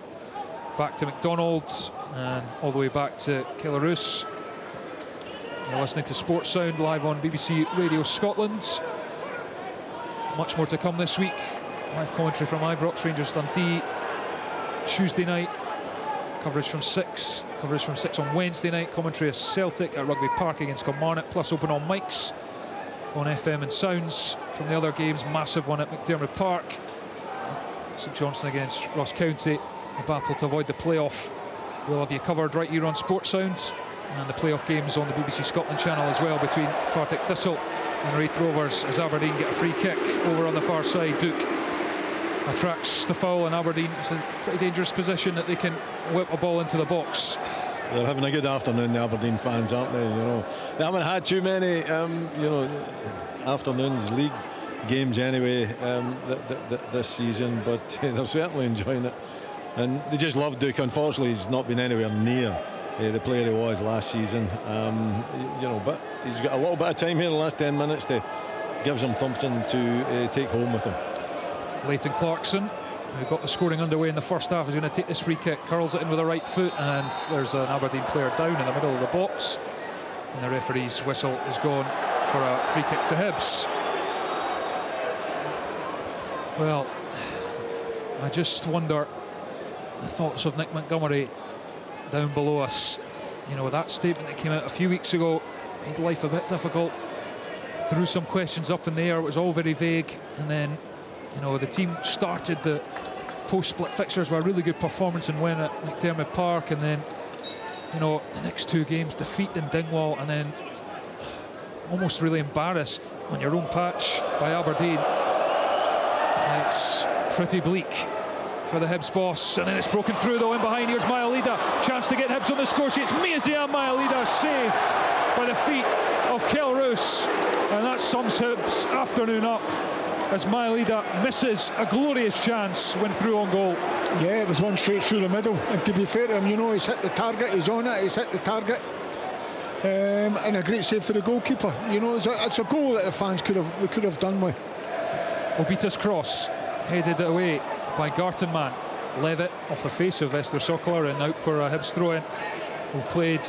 Back to McDonald, and all the way back to Kellaroos. You're listening to Sports Sound live on BBC Radio Scotland. Much more to come this week. Live commentary from Ibrox, Rangers Dundee Tuesday night. Coverage from 6 on Wednesday night. Commentary of Celtic at Rugby Park against Kilmarnock, plus open all mics on FM and Sounds from the other games. Massive one at McDermott Park. St Johnstone against Ross County. A battle to avoid the playoff. We'll have you covered right here on Sports Sound, and the playoff games on the BBC Scotland channel as well, between Partick Thistle and Wraith Rovers, as Aberdeen get a free kick over on the far side. Duke attracts the foul, and Aberdeen, it's a pretty dangerous position that they can whip a ball into the box. They're having a good afternoon, the Aberdeen fans, aren't they? You know, they haven't had too many afternoons, league games anyway, this season, but they're certainly enjoying it, and they just love Duke. Unfortunately, he's not been anywhere near the player he was last season, but he's got a little bit of time here, the last 10 minutes, to gives him something to take home with him. Leighton Clarkson, who got the scoring underway in the first half, is going to take this free kick, curls it in with a right foot, and there's an Aberdeen player down in the middle of the box, and the referee's whistle is gone for a free kick to Hibs. Well, I just wonder the thoughts of Nick Montgomery down below us. You know, that statement that came out a few weeks ago made life a bit difficult, threw some questions up in the air. It was all very vague, and then, you know, the team started the post-split fixtures with a really good performance and win at McDermott Park, and then, you know, the next two games, defeat in Dingwall, and then almost really embarrassed on your own patch by Aberdeen. And it's pretty bleak for the Hibs boss, and then it's broken through though in behind. Here's Mailida, chance to get Hibs on the score sheet. It's Miaziam Mailida, saved by the feet of Kellaroos, and that sums Hibs' afternoon up, as Mailida misses a glorious chance when through on goal. Yeah, it was one straight through the middle, and to be fair to him, you know, he's hit the target, he's on it, he's hit the target, and a great save for the goalkeeper. You know, it's a goal that the fans could have done with. Obita's cross headed away by Gartenmann. Levitt off the face of Esther Sockler, and out for a Hibs throw-in. We've played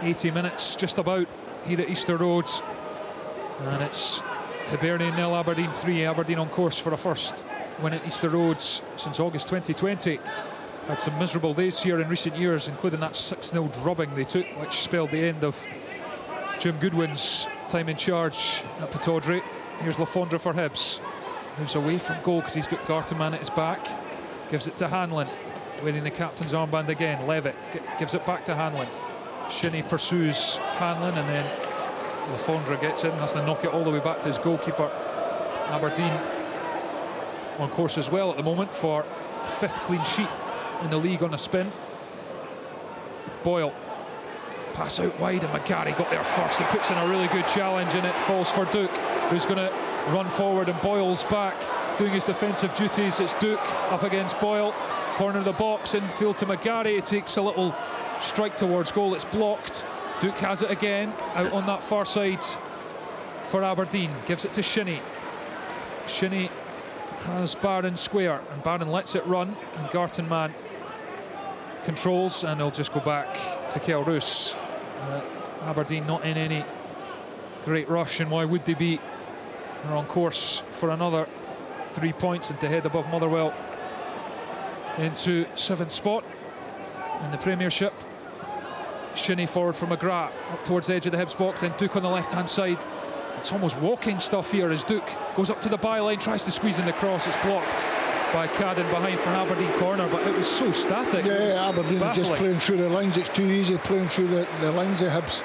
80 minutes just about here at Easter Road, and it's Hibernian 0, Aberdeen 3. Aberdeen on course for a first win at Easter Road since August 2020. Had some miserable days here in recent years, including that 6-0 drubbing they took, which spelled the end of Jim Goodwin's time in charge at Pataudry. Here's Lafondra for Hibs. Moves away from goal because he's got Gartenmann at his back. Gives it to Hanlon, wearing the captain's armband again. Levitt gives it back to Hanlon. Shinnie pursues Hanlon, and then Lafondra gets in, has to knock it all the way back to his goalkeeper. Aberdeen on course as well at the moment for 5th clean sheet in the league on a spin. Boyle, pass out wide, and McGarry got there first. He puts in a really good challenge, and it falls for Duke, who's going to run forward, and Boyle's back doing his defensive duties. It's Duke up against Boyle, corner of the box, infield to McGarry. It takes a little strike towards goal. It's blocked. Duke has it again out on that far side for Aberdeen. Gives it to Shinnie. Shinnie has Barron square, and Barron lets it run, and Gartenmann controls, and they'll just go back to Kelroos. Aberdeen not in any great rush, and why would they be? They're on course for another 3 points and to head above Motherwell into 7th spot in the Premiership. Shinnie forward for McGrath up towards the edge of the Hibs box, then Duke on the left hand side. It's almost walking stuff here as Duke goes up to the byline, tries to squeeze in the cross. It's blocked by Cadden behind for an Aberdeen corner, but it was so static. Yeah, Aberdeen are just playing through the lines. It's too easy playing through the lines of Hibs.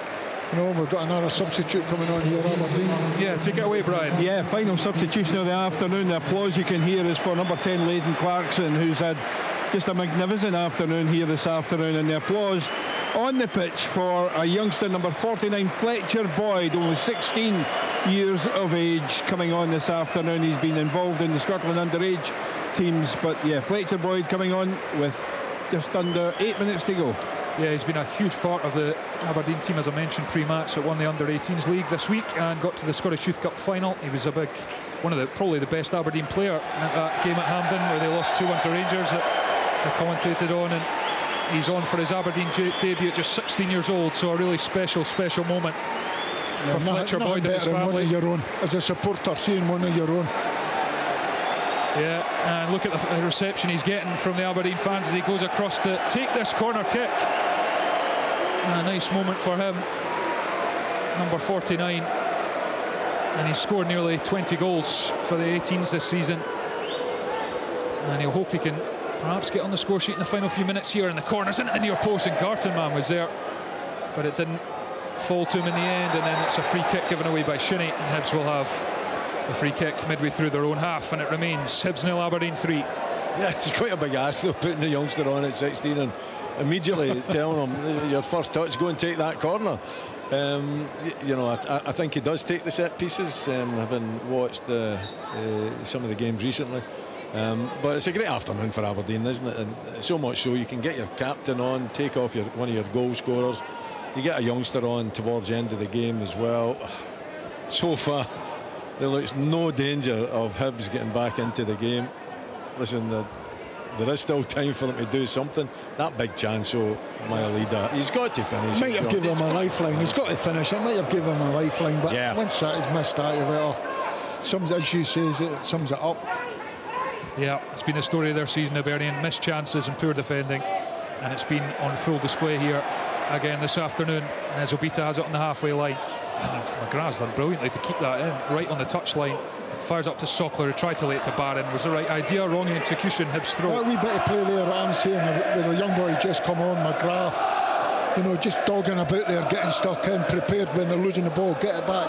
You know, we've got another substitute coming on here, Aberdeen. Yeah, take it away, Brian. Yeah, final substitution of the afternoon. The applause you can hear is for number 10, Layden Clarkson, who's had just a magnificent afternoon here this afternoon. And the applause on the pitch for a youngster, number 49, Fletcher Boyd, only 16 years of age, coming on this afternoon. He's been involved in the Scotland underage teams, but yeah, Fletcher Boyd coming on with just under 8 minutes to go. Yeah, he's been a huge part of the Aberdeen team, as I mentioned pre-match. That won the under-18s league this week and got to the Scottish Youth Cup final. He was probably the best Aberdeen player at that game at Hampden, where they lost 2-1 to Rangers, that I commentated on, and he's on for his Aberdeen debut at just 16 years old. So a really special moment for Fletcher Boyd and his family. One of your own, as a supporter, seeing one of your own. Yeah, and look at the reception he's getting from the Aberdeen fans as he goes across to take this corner kick. And a nice moment for him, number 49, and he's scored nearly 20 goals for the 18s this season, and he'll hope he can perhaps get on the score sheet in the final few minutes here. And the corner's in the near post, and Gartenmann was there, but it didn't fall to him in the end, and then it's a free kick given away by Shinnie, and Hibs will have the free kick midway through their own half, and it remains Hibs 0, Aberdeen 3. Yeah, it's quite a big ask though, putting the youngster on at 16 and immediately telling him, your first touch, go and take that corner. You know, I think he does take the set pieces, having watched some of the games recently. But it's a great afternoon for Aberdeen, isn't it? And so much so you can get your captain on, take off one of your goal scorers. You get a youngster on towards the end of the game as well. So far, there looks no danger of Hibs getting back into the game. Listen, there is still time for them to do something. That big chance, so Mailida, he's got to finish. Might have given him a lifeline. He's got to finish. It might have given him a lifeline, but yeah, once that is missed out of it, as you say, it sums it up. Yeah, it's been the story of their season, Hibernian. Missed chances and poor defending, and it's been on full display here again this afternoon as Obita has it on the halfway line. And McGrath's done brilliantly to keep that in, right on the touchline. Fires up to Sockler, who tried to lay it to Barron. Was the right idea, wrong execution, Hibs throw. That wee bit of play there, I'm saying, with a young boy just come on, McGrath, you know, just dogging about there, getting stuck in, prepared when they're losing the ball, get it back.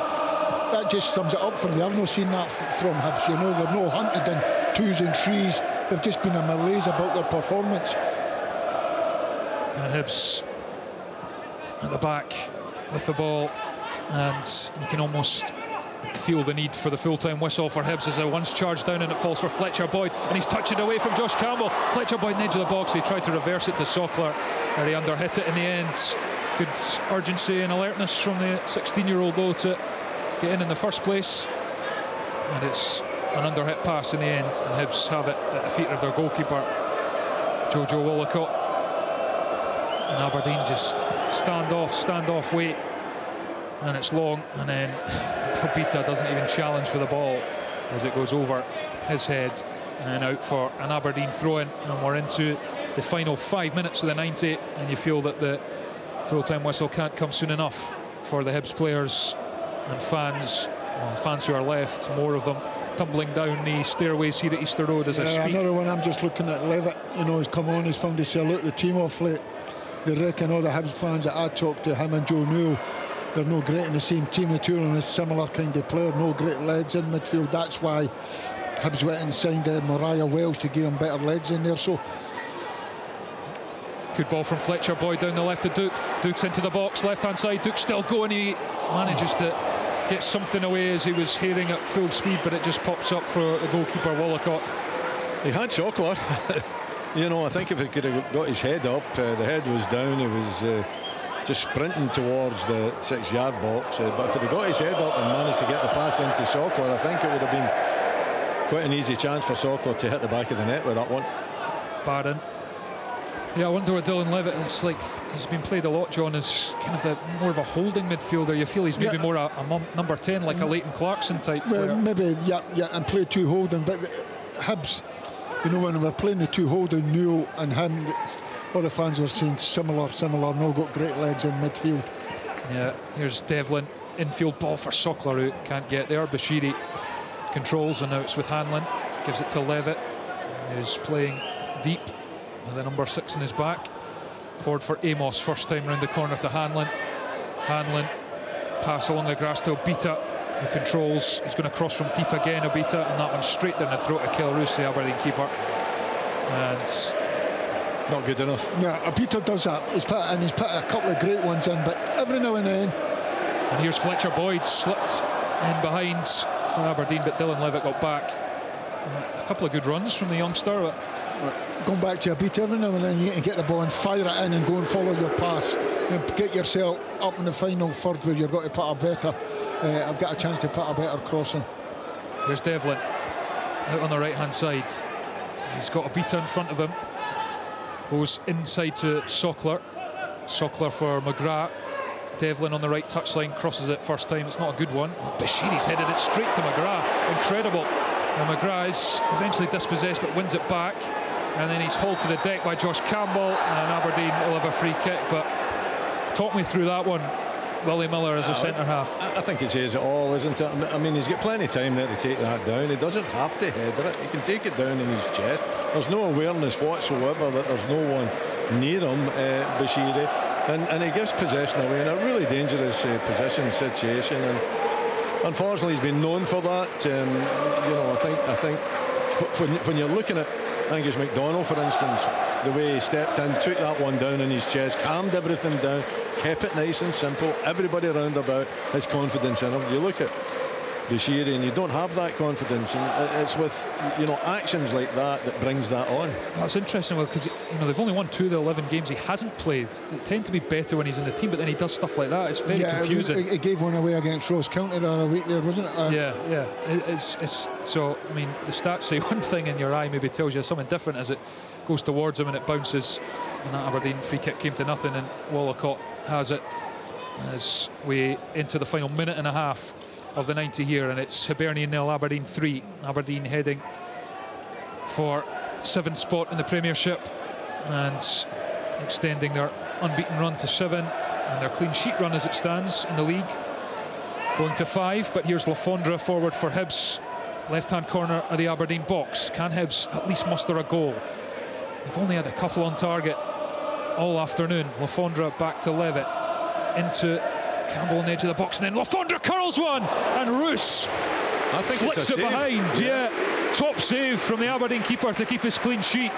That just sums it up for me. I've not seen that from Hibs, you know. They're no hunted in 2s and 3s. They've just been a malaise about their performance. And Hibs at the back with the ball, and you can almost feel the need for the full-time whistle for Hibs as they once charged down, and it falls for Fletcher Boyd, and he's touching away from Josh Campbell. Fletcher Boyd in the edge of the box. He tried to reverse it to Sockler, and he underhit it in the end. Good urgency and alertness from the 16-year-old though to get in the first place, and it's an underhit pass in the end, and Hibs have it at the feet of their goalkeeper Jojo Wollacott. And Aberdeen just stand off, wait, and it's long, and then Obita doesn't even challenge for the ball as it goes over his head and out for an Aberdeen throw-in. And we're into the final 5 minutes of the 90, and you feel that the full-time whistle can't come soon enough. for the Hibs players and fans, well, fans who are left, more of them, tumbling down the stairways here at Easter Road as I speak. Another one, I'm just looking at Levitt, you know, he's come on, he's found to salute the team off late. They reckon all the Hibs fans that I talked to, him and Joe Newell, they're no great in the same team. The two are a similar kind of player, no great legs in midfield. That's why Hibs went and signed Mariah Welsh to give him better legs in there. So good ball from Fletcher Boyd down the left to Duke. Duke's into the box, left hand side. Duke's still going. He manages to get something away as he was heading at full speed, but it just pops up for the goalkeeper Wallacott. He had Sockler. You know, I think if he could have got his head up, the head was down. He was just sprinting towards the 6-yard box. But if he'd have got his head up and managed to get the pass into Sockler, I think it would have been quite an easy chance for Sockler to hit the back of the net with that one. Barron. Yeah, I wonder what Dylan Levitt, it's like he's been played a lot, John, as kind of more of a holding midfielder. You feel he's maybe more a number 10, like a Leighton Clarkson type player. Well, maybe, yeah, and play two holding, but Hibs, you know, when we're playing the two holding, Newell and him, all the fans were saying similar, no got great legs in midfield. Yeah, here's Devlin, infield ball for Sockler, who can't get there. Bashiri controls, and now it's with Hanlon, gives it to Levitt, who's playing deep with the number 6 in his back. Forward for Amos, first time round the corner to Hanlon. Hanlon, pass along the grass to Obita, who controls. He's going to cross from deep again, Obita, and that one straight down the throat of Kelroos, the Aberdeen keeper. And not good enough. Yeah, Obita does that. He's put a couple of great ones in, but every now and then. And here's Fletcher Boyd, slipped in behind for Aberdeen, but Dylan Levitt got back. A couple of good runs from the youngster. But going back to a beat, every now and then you need to get the ball and fire it in and go and follow your pass and get yourself up in the final third where you've got to put a better I've got a chance to put a better crossing. There's Devlin out on the right hand side. He's got Obita in front of him, goes inside to Sockler for McGrath. Devlin on the right touchline, crosses it first time, it's not a good one. Bashiri's headed it straight to McGrath, incredible. Now McGrath is eventually dispossessed but wins it back, and then he's hauled to the deck by Josh Campbell, and Aberdeen will have a free kick. But talk me through that one, Willie Miller as a centre half. I think it says it all, isn't it? I mean, he's got plenty of time there to take that down. He doesn't have to header it, he can take it down in his chest. There's no awareness whatsoever that there's no one near him, Bashiri, and he gives possession away in a really dangerous possession situation, and unfortunately he's been known for that. You know, I think when you're looking at Angus MacDonald, for instance, the way he stepped in, took that one down in his chest, calmed everything down, kept it nice and simple. Everybody around about has confidence in him. You look at Bashiri and you don't have that confidence, and it's with, you know, actions like that that brings that on. That's interesting, because they've only won 2 of the 11 games he hasn't played. They tend to be better when he's in the team, but then he does stuff like that. It's very confusing. He gave one away against Ross County the other week there, wasn't it? Yeah. It's so, I mean, the stats say one thing and your eye maybe tells you something different as it goes towards him and it bounces, and that Aberdeen free kick came to nothing, and Wallacott has it as we enter the final minute and a half of the 90 here, and it's Hibernian 0, Aberdeen 3. Aberdeen heading for 7th spot in the Premiership and extending their unbeaten run to 7, and their clean sheet run as it stands in the league going to 5. But here's Lafondra forward for Hibs, left hand corner of the Aberdeen box. Can Hibs at least muster a goal? They've only had a couple on target all afternoon. Lafondra back to Levitt, into Campbell on the edge of the box, and then Lafondra curls one, and Roos flicks it behind. Yeah, top save from the Aberdeen keeper to keep his clean sheet.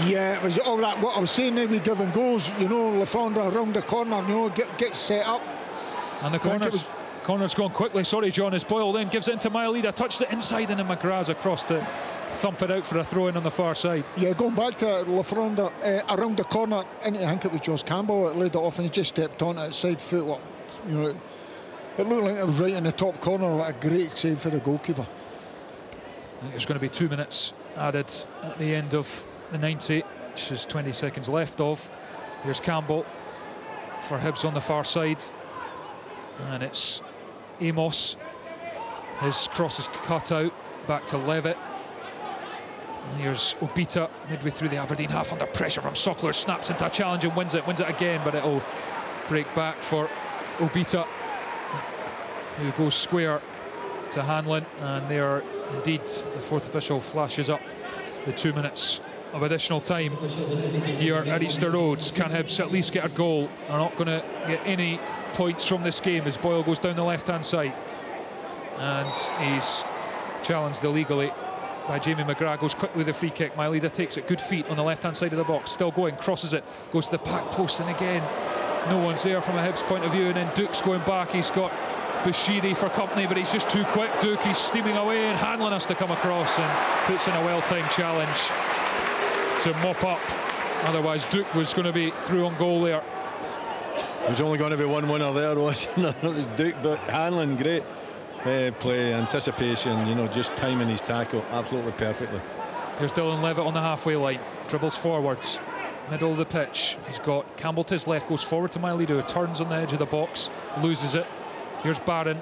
Yeah, it was all that what I was saying there. We give and goes, you know, Lafondra around the corner, you know, gets set up, and the corner's gone quickly. Sorry, John. As Boyle then gives it into Mailida, touches it inside, and then McGrath's across to thump it out for a throw in on the far side. Yeah, going back to Lafondra around the corner, and I think it was Josh Campbell that laid it off, and he just stepped on it side foot. Well, you know, it looked like it was right in the top corner. Like a great save for the goalkeeper. I think there's going to be 2 minutes added at the end of the 90, which is 20 seconds left of. Here's Campbell for Hibs on the far side, and it's Amos. His cross is cut out, back to Levitt. And here's Obita midway through the Aberdeen half, under pressure from Sockler, snaps into a challenge and wins it again, but it'll break back for Obita. who goes square to Hanlon, and there indeed the fourth official flashes up the 2 minutes of additional time here at Easter Road. Can Hibs at least get a goal? They're not going to get any points from this game as Boyle goes down the left hand side, and he's challenged illegally by Jamie McGrath. Goes quickly with the free kick. Mailida takes it, good feet on the left hand side of the box, still going, crosses it, goes to the back post, and again no one's there from a Hibs point of view, and then Duke's going back. He's got Bashiri for company, but he's just too quick. Duke, he's steaming away, and Hanlon has to come across and puts in a well-timed challenge to mop up. Otherwise Duke was going to be through on goal there. There's only going to be one winner there, wasn't there? It was Duke, but Hanlon, great play, anticipation, you know, just timing his tackle absolutely perfectly. Here's Dylan Levitt on the halfway line, dribbles forwards, middle of the pitch. He's got Campbell to his left, goes forward to Mailida, who turns on the edge of the box, loses it. Here's Barron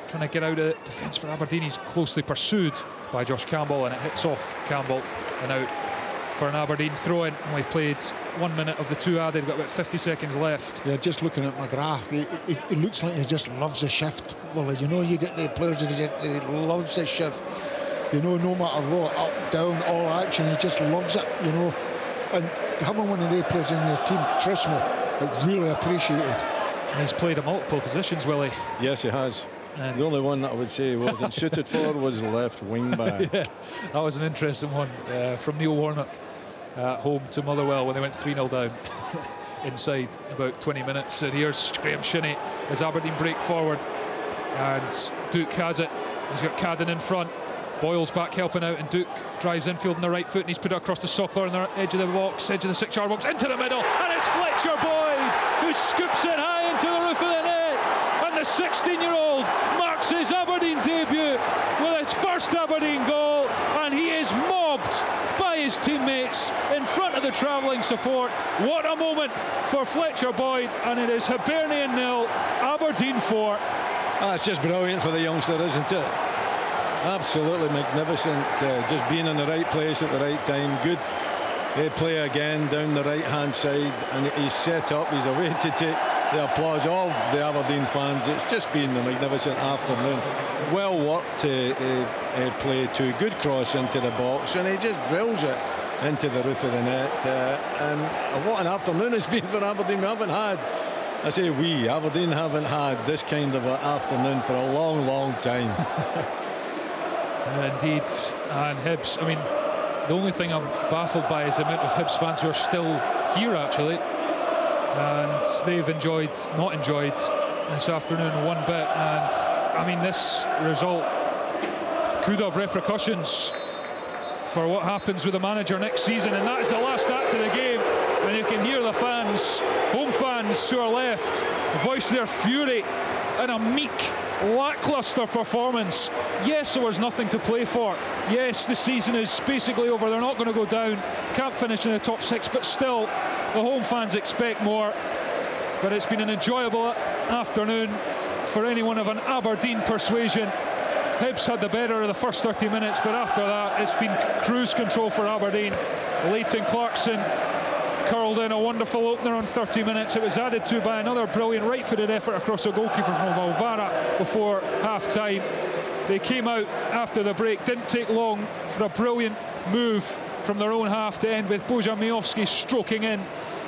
trying to get out of defence for Aberdeen. He's closely pursued by Josh Campbell, and it hits off Campbell and out for an Aberdeen throw-in. We've played 1 minute of the two added, got about 50 seconds left. Yeah, just looking at McGrath, it looks like he just loves the shift. Well, you know, you get the players that he loves the shift. You know, no matter what, up, down, all action, he just loves it, you know. And having one of the players in your team, trust me, I really appreciate it. And he's played at multiple positions, Willie. Yes, he has. The only one that I would say wasn't suited for was the left wing back. Yeah, that was an interesting one from Neil Warnock at home to Motherwell when they went 3-0 down inside about 20 minutes. And here's Graham Shinney as Aberdeen break forward, and Duke has it. He's got Cadden in front. Boyle's back helping out, and Duke drives infield on the right foot, and he's put it across to Sockler on the edge of the box, edge of the 6-yard box, into the middle, and it's Fletcher Boyd who scoops it high into the roof of the net, and the 16-year-old marks his Aberdeen debut with his first Aberdeen goal, and he is mobbed by his teammates in front of the travelling support. What a moment for Fletcher Boyd, and it is Hibernian 0, Aberdeen 4. It's just brilliant for the youngster, isn't it? Absolutely magnificent, just being in the right place at the right time. Good play again down the right hand side, and he's set up, he's away to take the applause of the Aberdeen fans. It's just been a magnificent afternoon. Well worked play too, good cross into the box, and he just drills it into the roof of the net, and what an afternoon it's been for Aberdeen. We haven't had, I say we, Aberdeen haven't had this kind of an afternoon for a long time. Indeed, and Hibs, I mean, the only thing I'm baffled by is the amount of Hibs fans who are still here actually, and they've not enjoyed this afternoon one bit. And I mean, this result could have repercussions for what happens with the manager next season, and that is the last act of the game, and you can hear the fans, home fans who are left, voice their fury in a meek, lacklustre performance. Yes, there was nothing to play for. Yes, the season is basically over. They're not going to go down, can't finish in the top six, but still the home fans expect more. But it's been an enjoyable afternoon for anyone of an Aberdeen persuasion. Hibs had the better of the first 30 minutes, but after that it's been cruise control for Aberdeen. Leighton Clarkson curled in a wonderful opener on 30 minutes. It was added to by another brilliant right-footed effort across the goalkeeper from Valvara before half-time. They came out after the break, didn't take long for a brilliant move from their own half to end with Bojan Miovski stroking in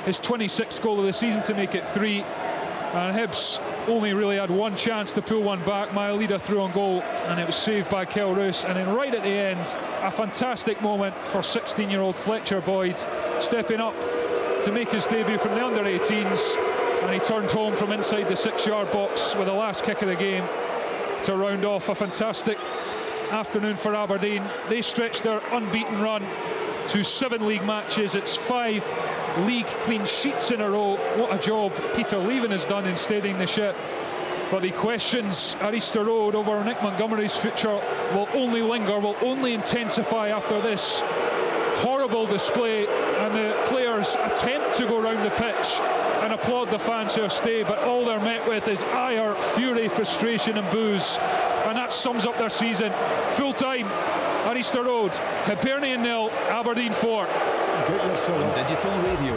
his 26th goal of the season to make it 3. And Hibs only really had one chance to pull one back. Mailida threw on goal, and it was saved by Kel Roos. And then right at the end, a fantastic moment for 16-year-old Fletcher Boyd, stepping up to make his debut from the under-18s, and he turned home from inside the 6-yard box with the last kick of the game to round off a fantastic afternoon for Aberdeen. They stretched their unbeaten run to 7 league matches. It's 5 league clean sheets in a row. What a job Peter Leven has done in steadying the ship. But the questions at Easter Road over Nick Montgomery's future will only linger, will only intensify after this horrible display, and the players attempt to go round the pitch and applaud the fans who have stayed, but all they're met with is ire, fury, frustration and boos, and that sums up their season. Full time at Easter Road, Hibernian 0, Aberdeen 4. On digital radio.